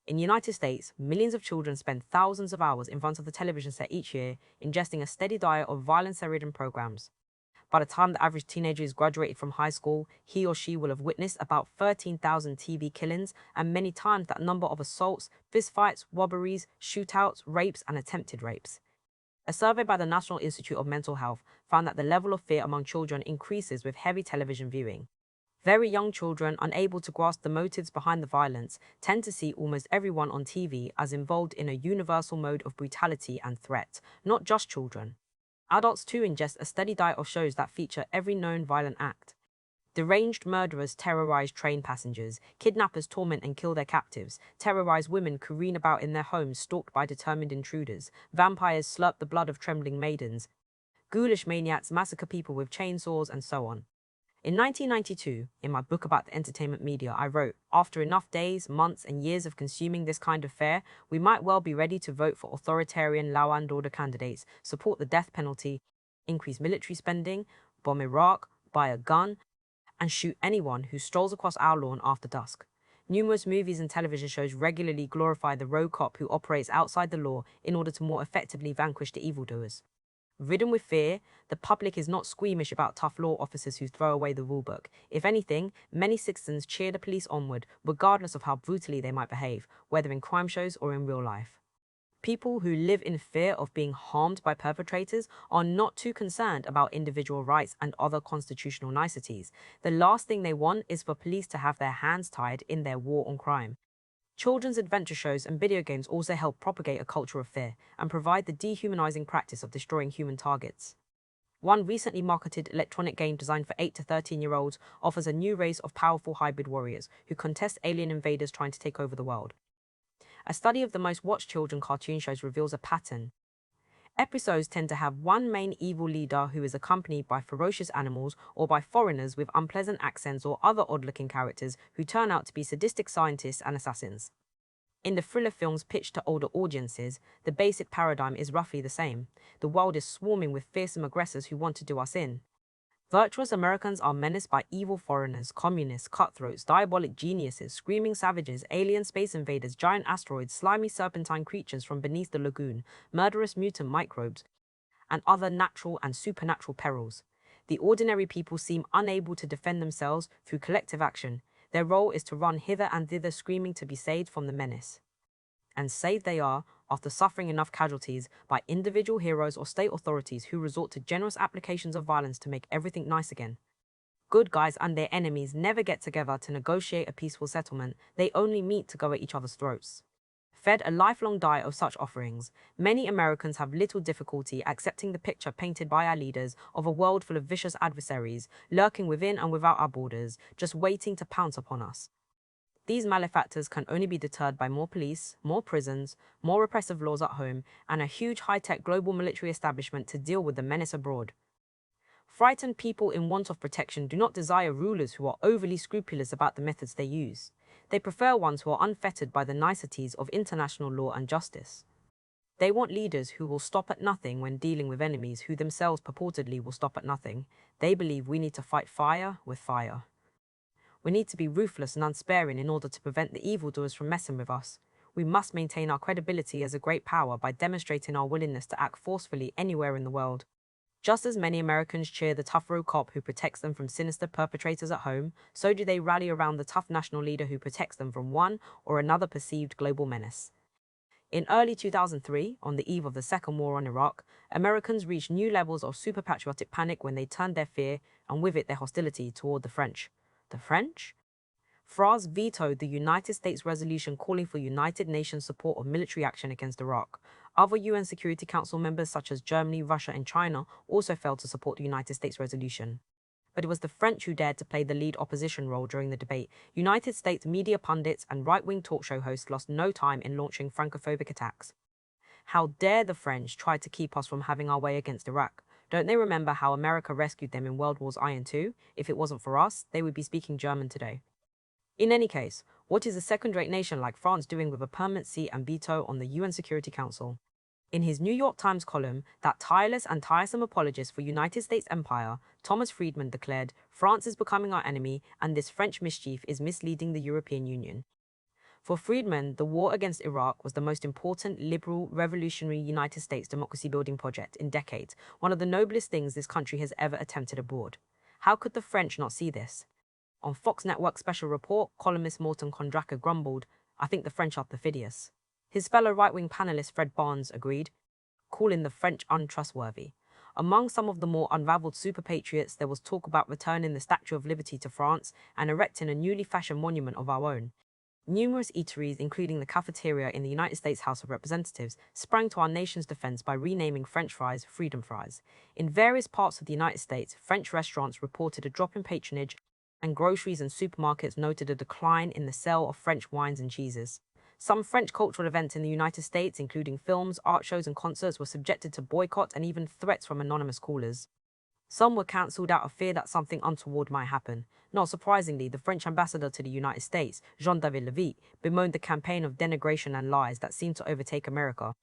In the United States, millions of children spend thousands of hours in front of the television set each year, ingesting a steady diet of violence-ridden programs. By the time the average teenager is graduated from high school, he or she will have witnessed about 13,000 TV killings and many times that number of assaults, fistfights, robberies, shootouts, rapes, and attempted rapes. A survey by the National Institute of Mental Health found that the level of fear among children increases with heavy television viewing. Very young children, unable to grasp the motives behind the violence, tend to see almost everyone on TV as involved in a universal mode of brutality and threat, not just children. Adults too ingest a steady diet of shows that feature every known violent act. Deranged murderers terrorize train passengers, kidnappers torment and kill their captives, terrorize women careen about in their homes stalked by determined intruders, vampires slurp the blood of trembling maidens, ghoulish maniacs massacre people with chainsaws, and so on. In 1992, in my book about the entertainment media, I wrote, after enough days, months, and years of consuming this kind of fare, we might well be ready to vote for authoritarian law and order candidates, support the death penalty, increase military spending, bomb Iraq, buy a gun, and shoot anyone who strolls across our lawn after dusk. Numerous movies and television shows regularly glorify the rogue cop who operates outside the law in order to more effectively vanquish the evildoers. Ridden with fear, the public is not squeamish about tough law officers who throw away the rulebook. If anything, many citizens cheer the police onward, regardless of how brutally they might behave, whether in crime shows or in real life. People who live in fear of being harmed by perpetrators are not too concerned about individual rights and other constitutional niceties. The last thing they want is for police to have their hands tied in their war on crime. Children's adventure shows and video games also help propagate a culture of fear and provide the dehumanizing practice of destroying human targets. One recently marketed electronic game designed for 8 to 13-year-olds offers a new race of powerful hybrid warriors who contest alien invaders trying to take over the world. A study of the most watched children cartoon shows reveals a pattern. Episodes tend to have one main evil leader who is accompanied by ferocious animals or by foreigners with unpleasant accents or other odd-looking characters who turn out to be sadistic scientists and assassins. In the thriller films pitched to older audiences, the basic paradigm is roughly the same. The world is swarming with fearsome aggressors who want to do us in. Virtuous Americans are menaced by evil foreigners, communists, cutthroats, diabolic geniuses, screaming savages, alien space invaders, giant asteroids, slimy serpentine creatures from beneath the lagoon, murderous mutant microbes, and other natural and supernatural perils. The ordinary people seem unable to defend themselves through collective action. Their role is to run hither and thither screaming to be saved from the menace. And saved they are, after suffering enough casualties, by individual heroes or state authorities who resort to generous applications of violence to make everything nice again. Good guys and their enemies never get together to negotiate a peaceful settlement, they only meet to go at each other's throats. Fed a lifelong diet of such offerings, many Americans have little difficulty accepting the picture painted by our leaders of a world full of vicious adversaries, lurking within and without our borders, just waiting to pounce upon us. These malefactors can only be deterred by more police, more prisons, more repressive laws at home, and a huge high-tech global military establishment to deal with the menace abroad. Frightened people in want of protection do not desire rulers who are overly scrupulous about the methods they use. They prefer ones who are unfettered by the niceties of international law and justice. They want leaders who will stop at nothing when dealing with enemies who themselves purportedly will stop at nothing. They believe we need to fight fire with fire. We need to be ruthless and unsparing in order to prevent the evildoers from messing with us. We must maintain our credibility as a great power by demonstrating our willingness to act forcefully anywhere in the world. Just as many Americans cheer the tough road cop who protects them from sinister perpetrators at home, so do they rally around the tough national leader who protects them from one or another perceived global menace. In early 2003, on the eve of the Second War on Iraq, Americans reached new levels of super-patriotic panic when they turned their fear, and with it their hostility, toward the French. The French? France vetoed the United States resolution calling for United Nations support of military action against Iraq. Other UN Security Council members such as Germany, Russia, and China also failed to support the United States resolution. But it was the French who dared to play the lead opposition role during the debate. United States media pundits and right-wing talk show hosts lost no time in launching Francophobic attacks. How dare the French try to keep us from having our way against Iraq? Don't they remember how America rescued them in World Wars I and II? If it wasn't for us, they would be speaking German today. In any case, what is a second-rate nation like France doing with a permanent seat and veto on the UN Security Council? In his New York Times column, that tireless and tiresome apologist for United States empire, Thomas Friedman declared, France is becoming our enemy and this French mischief is misleading the European Union. For Friedman, the war against Iraq was the most important liberal, revolutionary United States democracy-building project in decades, one of the noblest things this country has ever attempted abroad. How could the French not see this? On Fox Network's special report, columnist Morton Kondraka grumbled, "I think the French are perfidious." His fellow right-wing panelist Fred Barnes agreed, calling the French untrustworthy. Among some of the more unraveled super-patriots, there was talk about returning the Statue of Liberty to France and erecting a newly fashioned monument of our own. Numerous eateries, including the cafeteria in the United States House of Representatives, sprang to our nation's defense by renaming French fries Freedom Fries. In various parts of the United States, French restaurants reported a drop in patronage, and groceries and supermarkets noted a decline in the sale of French wines and cheeses. Some French cultural events in the United States, including films, art shows, and concerts, were subjected to boycott and even threats from anonymous callers. Some were cancelled out of fear that something untoward might happen. Not surprisingly, the French ambassador to the United States, Jean-David Levitte, bemoaned the campaign of denigration and lies that seemed to overtake America.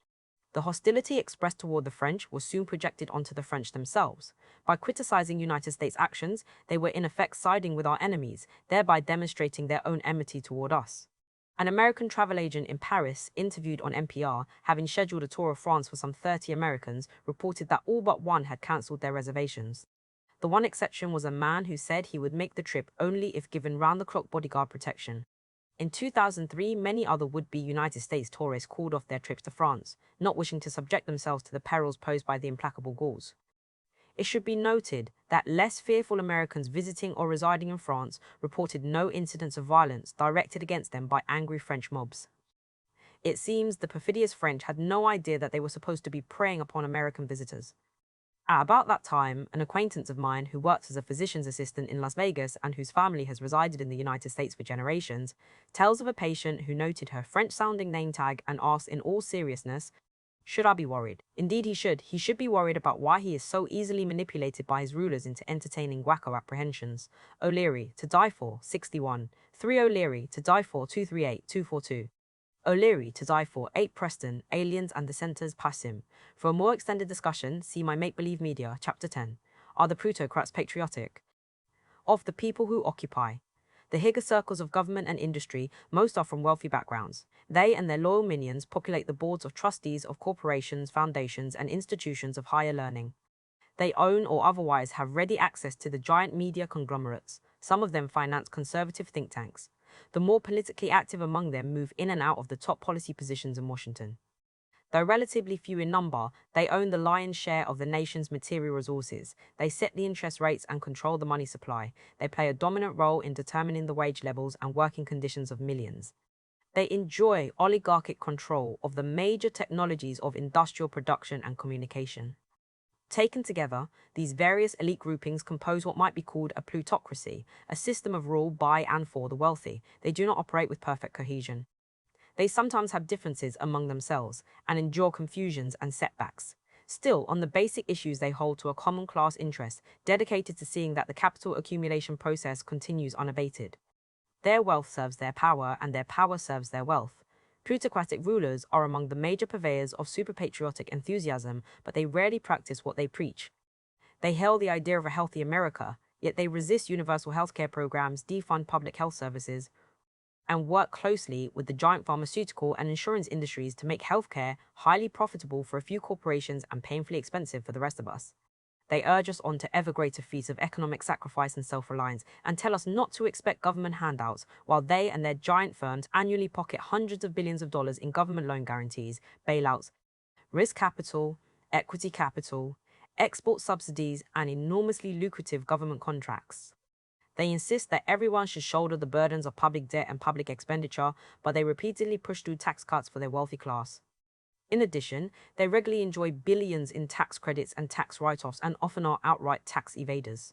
The hostility expressed toward the French was soon projected onto the French themselves. By criticizing United States actions, they were in effect siding with our enemies, thereby demonstrating their own enmity toward us. An American travel agent in Paris, interviewed on NPR, having scheduled a tour of France for some 30 Americans, reported that all but one had cancelled their reservations. The one exception was a man who said he would make the trip only if given round-the-clock bodyguard protection. In 2003, many other would-be United States tourists called off their trips to France, not wishing to subject themselves to the perils posed by the implacable Gauls. It should be noted that less fearful Americans visiting or residing in France reported no incidents of violence directed against them by angry French mobs. It seems the perfidious French had no idea that they were supposed to be preying upon American visitors. At about that time, an acquaintance of mine who works as a physician's assistant in Las Vegas and whose family has resided in the United States for generations, tells of a patient who noted her French-sounding name tag and asked in all seriousness, "Should I be worried?" Indeed he should. He should be worried about why he is so easily manipulated by his rulers into entertaining wacko apprehensions. O'Leary, to die for, 61. 3 O'Leary, to die for, 238, 242. O'Leary, to die for, 8 Preston, Aliens and the Centers Passim. For a more extended discussion, see my Make-Believe Media, Chapter 10. Are the plutocrats patriotic? Of the people who occupy. The Higger circles of government and industry, most are from wealthy backgrounds. They and their loyal minions populate the boards of trustees of corporations, foundations, and institutions of higher learning. They own or otherwise have ready access to the giant media conglomerates. Some of them finance conservative think tanks. The more politically active among them move in and out of the top policy positions in Washington. Though relatively few in number, they own the lion's share of the nation's material resources. They set the interest rates and control the money supply. They play a dominant role in determining the wage levels and working conditions of millions. They enjoy oligarchic control of the major technologies of industrial production and communication. Taken together, these various elite groupings compose what might be called a plutocracy, a system of rule by and for the wealthy. They do not operate with perfect cohesion. They sometimes have differences among themselves and endure confusions and setbacks. Still, on the basic issues they hold to a common class interest, dedicated to seeing that the capital accumulation process continues unabated. Their wealth serves their power, and their power serves their wealth. Plutocratic rulers are among the major purveyors of superpatriotic enthusiasm, but they rarely practice what they preach. They hail the idea of a healthy America, yet they resist universal healthcare programs, defund public health services, and work closely with the giant pharmaceutical and insurance industries to make healthcare highly profitable for a few corporations and painfully expensive for the rest of us. They urge us on to ever greater feats of economic sacrifice and self-reliance, and tell us not to expect government handouts, while they and their giant firms annually pocket hundreds of billions of dollars in government loan guarantees, bailouts, risk capital, equity capital, export subsidies, and enormously lucrative government contracts. They insist that everyone should shoulder the burdens of public debt and public expenditure, but they repeatedly push through tax cuts for their wealthy class. In addition, they regularly enjoy billions in tax credits and tax write-offs and often are outright tax evaders.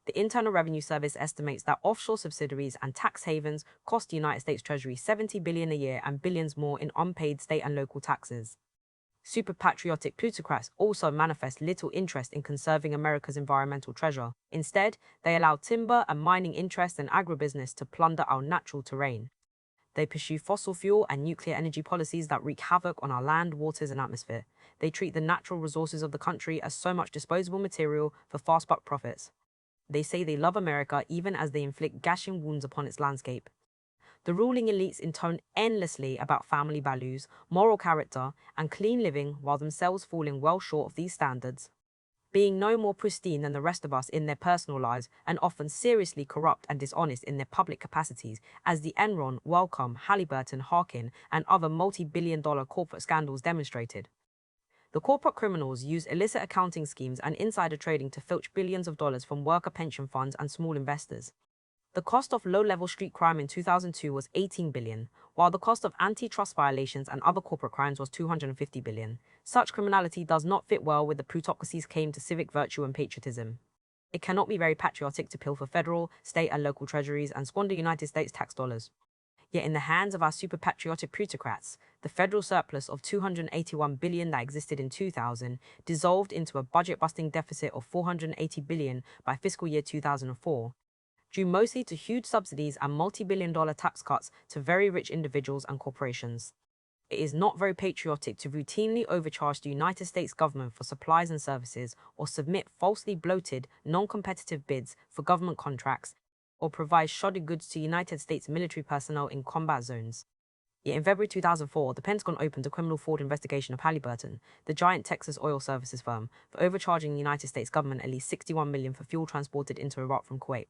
The Internal Revenue Service estimates that offshore subsidiaries and tax havens cost the United States Treasury $70 billion a year and billions more in unpaid state and local taxes. Superpatriotic plutocrats also manifest little interest in conserving America's environmental treasure. Instead, they allow timber and mining interests and agribusiness to plunder our natural terrain. They pursue fossil fuel and nuclear energy policies that wreak havoc on our land, waters, and atmosphere. They treat the natural resources of the country as so much disposable material for fast buck profits. They say they love America even as they inflict gashing wounds upon its landscape. The ruling elites intone endlessly about family values, moral character, and clean living, while themselves falling well short of these standards. Being no more pristine than the rest of us in their personal lives, and often seriously corrupt and dishonest in their public capacities, as the Enron, Wellcome, Halliburton, Harkin, and other multi-billion-dollar corporate scandals demonstrated. The corporate criminals use illicit accounting schemes and insider trading to filch billions of dollars from worker pension funds and small investors. The cost of low-level street crime in 2002 was $18 billion, while the cost of antitrust violations and other corporate crimes was $250 billion. Such criminality does not fit well with the plutocracy's claim to civic virtue and patriotism. It cannot be very patriotic to pilfer federal, state, and local treasuries and squander United States tax dollars. Yet in the hands of our super-patriotic plutocrats, the federal surplus of $281 billion that existed in 2000 dissolved into a budget-busting deficit of $480 billion by fiscal year 2004. Due mostly to huge subsidies and multi-billion-dollar tax cuts to very rich individuals and corporations. It is not very patriotic to routinely overcharge the United States government for supplies and services, or submit falsely bloated, non-competitive bids for government contracts, or provide shoddy goods to United States military personnel in combat zones. Yet in February 2004, the Pentagon opened a criminal fraud investigation of Halliburton, the giant Texas oil services firm, for overcharging the United States government at least $61 million for fuel transported into Iraq from Kuwait.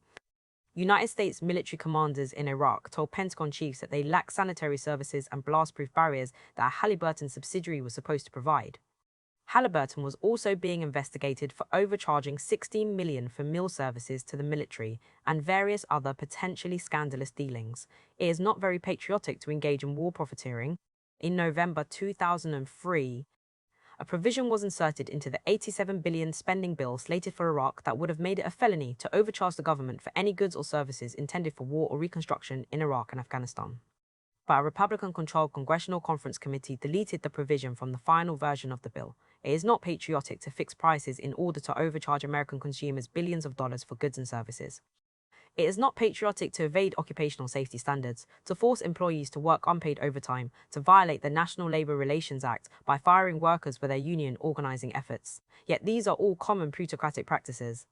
United States military commanders in Iraq told Pentagon chiefs that they lack sanitary services and blast-proof barriers that a Halliburton subsidiary was supposed to provide. Halliburton was also being investigated for overcharging $16 million for meal services to the military and various other potentially scandalous dealings. It is not very patriotic to engage in war profiteering. In November 2003, a provision was inserted into the $87 billion spending bill slated for Iraq that would have made it a felony to overcharge the government for any goods or services intended for war or reconstruction in Iraq and Afghanistan. But a Republican-controlled Congressional Conference Committee deleted the provision from the final version of the bill. It is not patriotic to fix prices in order to overcharge American consumers billions of dollars for goods and services. It is not patriotic to evade occupational safety standards, to force employees to work unpaid overtime, to violate the National Labor Relations Act by firing workers for their union organizing efforts. Yet these are all common plutocratic practices.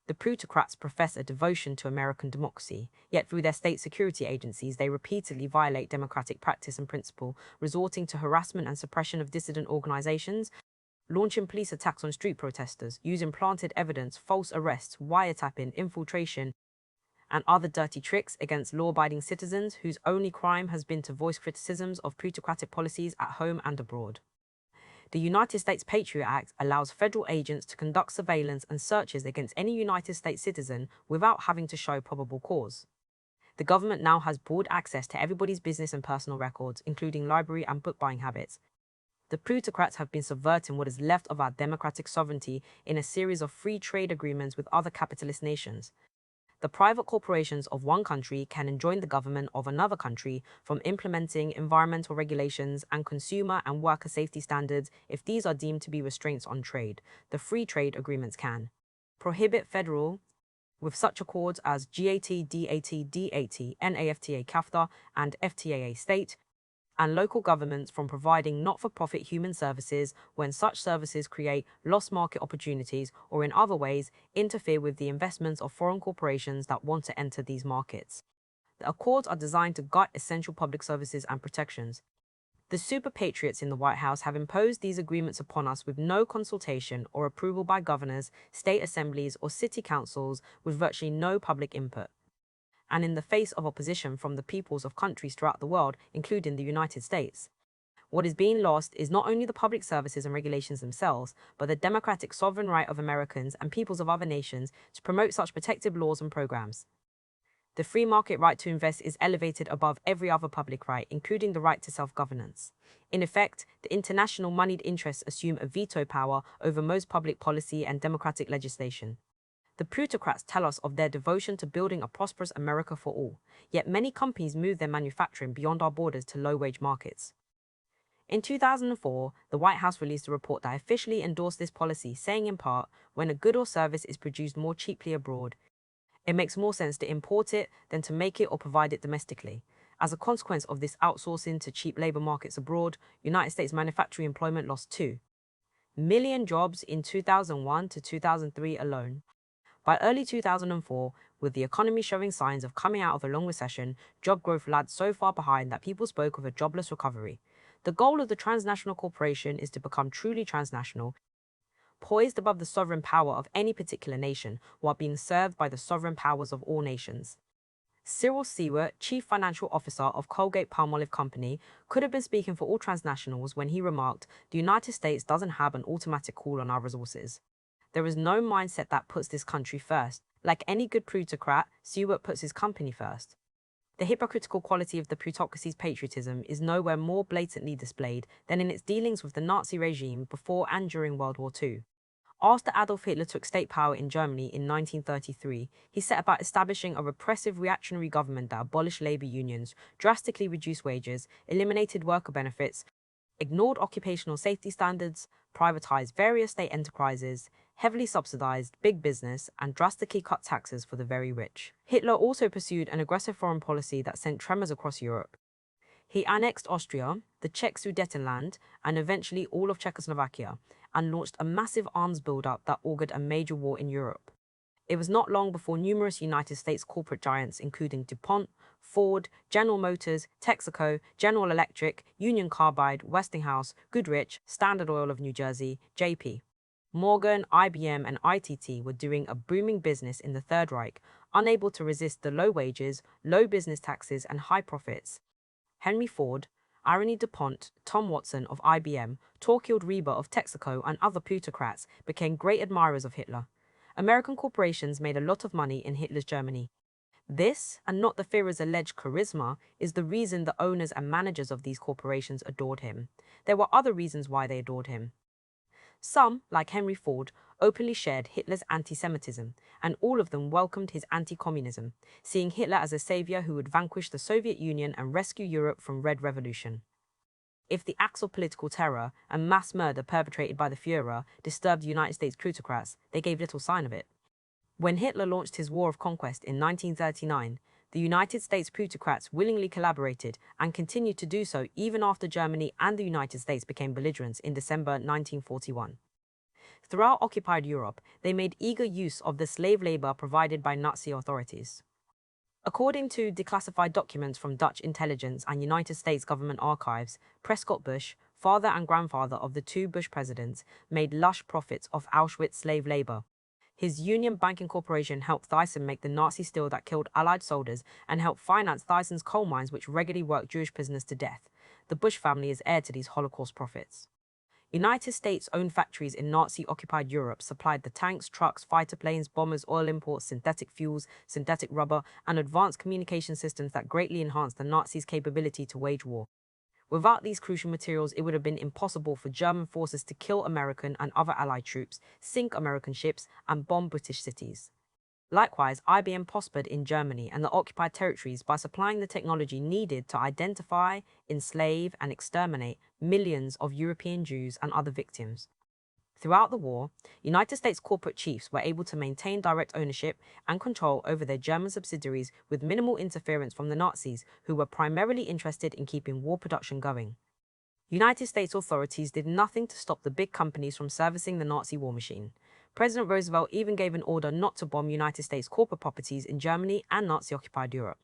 The plutocrats profess a devotion to American democracy, yet through their state security agencies they repeatedly violate democratic practice and principle, resorting to harassment and suppression of dissident organizations, launching police attacks on street protesters, using planted evidence, false arrests, wiretapping, infiltration, and other dirty tricks against law-abiding citizens whose only crime has been to voice criticisms of plutocratic policies at home and abroad. The United States Patriot Act allows federal agents to conduct surveillance and searches against any United States citizen without having to show probable cause. The government now has broad access to everybody's business and personal records, including library and book buying habits. The plutocrats have been subverting what is left of our democratic sovereignty in a series of free trade agreements with other capitalist nations. The private corporations of one country can enjoin the government of another country from implementing environmental regulations and consumer and worker safety standards if these are deemed to be restraints on trade. The free trade agreements can prohibit federal, with such accords as GATT, DAT, DAT, NAFTA, CAFTA, and FTAA state, and local governments from providing not-for-profit human services when such services create lost market opportunities or in other ways interfere with the investments of foreign corporations that want to enter these markets. The accords are designed to gut essential public services and protections. The super patriots in the White House have imposed these agreements upon us with no consultation or approval by governors, state assemblies, or city councils, with virtually no public input, and in the face of opposition from the peoples of countries throughout the world, including the United States. What is being lost is not only the public services and regulations themselves, but the democratic sovereign right of Americans and peoples of other nations to promote such protective laws and programs. The free market right to invest is elevated above every other public right, including the right to self-governance. In effect, the international moneyed interests assume a veto power over most public policy and democratic legislation. The plutocrats tell us of their devotion to building a prosperous America for all, yet many companies move their manufacturing beyond our borders to low-wage markets. In 2004, the White House released a report that officially endorsed this policy, saying in part, when a good or service is produced more cheaply abroad, it makes more sense to import it than to make it or provide it domestically. As a consequence of this outsourcing to cheap labor markets abroad, United States manufacturing employment lost 2 million jobs in 2001 to 2003 alone. By early 2004, with the economy showing signs of coming out of a long recession, job growth lagged so far behind that people spoke of a jobless recovery. The goal of the transnational corporation is to become truly transnational, poised above the sovereign power of any particular nation, while being served by the sovereign powers of all nations. Cyril Seward, Chief Financial Officer of Colgate-Palmolive Company, could have been speaking for all transnationals when he remarked, "The United States doesn't have an automatic call on our resources. There is no mindset that puts this country first. Like any good plutocrat, Seward puts his company first." The hypocritical quality of the plutocracy's patriotism is nowhere more blatantly displayed than in its dealings with the Nazi regime before and during World War II. After Adolf Hitler took state power in Germany in 1933, he set about establishing a repressive reactionary government that abolished labor unions, drastically reduced wages, eliminated worker benefits, ignored occupational safety standards, privatized various state enterprises, heavily subsidized big business, and drastically cut taxes for the very rich. Hitler also pursued an aggressive foreign policy that sent tremors across Europe. He annexed Austria, the Czech Sudetenland, and eventually all of Czechoslovakia, and launched a massive arms build-up that augured a major war in Europe. It was not long before numerous United States corporate giants, including DuPont, Ford, General Motors, Texaco, General Electric, Union Carbide, Westinghouse, Goodrich, Standard Oil of New Jersey, J.P. Morgan, IBM, and ITT were doing a booming business in the Third Reich, unable to resist the low wages, low business taxes, and high profits. Henry Ford, Irene DuPont, Tom Watson of IBM, Torquil Reba of Texaco, and other plutocrats became great admirers of Hitler. American corporations made a lot of money in Hitler's Germany. This, and not the Führer's alleged charisma, is the reason the owners and managers of these corporations adored him. There were other reasons why they adored him. Some, like Henry Ford, openly shared Hitler's anti-Semitism, and all of them welcomed his anti-communism, seeing Hitler as a savior who would vanquish the Soviet Union and rescue Europe from Red Revolution. If the acts of political terror and mass murder perpetrated by the Führer disturbed the United States plutocrats, they gave little sign of it. When Hitler launched his war of conquest in 1939, the United States plutocrats willingly collaborated and continued to do so even after Germany and the United States became belligerents in December 1941. Throughout occupied Europe, they made eager use of the slave labor provided by Nazi authorities. According to declassified documents from Dutch intelligence and United States government archives, Prescott Bush, father and grandfather of the two Bush presidents, made lush profits off Auschwitz slave labor. His Union Banking Corporation helped Thyssen make the Nazi steel that killed Allied soldiers and helped finance Thyssen's coal mines, which regularly worked Jewish prisoners to death. The Bush family is heir to these Holocaust profits. United States-owned factories in Nazi-occupied Europe supplied the tanks, trucks, fighter planes, bombers, oil imports, synthetic fuels, synthetic rubber, and advanced communication systems that greatly enhanced the Nazis' capability to wage war. Without these crucial materials, it would have been impossible for German forces to kill American and other Allied troops, sink American ships, and bomb British cities. Likewise, IBM prospered in Germany and the occupied territories by supplying the technology needed to identify, enslave, and exterminate millions of European Jews and other victims. Throughout the war, United States corporate chiefs were able to maintain direct ownership and control over their German subsidiaries with minimal interference from the Nazis, who were primarily interested in keeping war production going. United States authorities did nothing to stop the big companies from servicing the Nazi war machine. President Roosevelt even gave an order not to bomb United States corporate properties in Germany and Nazi-occupied Europe.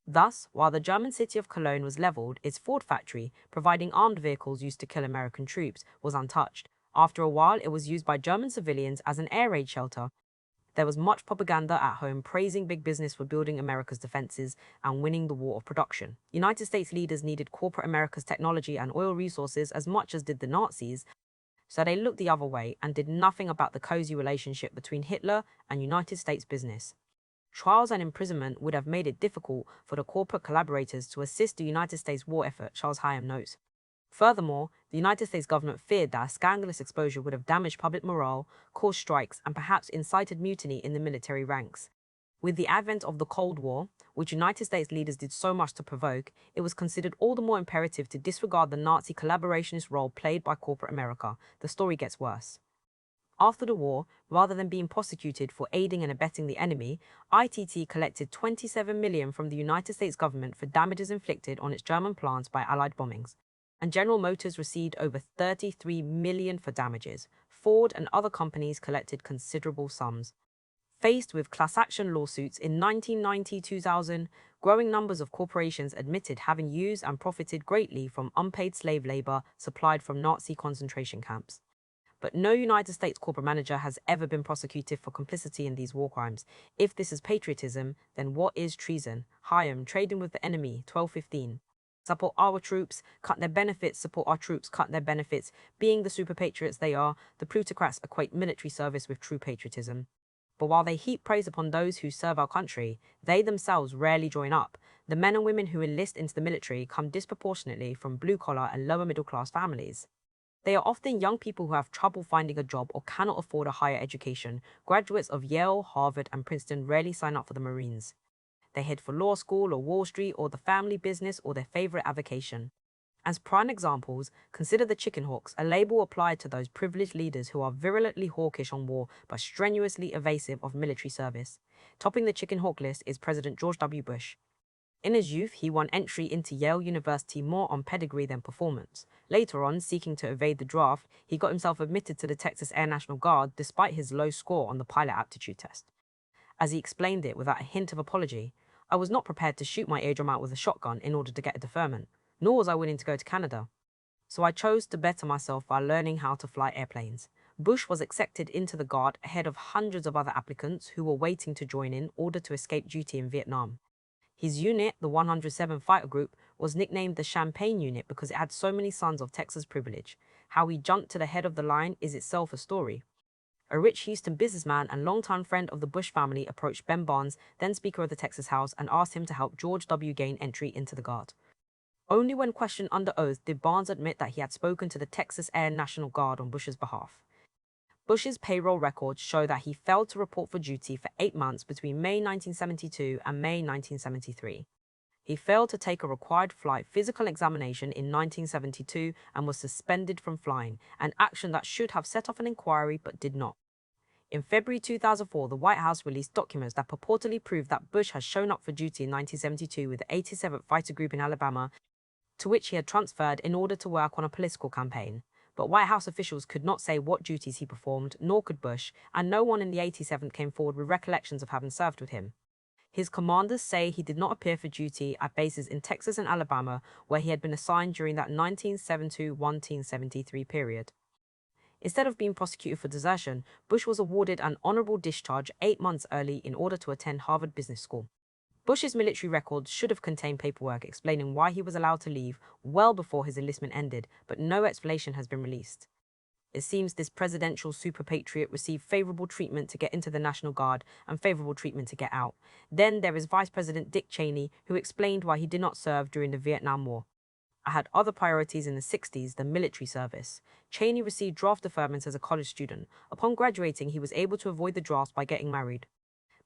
Thus, while the German city of Cologne was leveled, its Ford factory, providing armed vehicles used to kill American troops, was untouched. After a while, it was used by German civilians as an air raid shelter. There was much propaganda at home praising big business for building America's defenses and winning the war of production. United States leaders needed corporate America's technology and oil resources as much as did the Nazis, so they looked the other way and did nothing about the cozy relationship between Hitler and United States business. Trials and imprisonment would have made it difficult for the corporate collaborators to assist the United States war effort, Charles Hyam notes. Furthermore, the United States government feared that a scandalous exposure would have damaged public morale, caused strikes, and perhaps incited mutiny in the military ranks. With the advent of the Cold War, which United States leaders did so much to provoke, it was considered all the more imperative to disregard the Nazi collaborationist role played by corporate America. The story gets worse. After the war, rather than being prosecuted for aiding and abetting the enemy, ITT collected $27 million from the United States government for damages inflicted on its German plants by Allied bombings, and General Motors received over $33 million for damages. Ford and other companies collected considerable sums. Faced with class action lawsuits in 1990-2000, growing numbers of corporations admitted having used and profited greatly from unpaid slave labor supplied from Nazi concentration camps. But no United States corporate manager has ever been prosecuted for complicity in these war crimes. If this is patriotism, then what is treason? Hyam, trading with the enemy, 1215. Support our troops, cut their benefits, support our troops, cut their benefits. Being the super patriots they are, the plutocrats equate military service with true patriotism. But while they heap praise upon those who serve our country, they themselves rarely join up. The men and women who enlist into the military come disproportionately from blue-collar and lower middle-class families. They are often young people who have trouble finding a job or cannot afford a higher education. Graduates of Yale, Harvard, and Princeton rarely sign up for the Marines. They head for law school or Wall Street or the family business or their favorite avocation. As prime examples, consider the chicken hawks, a label applied to those privileged leaders who are virulently hawkish on war but strenuously evasive of military service. Topping the chicken hawk list is President George W. Bush. In his youth, he won entry into Yale University more on pedigree than performance. Later on, seeking to evade the draft, he got himself admitted to the Texas Air National Guard despite his low score on the pilot aptitude test. As he explained it without a hint of apology, "I was not prepared to shoot my eardrum out with a shotgun in order to get a deferment, nor was I willing to go to Canada. So I chose to better myself by learning how to fly airplanes. Bush was accepted into the Guard ahead of hundreds of other applicants who were waiting to join in order to escape duty in Vietnam. His unit, the 107 Fighter Group, was nicknamed the Champagne Unit because it had so many sons of Texas privilege. How he jumped to the head of the line is itself a story. A rich Houston businessman and longtime friend of the Bush family approached Ben Barnes, then Speaker of the Texas House, and asked him to help George W. gain entry into the Guard. Only when questioned under oath did Barnes admit that he had spoken to the Texas Air National Guard on Bush's behalf. Bush's payroll records show that he failed to report for duty for 8 months between May 1972 and May 1973. He failed to take a required flight physical examination in 1972 and was suspended from flying, an action that should have set off an inquiry but did not. In February 2004, the White House released documents that purportedly proved that Bush had shown up for duty in 1972 with the 87th Fighter Group in Alabama, to which he had transferred in order to work on a political campaign. But White House officials could not say what duties he performed, nor could Bush, and no one in the 87th came forward with recollections of having served with him. His commanders say he did not appear for duty at bases in Texas and Alabama, where he had been assigned during that 1972-1973 period. Instead of being prosecuted for desertion, Bush was awarded an honorable discharge 8 months early in order to attend Harvard Business School. Bush's military records should have contained paperwork explaining why he was allowed to leave well before his enlistment ended, but no explanation has been released. It seems this presidential super patriot received favorable treatment to get into the National Guard and favorable treatment to get out. Then there is Vice President Dick Cheney, who explained why he did not serve during the Vietnam War. I had other priorities in the 60s than military service. Cheney received draft deferment as a college student. Upon graduating, he was able to avoid the drafts by getting married.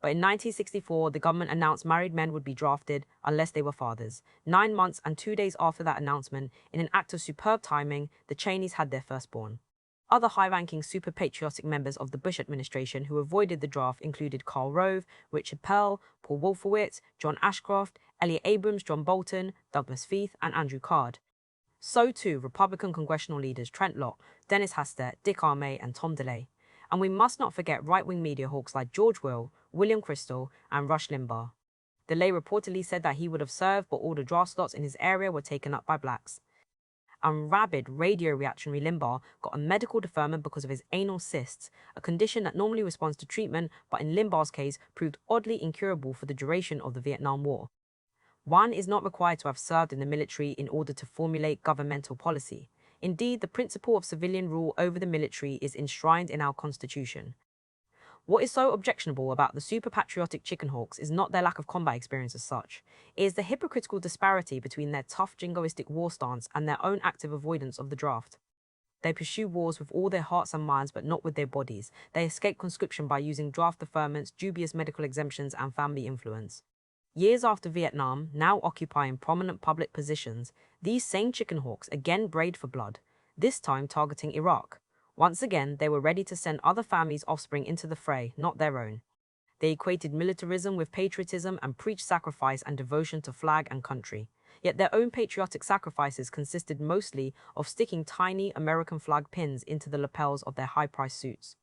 But in 1964, the government announced married men would be drafted unless they were fathers. 9 months and 2 days after that announcement, in an act of superb timing, the Cheneys had their firstborn. Other high-ranking super-patriotic members of the Bush administration who avoided the draft included Karl Rove, Richard Pell, Paul Wolfowitz, John Ashcroft, Elliott Abrams, John Bolton, Douglas Feith, and Andrew Card. So too Republican congressional leaders Trent Lott, Dennis Hastert, Dick Armey, and Tom DeLay. And we must not forget right-wing media hawks like George Will, William Kristol, and Rush Limbaugh. DeLay reportedly said that he would have served, but all the draft slots in his area were taken up by blacks. And rabid radio reactionary Limbaugh got a medical deferment because of his anal cysts, a condition that normally responds to treatment, but in Limbaugh's case proved oddly incurable for the duration of the Vietnam War. One is not required to have served in the military in order to formulate governmental policy. Indeed, the principle of civilian rule over the military is enshrined in our Constitution. What is so objectionable about the super-patriotic chicken hawks is not their lack of combat experience as such. It is the hypocritical disparity between their tough jingoistic war stance and their own active avoidance of the draft. They pursue wars with all their hearts and minds but not with their bodies. They escape conscription by using draft deferments, dubious medical exemptions, and family influence. Years after Vietnam, now occupying prominent public positions, these same chicken hawks again brayed for blood, this time targeting Iraq. Once again, they were ready to send other families' offspring into the fray, not their own. They equated militarism with patriotism and preached sacrifice and devotion to flag and country. Yet their own patriotic sacrifices consisted mostly of sticking tiny American flag pins into the lapels of their high-priced suits.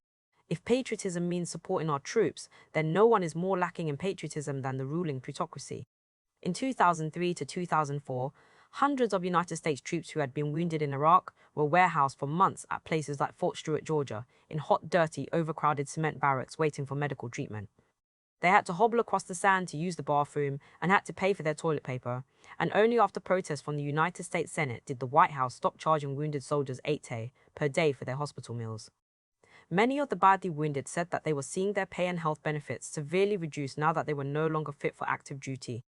If patriotism means supporting our troops, then no one is more lacking in patriotism than the ruling plutocracy. In 2003 to 2004, hundreds of United States troops who had been wounded in Iraq were warehoused for months at places like Fort Stewart, Georgia, in hot, dirty, overcrowded cement barracks waiting for medical treatment. They had to hobble across the sand to use the bathroom and had to pay for their toilet paper, and only after protests from the United States Senate did the White House stop charging wounded soldiers $8 per day for their hospital meals. Many of the badly wounded said that they were seeing their pay and health benefits severely reduced now that they were no longer fit for active duty.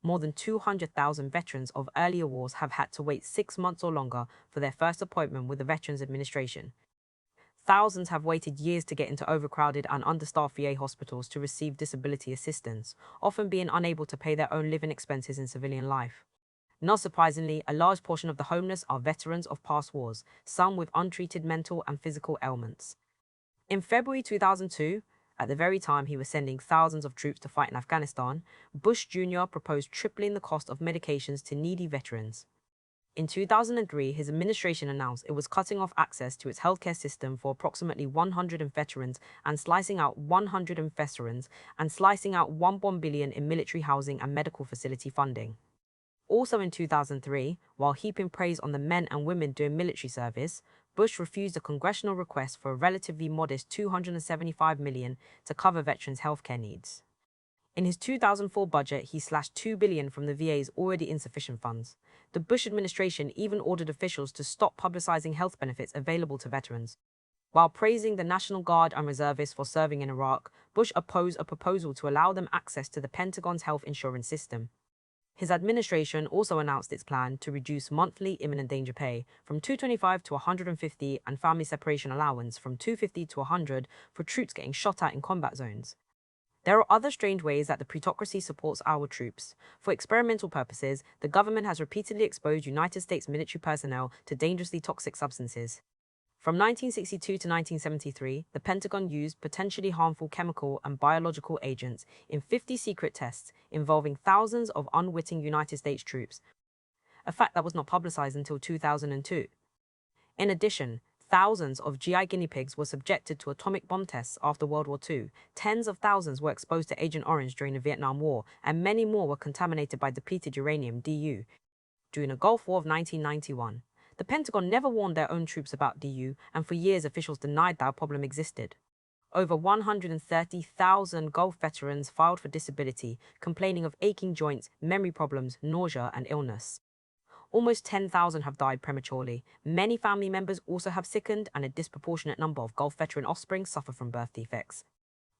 More than 200,000 veterans of earlier wars have had to wait 6 months or longer for their first appointment with the Veterans Administration. Thousands have waited years to get into overcrowded and understaffed VA hospitals to receive disability assistance, often being unable to pay their own living expenses in civilian life. Not surprisingly, a large portion of the homeless are veterans of past wars, some with untreated mental and physical ailments. In February 2002, at the very time he was sending thousands of troops to fight in Afghanistan, Bush Jr. proposed tripling the cost of medications to needy veterans. In 2003, his administration announced it was cutting off access to its healthcare system for approximately 100 veterans and slicing out 100 veterans and slicing out $1 billion in military housing and medical facility funding. Also in 2003, while heaping praise on the men and women doing military service, Bush refused a congressional request for a relatively modest $275 million to cover veterans' healthcare needs. In his 2004 budget, he slashed $2 billion from the VA's already insufficient funds. The Bush administration even ordered officials to stop publicizing health benefits available to veterans. While praising the National Guard and reservists for serving in Iraq, Bush opposed a proposal to allow them access to the Pentagon's health insurance system. His administration also announced its plan to reduce monthly imminent danger pay from $225 to $150 and family separation allowance from $250 to $100 for troops getting shot at in combat zones. There are other strange ways that the plutocracy supports our troops. For experimental purposes, the government has repeatedly exposed United States military personnel to dangerously toxic substances. From 1962 to 1973, the Pentagon used potentially harmful chemical and biological agents in 50 secret tests involving thousands of unwitting United States troops, a fact that was not publicized until 2002. In addition, thousands of GI guinea pigs were subjected to atomic bomb tests after World War II, tens of thousands were exposed to Agent Orange during the Vietnam War, and many more were contaminated by depleted uranium DU during the Gulf War of 1991. The Pentagon never warned their own troops about DU, and for years officials denied that a problem existed. Over 130,000 Gulf veterans filed for disability, complaining of aching joints, memory problems, nausea, and illness. Almost 10,000 have died prematurely. Many family members also have sickened, and a disproportionate number of Gulf veteran offspring suffer from birth defects.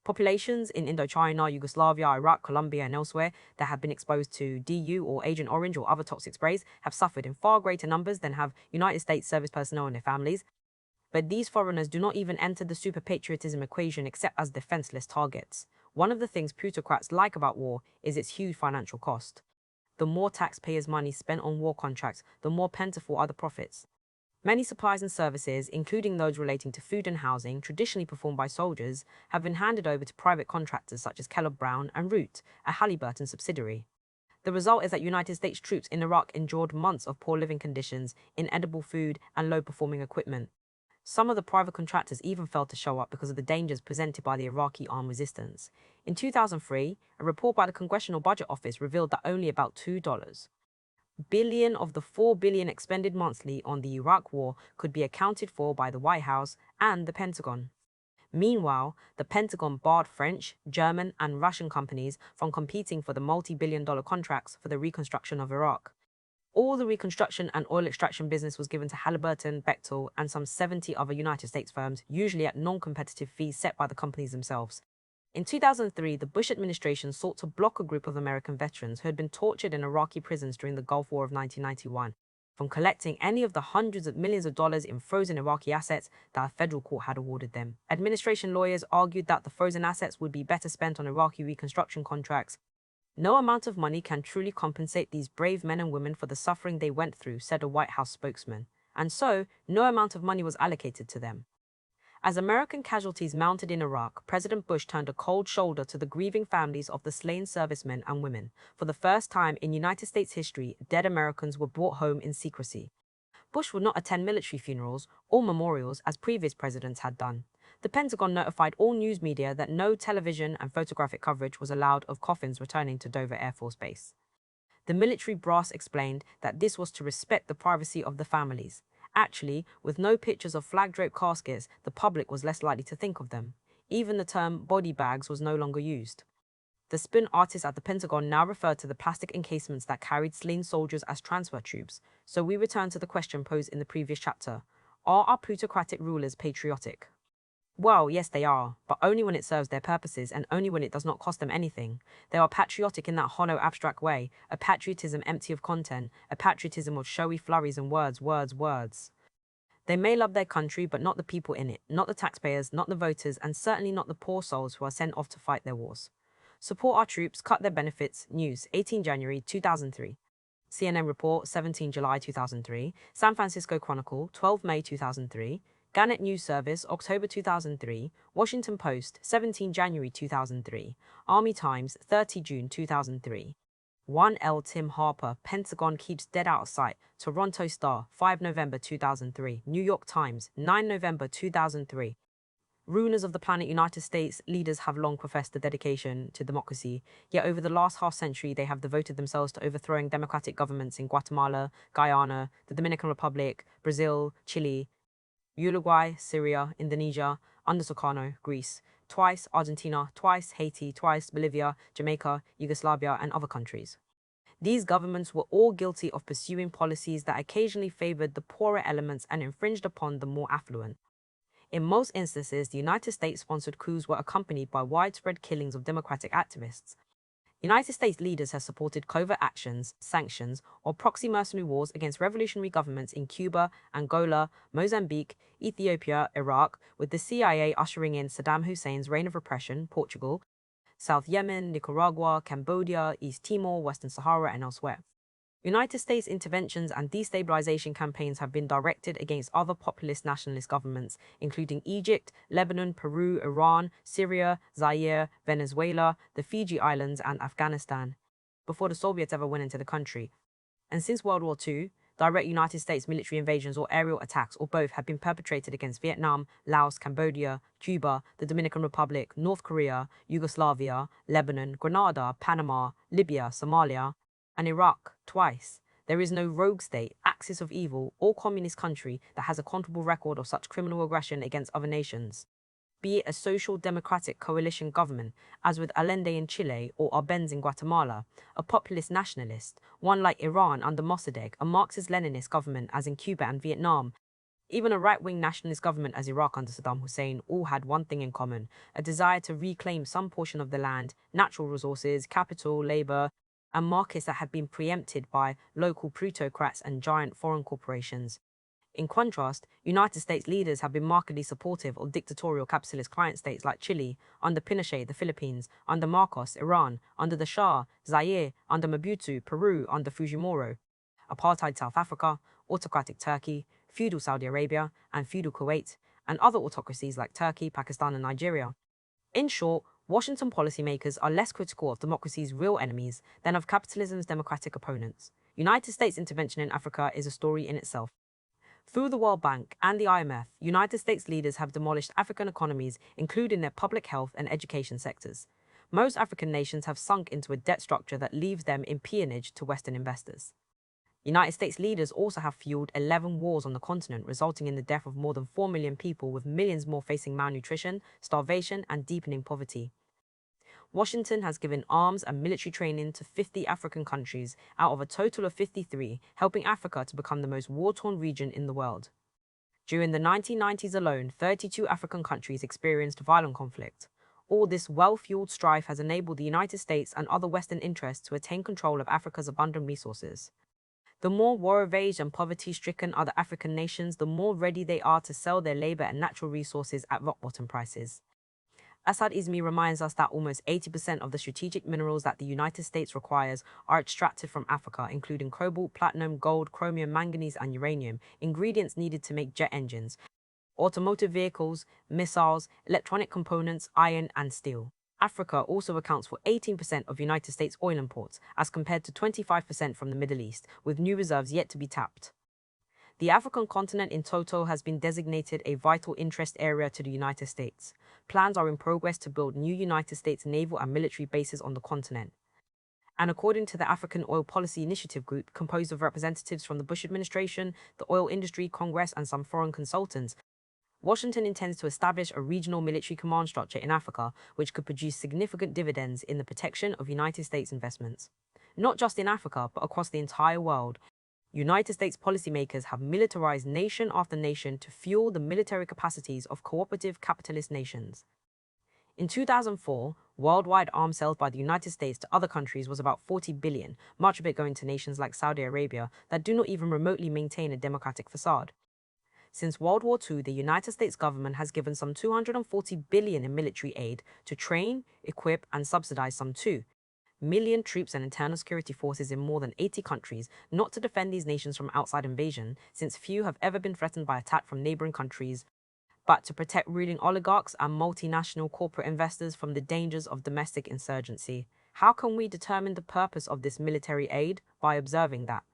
Populations in Indochina, Yugoslavia, Iraq, Colombia, and elsewhere that have been exposed to DU or Agent Orange or other toxic sprays have suffered in far greater numbers than have United States service personnel and their families. But these foreigners do not even enter the superpatriotism equation except as defenseless targets. One of the things plutocrats like about war is its huge financial cost. The more taxpayers' money spent on war contracts, the more plentiful are the profits. Many supplies and services, including those relating to food and housing, traditionally performed by soldiers, have been handed over to private contractors such as Kellogg Brown and Root, a Halliburton subsidiary. The result is that United States troops in Iraq endured months of poor living conditions, inedible food, and low-performing equipment. Some of the private contractors even failed to show up because of the dangers presented by the Iraqi armed resistance. In 2003, a report by the Congressional Budget Office revealed that only about $2 billion of the $4 billion expended monthly on the Iraq War could be accounted for by the White House and the Pentagon. Meanwhile, the Pentagon barred French, German, and Russian companies from competing for the multi-billion-dollar contracts for the reconstruction of Iraq. All the reconstruction and oil extraction business was given to Halliburton, Bechtel, and some 70 other United States firms, usually at non-competitive fees set by the companies themselves. In 2003, the Bush administration sought to block a group of American veterans who had been tortured in Iraqi prisons during the Gulf War of 1991 from collecting any of the hundreds of millions of dollars in frozen Iraqi assets that a federal court had awarded them. Administration lawyers argued that the frozen assets would be better spent on Iraqi reconstruction contracts. No amount of money can truly compensate these brave men and women for the suffering they went through, said a White House spokesman, and so no amount of money was allocated to them. As American casualties mounted in Iraq, President Bush turned a cold shoulder to the grieving families of the slain servicemen and women. For the first time in United States history, dead Americans were brought home in secrecy. Bush would not attend military funerals or memorials as previous presidents had done. The Pentagon notified all news media that no television and photographic coverage was allowed of coffins returning to Dover Air Force Base. The military brass explained that this was to respect the privacy of the families. Actually, with no pictures of flag-draped caskets, the public was less likely to think of them. Even the term body bags was no longer used. The spin artists at the Pentagon now refer to the plastic encasements that carried slain soldiers as transfer tubes. So we return to the question posed in the previous chapter. Are our plutocratic rulers patriotic? Well, yes they are, but only when it serves their purposes and only when it does not cost them anything. They are patriotic in that hollow, abstract way, a patriotism empty of content, a patriotism of showy flurries and words. They may love their country, but not the people in it, not the taxpayers, not the voters, and certainly not the poor souls who are sent off to fight their wars. Support our troops, cut their benefits. News, 18 January 2003. CNN Report, 17 July 2003. San Francisco Chronicle, 12 May 2003. Gannett News Service, October 2003. Washington Post, 17 January 2003. Army Times, 30 June 2003. 1L Tim Harper, Pentagon keeps dead out of sight. Toronto Star, 5 November 2003. New York Times, 9 November 2003. Rulers of the planet United States leaders have long professed a dedication to democracy, yet over the last half-century they have devoted themselves to overthrowing democratic governments in Guatemala, Guyana, the Dominican Republic, Brazil, Chile. Uruguay, Syria, Indonesia, under Sukarno, Greece, twice Argentina, twice Haiti, twice Bolivia, Jamaica, Yugoslavia, and other countries. These governments were all guilty of pursuing policies that occasionally favored the poorer elements and infringed upon the more affluent. In most instances, the United States-sponsored coups were accompanied by widespread killings of democratic activists. United States leaders have supported covert actions, sanctions, or proxy mercenary wars against revolutionary governments in Cuba, Angola, Mozambique, Ethiopia, Iraq, with the CIA ushering in Saddam Hussein's reign of repression, Portugal, South Yemen, Nicaragua, Cambodia, East Timor, Western Sahara, and elsewhere. United States interventions and destabilization campaigns have been directed against other populist nationalist governments, including Egypt, Lebanon, Peru, Iran, Syria, Zaire, Venezuela, the Fiji Islands, and Afghanistan, before the Soviets ever went into the country. And since World War II, direct United States military invasions or aerial attacks or both have been perpetrated against Vietnam, Laos, Cambodia, Cuba, the Dominican Republic, North Korea, Yugoslavia, Lebanon, Grenada, Panama, Libya, Somalia, and Iraq twice. There is no rogue state, axis of evil, or communist country that has a comparable record of such criminal aggression against other nations. Be it a social democratic coalition government, as with Allende in Chile or Arbenz in Guatemala, a populist nationalist, one like Iran under Mossadegh, a Marxist-Leninist government as in Cuba and Vietnam, even a right-wing nationalist government as Iraq under Saddam Hussein, all had one thing in common: a desire to reclaim some portion of the land, natural resources, capital, labor, and markets that had been preempted by local plutocrats and giant foreign corporations. In contrast, United States leaders have been markedly supportive of dictatorial capitalist client states like Chile, under Pinochet, the Philippines, under Marcos, Iran, under the Shah, Zaire, under Mobutu, Peru, under Fujimori, apartheid South Africa, autocratic Turkey, feudal Saudi Arabia, and feudal Kuwait, and other autocracies like Turkey, Pakistan, and Nigeria. In short, Washington policymakers are less critical of democracy's real enemies than of capitalism's democratic opponents. United States intervention in Africa is a story in itself. Through the World Bank and the IMF, United States leaders have demolished African economies, including their public health and education sectors. Most African nations have sunk into a debt structure that leaves them in peonage to Western investors. United States leaders also have fueled 11 wars on the continent, resulting in the death of more than 4 million people, with millions more facing malnutrition, starvation, and deepening poverty. Washington has given arms and military training to 50 African countries out of a total of 53, helping Africa to become the most war-torn region in the world. During the 1990s alone, 32 African countries experienced violent conflict. All this well-fueled strife has enabled the United States and other Western interests to attain control of Africa's abundant resources. The more war-ravaged and poverty-stricken are the African nations, the more ready they are to sell their labor and natural resources at rock-bottom prices. Asad Izmi reminds us that almost 80% of the strategic minerals that the United States requires are extracted from Africa, including cobalt, platinum, gold, chromium, manganese, and uranium, ingredients needed to make jet engines, automotive vehicles, missiles, electronic components, iron, and steel. Africa also accounts for 18% of United States oil imports, as compared to 25% from the Middle East, with new reserves yet to be tapped. The African continent in total has been designated a vital interest area to the United States. Plans are in progress to build new United States naval and military bases on the continent. And according to the African Oil Policy Initiative Group, composed of representatives from the Bush administration, the oil industry, Congress, and some foreign consultants, Washington intends to establish a regional military command structure in Africa, which could produce significant dividends in the protection of United States investments. Not just in Africa, but across the entire world, United States policymakers have militarized nation after nation to fuel the military capacities of cooperative capitalist nations. In 2004, worldwide arms sales by the United States to other countries was about 40 billion, much of it going to nations like Saudi Arabia that do not even remotely maintain a democratic facade. Since World War II, the United States government has given some 240 billion in military aid to train, equip, and subsidize some 2 million troops and internal security forces in more than 80 countries, not to defend these nations from outside invasion, since few have ever been threatened by attack from neighboring countries, but to protect ruling oligarchs and multinational corporate investors from the dangers of domestic insurgency. How can we determine the purpose of this military aid? By observing that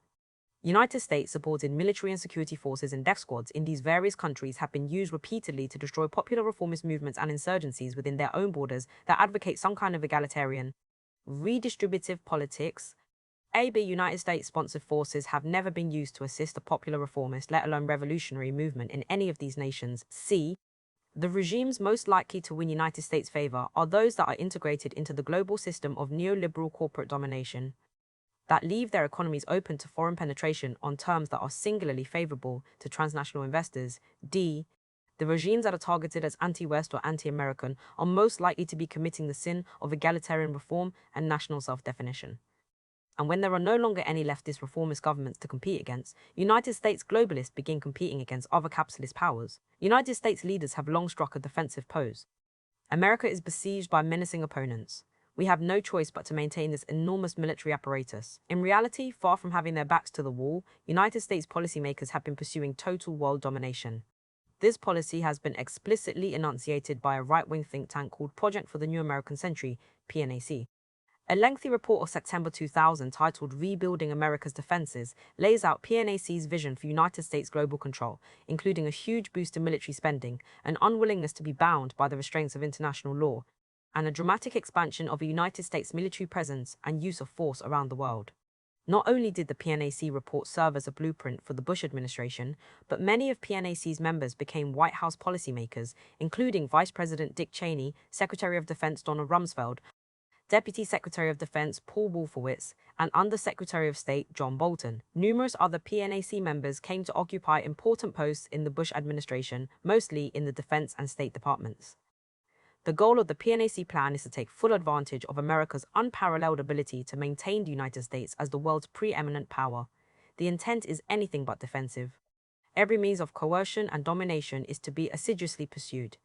United States supported military and security forces and death squads in these various countries have been used repeatedly to destroy popular reformist movements and insurgencies within their own borders that advocate some kind of egalitarian, redistributive politics, AB United States-sponsored forces have never been used to assist a popular reformist, let alone revolutionary movement in any of these nations. C. The regimes most likely to win United States favor are those that are integrated into the global system of neoliberal corporate domination, that leave their economies open to foreign penetration on terms that are singularly favorable to transnational investors. D. The regimes that are targeted as anti-West or anti-American are most likely to be committing the sin of egalitarian reform and national self-definition. And when there are no longer any leftist reformist governments to compete against, United States globalists begin competing against other capitalist powers. United States leaders have long struck a defensive pose. America is besieged by menacing opponents. We have no choice but to maintain this enormous military apparatus. In reality, far from having their backs to the wall, United States policymakers have been pursuing total world domination. This policy has been explicitly enunciated by a right-wing think tank called Project for the New American Century, PNAC. A lengthy report of September 2000 titled Rebuilding America's Defenses lays out PNAC's vision for United States global control, including a huge boost in military spending, an unwillingness to be bound by the restraints of international law, and a dramatic expansion of a United States military presence and use of force around the world. Not only did the PNAC report serve as a blueprint for the Bush administration, but many of PNAC's members became White House policymakers, including Vice President Dick Cheney, Secretary of Defense Donald Rumsfeld, Deputy Secretary of Defense Paul Wolfowitz, and Under-Secretary of State John Bolton. Numerous other PNAC members came to occupy important posts in the Bush administration, mostly in the Defense and State Departments. The goal of the PNAC plan is to take full advantage of America's unparalleled ability to maintain the United States as the world's preeminent power. The intent is anything but defensive. Every means of coercion and domination is to be assiduously pursued.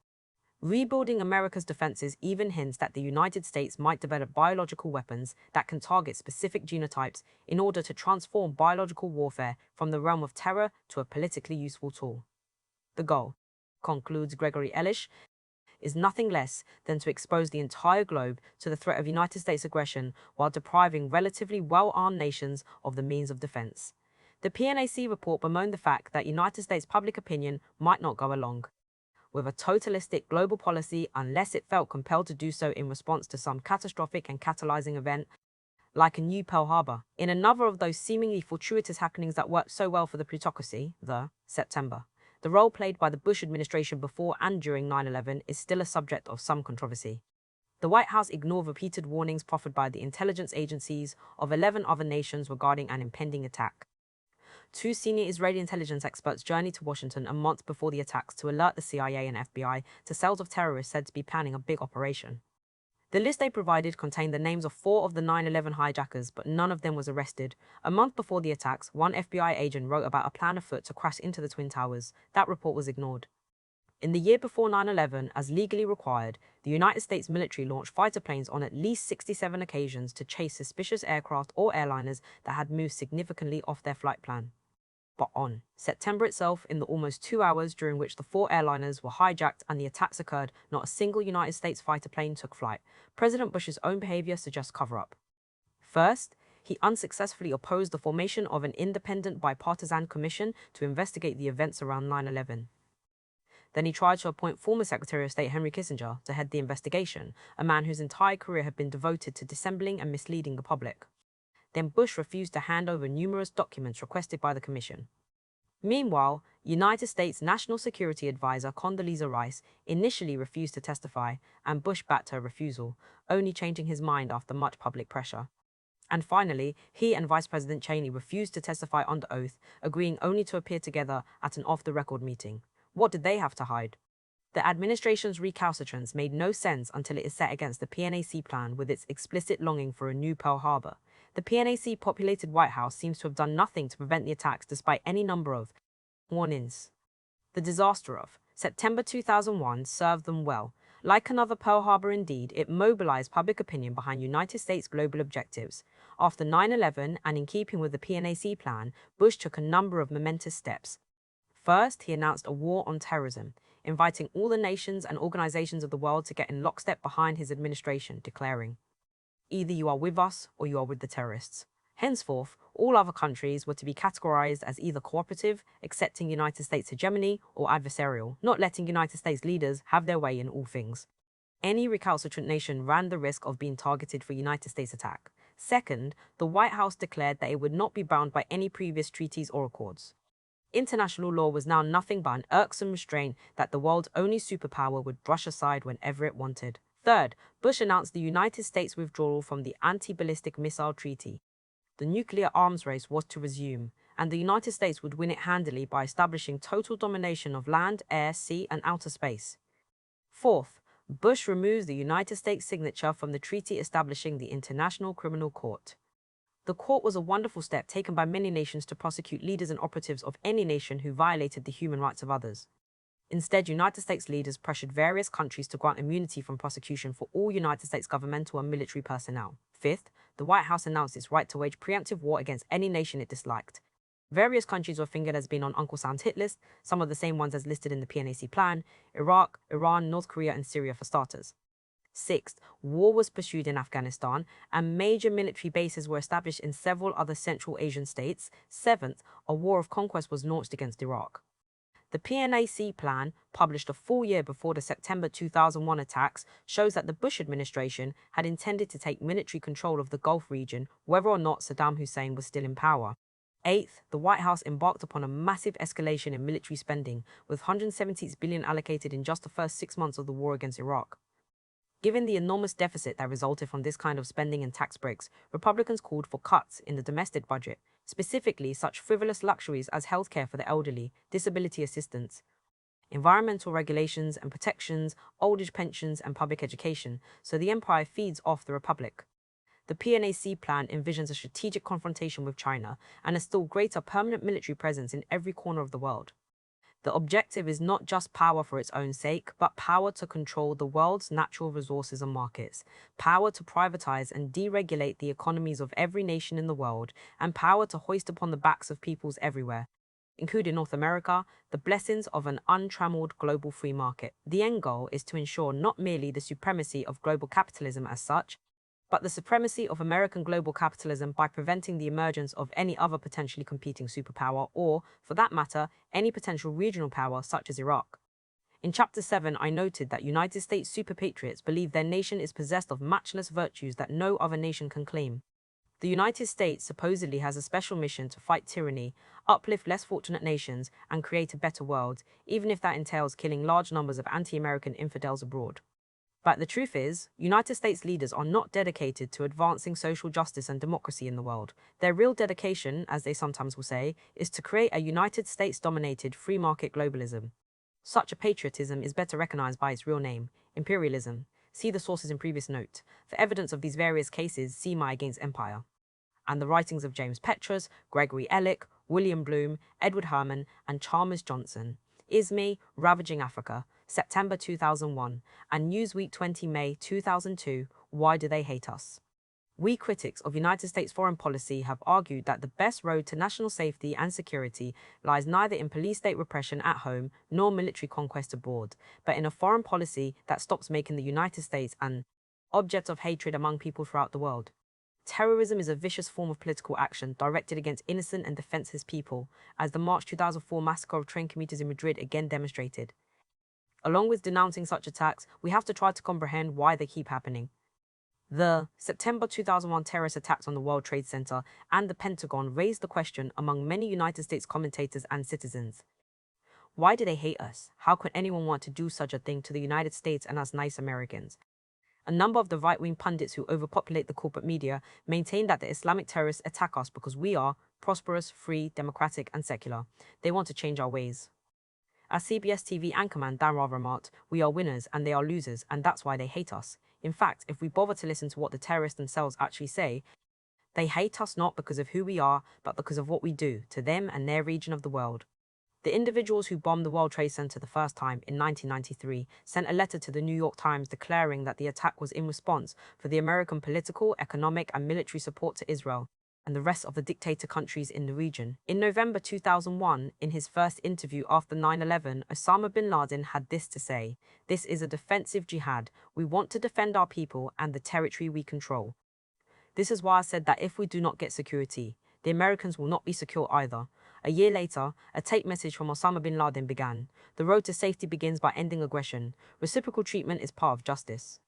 Rebuilding America's defenses even hints that the United States might develop biological weapons that can target specific genotypes in order to transform biological warfare from the realm of terror to a politically useful tool. The goal, concludes Gregory Elish, is nothing less than to expose the entire globe to the threat of United States aggression while depriving relatively well-armed nations of the means of defense. The PNAC report bemoaned the fact that United States public opinion might not go along with a totalistic global policy unless it felt compelled to do so in response to some catastrophic and catalyzing event, like a new Pearl Harbor. In another of those seemingly fortuitous happenings that worked so well for the plutocracy, September, the role played by the Bush administration before and during 9/11 is still a subject of some controversy. The White House ignored repeated warnings proffered by the intelligence agencies of 11 other nations regarding an impending attack. 2 senior Israeli intelligence experts journeyed to Washington a month before the attacks to alert the CIA and FBI to cells of terrorists said to be planning a big operation. The list they provided contained the names of 4 of the 9/11 hijackers, but none of them was arrested. A month before the attacks, one FBI agent wrote about a plan afoot to crash into the Twin Towers. That report was ignored. In the year before 9/11, as legally required, the United States military launched fighter planes on at least 67 occasions to chase suspicious aircraft or airliners that had moved significantly off their flight plan. But on September itself, in the almost 2 hours during which the 4 airliners were hijacked and the attacks occurred, not a single United States fighter plane took flight. President Bush's own behavior suggests cover-up. First, he unsuccessfully opposed the formation of an independent bipartisan commission to investigate the events around 9/11. Then he tried to appoint former Secretary of State Henry Kissinger to head the investigation, a man whose entire career had been devoted to dissembling and misleading the public. Then Bush refused to hand over numerous documents requested by the commission. Meanwhile, United States National Security Advisor Condoleezza Rice initially refused to testify, and Bush backed her refusal, only changing his mind after much public pressure. And finally, he and Vice President Cheney refused to testify under oath, agreeing only to appear together at an off-the-record meeting. What did they have to hide? The administration's recalcitrance made no sense until it is set against the PNAC plan with its explicit longing for a new Pearl Harbor. The PNAC-populated White House seems to have done nothing to prevent the attacks despite any number of warnings. The disaster of September 2001 served them well. Like another Pearl Harbor indeed, it mobilized public opinion behind United States global objectives. After 9/11, and in keeping with the PNAC plan, Bush took a number of momentous steps. First, he announced a war on terrorism, inviting all the nations and organizations of the world to get in lockstep behind his administration, declaring, "Either you are with us or you are with the terrorists." Henceforth, all other countries were to be categorized as either cooperative, accepting United States hegemony, or adversarial, not letting United States leaders have their way in all things. Any recalcitrant nation ran the risk of being targeted for United States attack. Second, the White House declared that it would not be bound by any previous treaties or accords. International law was now nothing but an irksome restraint that the world's only superpower would brush aside whenever it wanted. Third, Bush announced the United States' withdrawal from the Anti-Ballistic Missile Treaty. The nuclear arms race was to resume, and the United States would win it handily by establishing total domination of land, air, sea, and outer space. Fourth, Bush removes the United States' signature from the treaty establishing the International Criminal Court. The court was a wonderful step taken by many nations to prosecute leaders and operatives of any nation who violated the human rights of others. Instead, United States leaders pressured various countries to grant immunity from prosecution for all United States governmental and military personnel. Fifth, the White House announced its right to wage preemptive war against any nation it disliked. Various countries were fingered as being on Uncle Sam's hit list, some of the same ones as listed in the PNAC plan: Iraq, Iran, North Korea, and Syria for starters. Sixth, war was pursued in Afghanistan, and major military bases were established in several other Central Asian states. Seventh, a war of conquest was launched against Iraq. The PNAC plan, published a full year before the September 2001 attacks, shows that the Bush administration had intended to take military control of the Gulf region, whether or not Saddam Hussein was still in power. Eighth, the White House embarked upon a massive escalation in military spending, with $176 billion allocated in just the first 6 months of the war against Iraq. Given the enormous deficit that resulted from this kind of spending and tax breaks, Republicans called for cuts in the domestic budget, specifically such frivolous luxuries as healthcare for the elderly, disability assistance, environmental regulations and protections, old age pensions, and public education, so the empire feeds off the republic. The PNAC plan envisions a strategic confrontation with China and a still greater permanent military presence in every corner of the world. The objective is not just power for its own sake, but power to control the world's natural resources and markets, power to privatize and deregulate the economies of every nation in the world, and power to hoist upon the backs of peoples everywhere, including North America, the blessings of an untrammeled global free market. The end goal is to ensure not merely the supremacy of global capitalism as such, but the supremacy of American global capitalism by preventing the emergence of any other potentially competing superpower or, for that matter, any potential regional power such as Iraq. In Chapter 7, I noted that United States superpatriots believe their nation is possessed of matchless virtues that no other nation can claim. The United States supposedly has a special mission to fight tyranny, uplift less fortunate nations, and create a better world, even if that entails killing large numbers of anti-American infidels abroad. But the truth is, United States leaders are not dedicated to advancing social justice and democracy in the world. Their real dedication, as they sometimes will say, is to create a United States-dominated free market globalism. Such a patriotism is better recognized by its real name, imperialism. See the sources in previous note. For evidence of these various cases, see my Against Empire. And the writings of James Petrus, Gregory Ellick, William Bloom, Edward Herman, and Chalmers Johnson. Ismay, Ravaging Africa, September 2001, and Newsweek 20 May 2002, Why Do They Hate Us? We critics of United States foreign policy have argued that the best road to national safety and security lies neither in police state repression at home nor military conquest abroad, but in a foreign policy that stops making the United States an object of hatred among people throughout the world. Terrorism is a vicious form of political action directed against innocent and defenseless people, as the March 2004 massacre of train commuters in Madrid again demonstrated. Along with denouncing such attacks, we have to try to comprehend why they keep happening. The September 2001 terrorist attacks on the World Trade Center and the Pentagon raised the question among many United States commentators and citizens. Why do they hate us? How could anyone want to do such a thing to the United States and us nice Americans? A number of the right-wing pundits who overpopulate the corporate media maintain that the Islamic terrorists attack us because we are prosperous, free, democratic, and secular. They want to change our ways. As CBS TV anchorman Dan Rather remarked, we are winners and they are losers, and that's why they hate us. In fact, if we bother to listen to what the terrorists themselves actually say, they hate us not because of who we are, but because of what we do to them and their region of the world. The individuals who bombed the World Trade Center the first time in 1993 sent a letter to the New York Times declaring that the attack was in response for the American political, economic, and military support to Israel and the rest of the dictator countries in the region. In November 2001, in his first interview after 9/11, Osama bin Laden had this to say: "This is a defensive jihad. We want to defend our people and the territory we control. This is why I said that if we do not get security, the Americans will not be secure either." A year later, a tape message from Osama bin Laden began: "The road to safety begins by ending aggression. Reciprocal treatment is part of justice."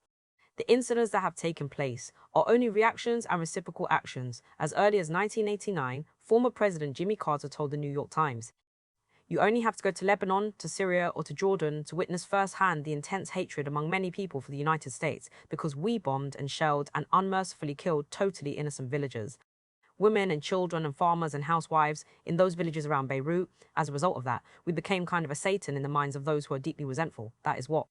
The incidents that have taken place are only reactions and reciprocal actions. As early as 1989, former President Jimmy Carter told the New York Times, "You only have to go to Lebanon, to Syria, or to Jordan to witness firsthand the intense hatred among many people for the United States because we bombed and shelled and unmercifully killed totally innocent villagers, women and children and farmers and housewives in those villages around Beirut. As a result of that, we became kind of a Satan in the minds of those who are deeply resentful. That is what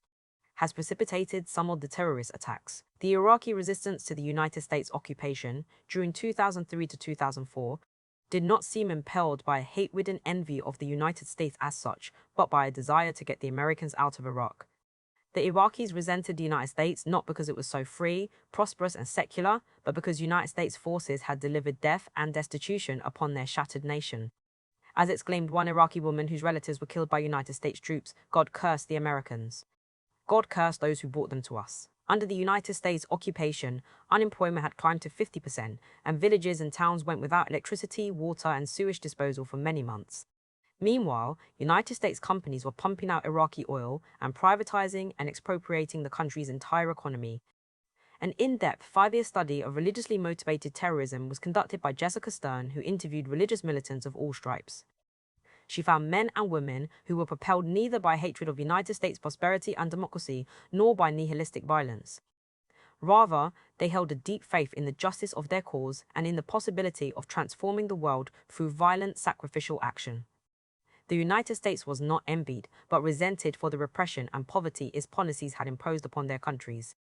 has precipitated some of the terrorist attacks. The Iraqi resistance to the United States occupation during 2003 to 2004 did not seem impelled by a hate-ridden envy of the United States as such, but by a desire to get the Americans out of Iraq. The Iraqis resented the United States not because it was so free, prosperous, and secular, but because United States forces had delivered death and destitution upon their shattered nation. As exclaimed one Iraqi woman whose relatives were killed by United States troops, "God cursed the Americans. God cursed those who brought them to us." Under the United States occupation, unemployment had climbed to 50%, and villages and towns went without electricity, water, and sewage disposal for many months. Meanwhile, United States companies were pumping out Iraqi oil and privatizing and expropriating the country's entire economy. An in-depth 5-year study of religiously motivated terrorism was conducted by Jessica Stern, who interviewed religious militants of all stripes. She found men and women who were propelled neither by hatred of United States prosperity and democracy nor by nihilistic violence. Rather, they held a deep faith in the justice of their cause and in the possibility of transforming the world through violent sacrificial action. The United States was not envied, but resented for the repression and poverty its policies had imposed upon their countries.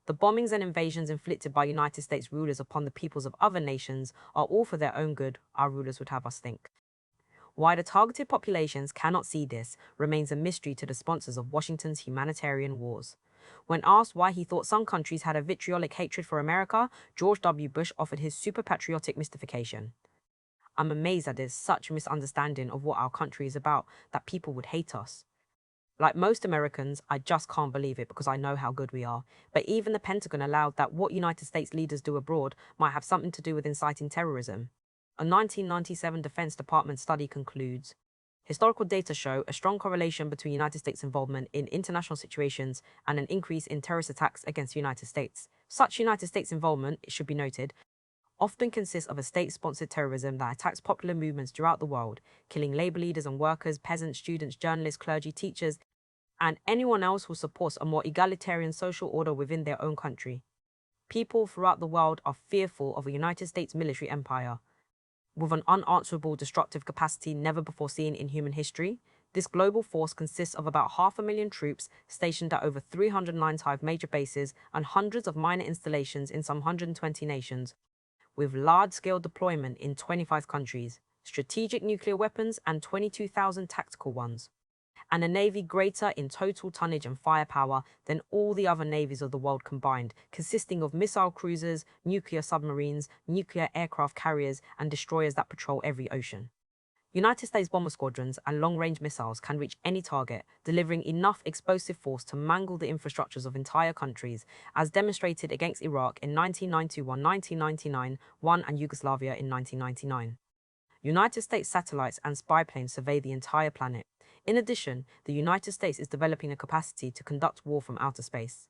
The bombings and invasions inflicted by United States rulers upon the peoples of other nations are all for their own good, our rulers would have us think. Why the targeted populations cannot see this remains a mystery to the sponsors of Washington's humanitarian wars. When asked why he thought some countries had a vitriolic hatred for America, George W. Bush offered his super-patriotic mystification. "I'm amazed that there's such a misunderstanding of what our country is about that people would hate us. Like most Americans, I just can't believe it because I know how good we are. But even the Pentagon allowed that what United States leaders do abroad might have something to do with inciting terrorism." A 1997 Defense Department study concludes, "Historical data show a strong correlation between United States involvement in international situations and an increase in terrorist attacks against the United States. Such United States involvement, it should be noted, often consists of a state-sponsored terrorism that attacks popular movements throughout the world, killing labor leaders and workers, peasants, students, journalists, clergy, teachers, and anyone else who supports a more egalitarian social order within their own country. People throughout the world are fearful of a United States military empire. With an unanswerable destructive capacity never before seen in human history, this global force consists of about 500,000 troops stationed at over 395 major bases and hundreds of minor installations in some 120 nations, with large-scale deployment in 25 countries, strategic nuclear weapons and 22,000 tactical ones, and a navy greater in total tonnage and firepower than all the other navies of the world combined, consisting of missile cruisers, nuclear submarines, nuclear aircraft carriers, and destroyers that patrol every ocean. United States bomber squadrons and long-range missiles can reach any target, delivering enough explosive force to mangle the infrastructures of entire countries, as demonstrated against Iraq in 1991, 1999, and Yugoslavia in 1999. United States satellites and spy planes survey the entire planet. In addition, the United States is developing a capacity to conduct war from outer space.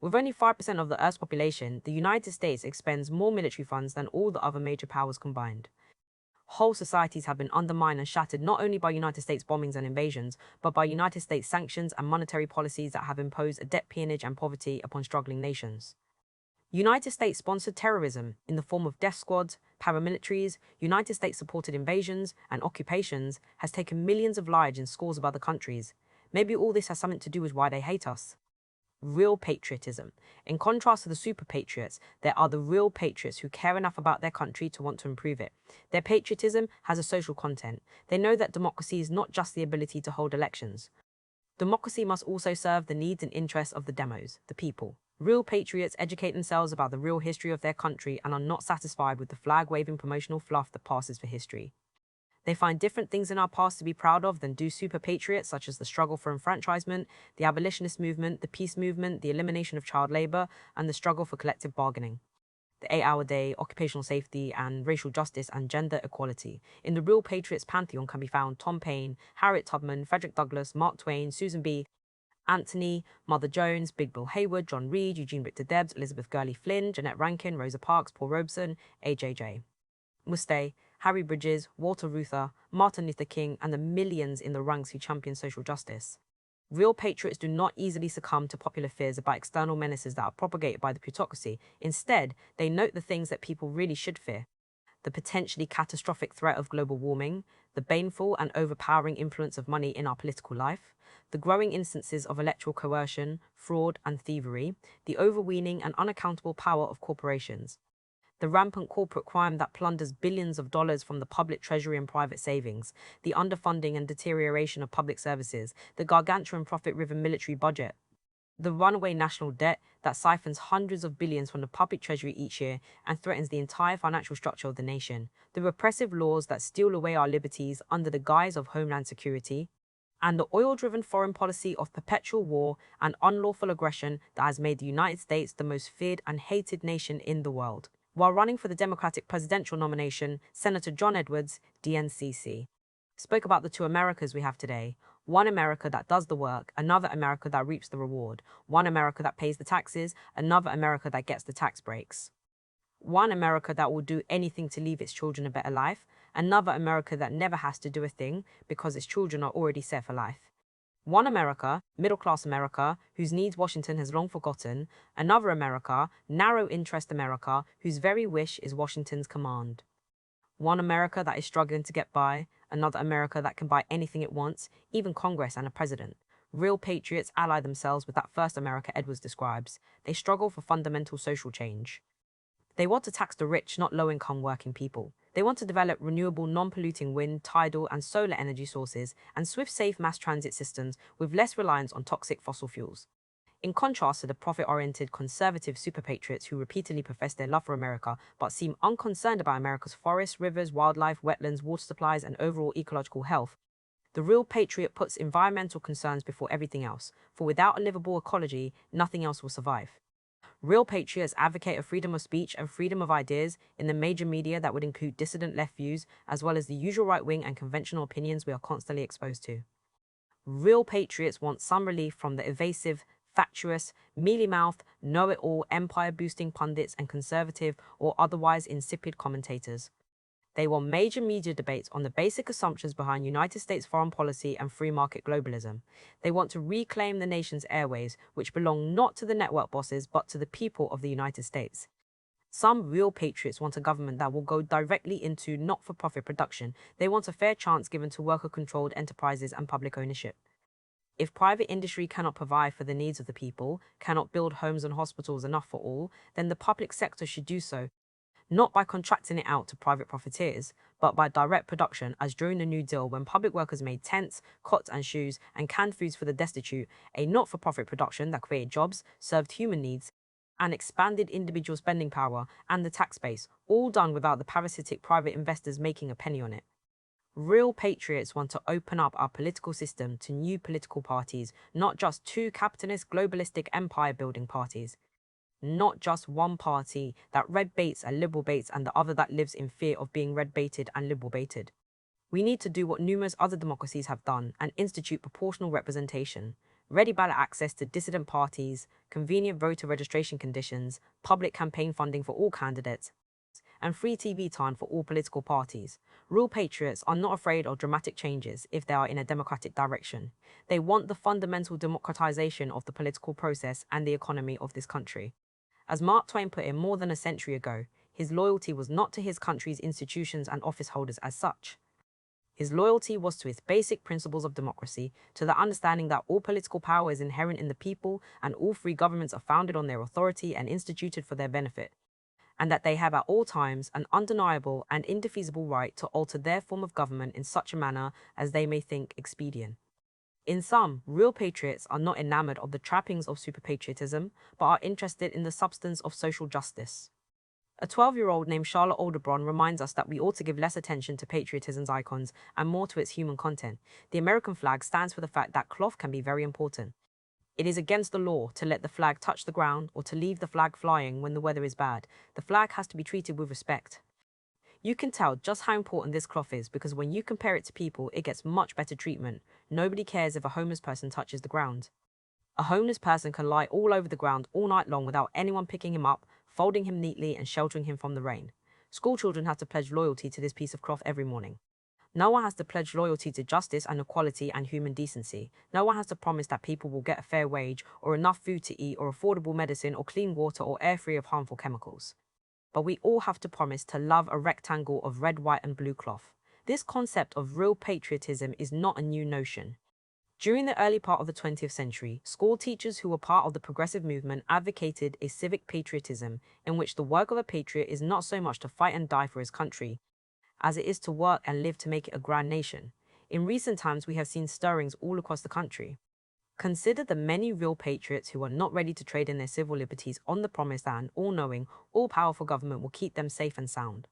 With only 5% of the Earth's population, the United States expends more military funds than all the other major powers combined. Whole societies have been undermined and shattered not only by United States bombings and invasions, but by United States sanctions and monetary policies that have imposed a debt peonage and poverty upon struggling nations. United States-sponsored terrorism in the form of death squads, paramilitaries, United States-supported invasions, and occupations has taken millions of lives in scores of other countries. Maybe all this has something to do with why they hate us. Real patriotism. In contrast to the super patriots, there are the real patriots who care enough about their country to want to improve it. Their patriotism has a social content. They know that democracy is not just the ability to hold elections. Democracy must also serve the needs and interests of the demos, the people. Real patriots educate themselves about the real history of their country and are not satisfied with the flag-waving promotional fluff that passes for history. They find different things in our past to be proud of than do super patriots, such as the struggle for enfranchisement, the abolitionist movement, the peace movement, the elimination of child labor, and the struggle for collective bargaining. The 8-hour day, occupational safety, and racial justice and gender equality. In the Real Patriots pantheon can be found Tom Paine, Harriet Tubman, Frederick Douglass, Mark Twain, Susan B., Anthony, Mother Jones, Big Bill Hayward, John Reed, Eugene Victor Debs, Elizabeth Gurley Flynn, Jeanette Rankin, Rosa Parks, Paul Robeson, AJJ. Muste, Harry Bridges, Walter Reuther, Martin Luther King, and the millions in the ranks who champion social justice. Real patriots do not easily succumb to popular fears about external menaces that are propagated by the plutocracy. Instead, they note the things that people really should fear: the potentially catastrophic threat of global warming, the baneful and overpowering influence of money in our political life, the growing instances of electoral coercion, fraud, and thievery, the overweening and unaccountable power of corporations, the rampant corporate crime that plunders billions of dollars from the public treasury and private savings, the underfunding and deterioration of public services, the gargantuan profit-driven military budget, the runaway national debt that siphons hundreds of billions from the public treasury each year and threatens the entire financial structure of the nation, the repressive laws that steal away our liberties under the guise of homeland security, and the oil-driven foreign policy of perpetual war and unlawful aggression that has made the United States the most feared and hated nation in the world. While running for the Democratic presidential nomination, Senator John Edwards, DNCC, spoke about the two Americas we have today: one America that does the work, another America that reaps the reward; one America that pays the taxes, another America that gets the tax breaks; one America that will do anything to leave its children a better life, another America that never has to do a thing because its children are already set for life; one America, middle-class America, whose needs Washington has long forgotten; another America, narrow-interest America, whose very wish is Washington's command; one America that is struggling to get by, another America that can buy anything it wants, even Congress and a president. Real patriots ally themselves with that first America Edwards describes. They struggle for fundamental social change. They want to tax the rich, not low-income working people. They want to develop renewable, non-polluting wind, tidal, and solar energy sources and swift, safe mass transit systems with less reliance on toxic fossil fuels. In contrast to the profit-oriented conservative superpatriots who repeatedly profess their love for America but seem unconcerned about America's forests, rivers, wildlife, wetlands, water supplies, and overall ecological health, the real patriot puts environmental concerns before everything else, for without a livable ecology, nothing else will survive. Real patriots advocate a freedom of speech and freedom of ideas in the major media that would include dissident left views, as well as the usual right-wing and conventional opinions we are constantly exposed to. Real patriots want some relief from the evasive, fatuous, mealy-mouthed, know-it-all, empire-boosting pundits and conservative or otherwise insipid commentators. They want major media debates on the basic assumptions behind United States foreign policy and free market globalism. They want to reclaim the nation's airways, which belong not to the network bosses, but to the people of the United States. Some real patriots want a government that will go directly into not-for-profit production. They want a fair chance given to worker-controlled enterprises and public ownership. If private industry cannot provide for the needs of the people, cannot build homes and hospitals enough for all, then the public sector should do so, not by contracting it out to private profiteers, but by direct production, as during the New Deal when public workers made tents, cots and shoes, and canned foods for the destitute, a not-for-profit production that created jobs, served human needs, and expanded individual spending power and the tax base, all done without the parasitic private investors making a penny on it. Real patriots want to open up our political system to new political parties, not just two capitalist, globalistic, empire-building parties. Not just one party that red baits and liberal baits and the other that lives in fear of being red baited and liberal baited. We need to do what numerous other democracies have done and institute proportional representation, ready ballot access to dissident parties, convenient voter registration conditions, public campaign funding for all candidates, and free TV time for all political parties. Real patriots are not afraid of dramatic changes if they are in a democratic direction. They want the fundamental democratization of the political process and the economy of this country. As Mark Twain put it more than a century ago, his loyalty was not to his country's institutions and office holders as such. His loyalty was to its basic principles of democracy, to the understanding that all political power is inherent in the people and all free governments are founded on their authority and instituted for their benefit, and that they have at all times an undeniable and indefeasible right to alter their form of government in such a manner as they may think expedient. In sum, real patriots are not enamored of the trappings of superpatriotism, but are interested in the substance of social justice. A 12-year-old named Charlotte Alderbron reminds us that we ought to give less attention to patriotism's icons and more to its human content. The American flag stands for the fact that cloth can be very important. It is against the law to let the flag touch the ground or to leave the flag flying when the weather is bad. The flag has to be treated with respect. You can tell just how important this cloth is because when you compare it to people, it gets much better treatment. Nobody cares if a homeless person touches the ground. A homeless person can lie all over the ground all night long without anyone picking him up, folding him neatly, and sheltering him from the rain. School children have to pledge loyalty to this piece of cloth every morning. No one has to pledge loyalty to justice and equality and human decency. No one has to promise that people will get a fair wage or enough food to eat or affordable medicine or clean water or air free of harmful chemicals. But we all have to promise to love a rectangle of red, white, and blue cloth. This concept of real patriotism is not a new notion. During the early part of the 20th century, school teachers who were part of the progressive movement advocated a civic patriotism in which the work of a patriot is not so much to fight and die for his country, as it is to work and live to make it a grand nation. In recent times, we have seen stirrings all across the country. Consider the many real patriots who are not ready to trade in their civil liberties on the promise that an all-knowing, all-powerful government will keep them safe and sound.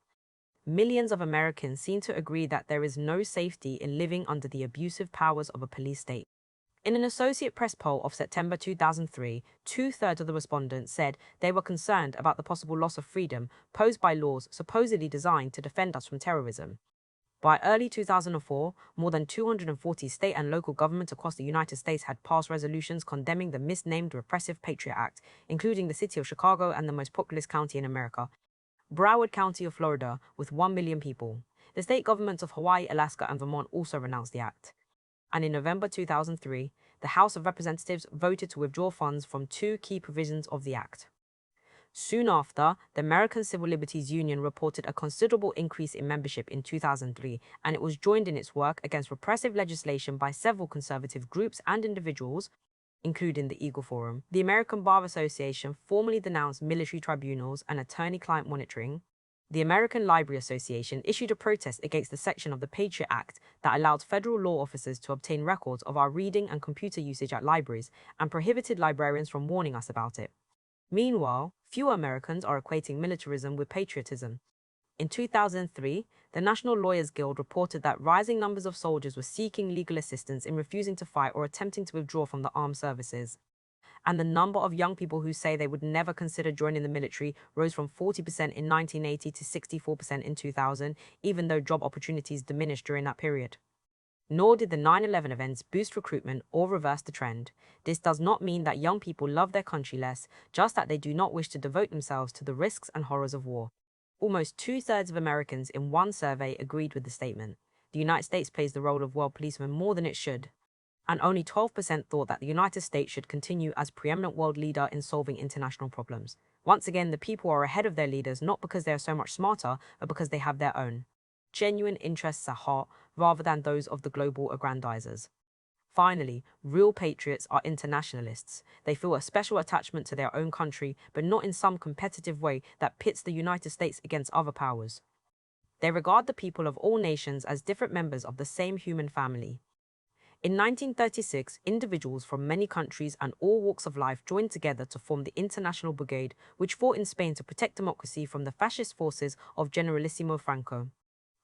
Millions of Americans seem to agree that there is no safety in living under the abusive powers of a police state. In an Associated Press poll of September 2003, 2/3 of the respondents said they were concerned about the possible loss of freedom posed by laws supposedly designed to defend us from terrorism. By early 2004, more than 240 state and local governments across the United States had passed resolutions condemning the misnamed Repressive Patriot Act, including the city of Chicago and the most populous county in America, Broward County of Florida, with 1 million people. The state governments of Hawaii, Alaska, and Vermont also renounced the act. And in November 2003, the House of Representatives voted to withdraw funds from 2 key provisions of the act. Soon after, the American Civil Liberties Union reported a considerable increase in membership in 2003, and it was joined in its work against repressive legislation by several conservative groups and individuals, including the Eagle Forum. The American Bar Association formally denounced military tribunals and attorney-client monitoring. The American Library Association issued a protest against the section of the Patriot Act that allowed federal law officers to obtain records of our reading and computer usage at libraries and prohibited librarians from warning us about it. Meanwhile, few Americans are equating militarism with patriotism. In 2003, the National Lawyers Guild reported that rising numbers of soldiers were seeking legal assistance in refusing to fight or attempting to withdraw from the armed services. And the number of young people who say they would never consider joining the military rose from 40% in 1980 to 64% in 2000, even though job opportunities diminished during that period. Nor did the 9/11 events boost recruitment or reverse the trend. This does not mean that young people love their country less, just that they do not wish to devote themselves to the risks and horrors of war. Almost 2/3 of Americans in one survey agreed with the statement. The United States plays the role of world policeman more than it should. And only 12% thought that the United States should continue as preeminent world leader in solving international problems. Once again, the people are ahead of their leaders not because they are so much smarter, but because they have their own genuine interests at heart rather than those of the global aggrandizers. Finally, real patriots are internationalists. They feel a special attachment to their own country, but not in some competitive way that pits the United States against other powers. They regard the people of all nations as different members of the same human family. In 1936, individuals from many countries and all walks of life joined together to form the International Brigade, which fought in Spain to protect democracy from the fascist forces of Generalissimo Franco.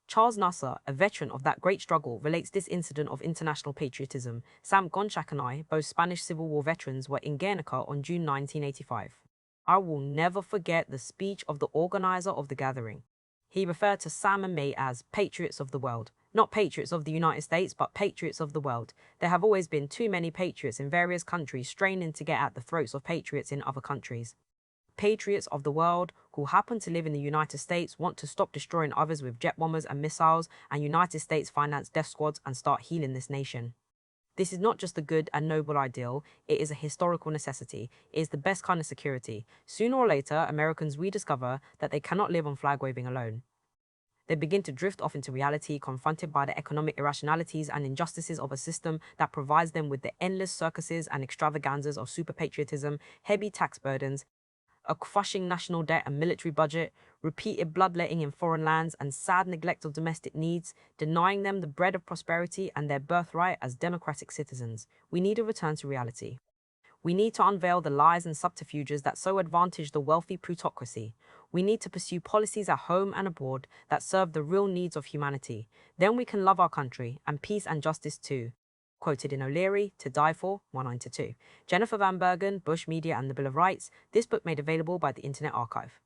Charles Nasser, a veteran of that great struggle, relates this incident of international patriotism. Sam Gonchak and I, both Spanish Civil War veterans, were in Guernica on June 1985. I will never forget the speech of the organizer of the gathering. He referred to Sam and me as patriots of the world. Not patriots of the United States, but patriots of the world. There have always been too many patriots in various countries straining to get at the throats of patriots in other countries. Patriots of the world who happen to live in the United States want to stop destroying others with jet bombers and missiles, and United States finance death squads and start healing this nation. This is not just a good and noble ideal, it is a historical necessity. It is the best kind of security. Sooner or later, Americans rediscover that they cannot live on flag waving alone. They begin to drift off into reality, confronted by the economic irrationalities and injustices of a system that provides them with the endless circuses and extravaganzas of superpatriotism, heavy tax burdens, a crushing national debt and military budget, repeated bloodletting in foreign lands, and sad neglect of domestic needs, denying them the bread of prosperity and their birthright as democratic citizens. We need a return to reality. We need to unveil the lies and subterfuges that so advantage the wealthy plutocracy. We need to pursue policies at home and abroad that serve the real needs of humanity. Then we can love our country, and peace and justice too. Quoted in O'Leary, To Die For, 192. Jennifer Van Bergen, Bush Media and the Bill of Rights. This book made available by the Internet Archive.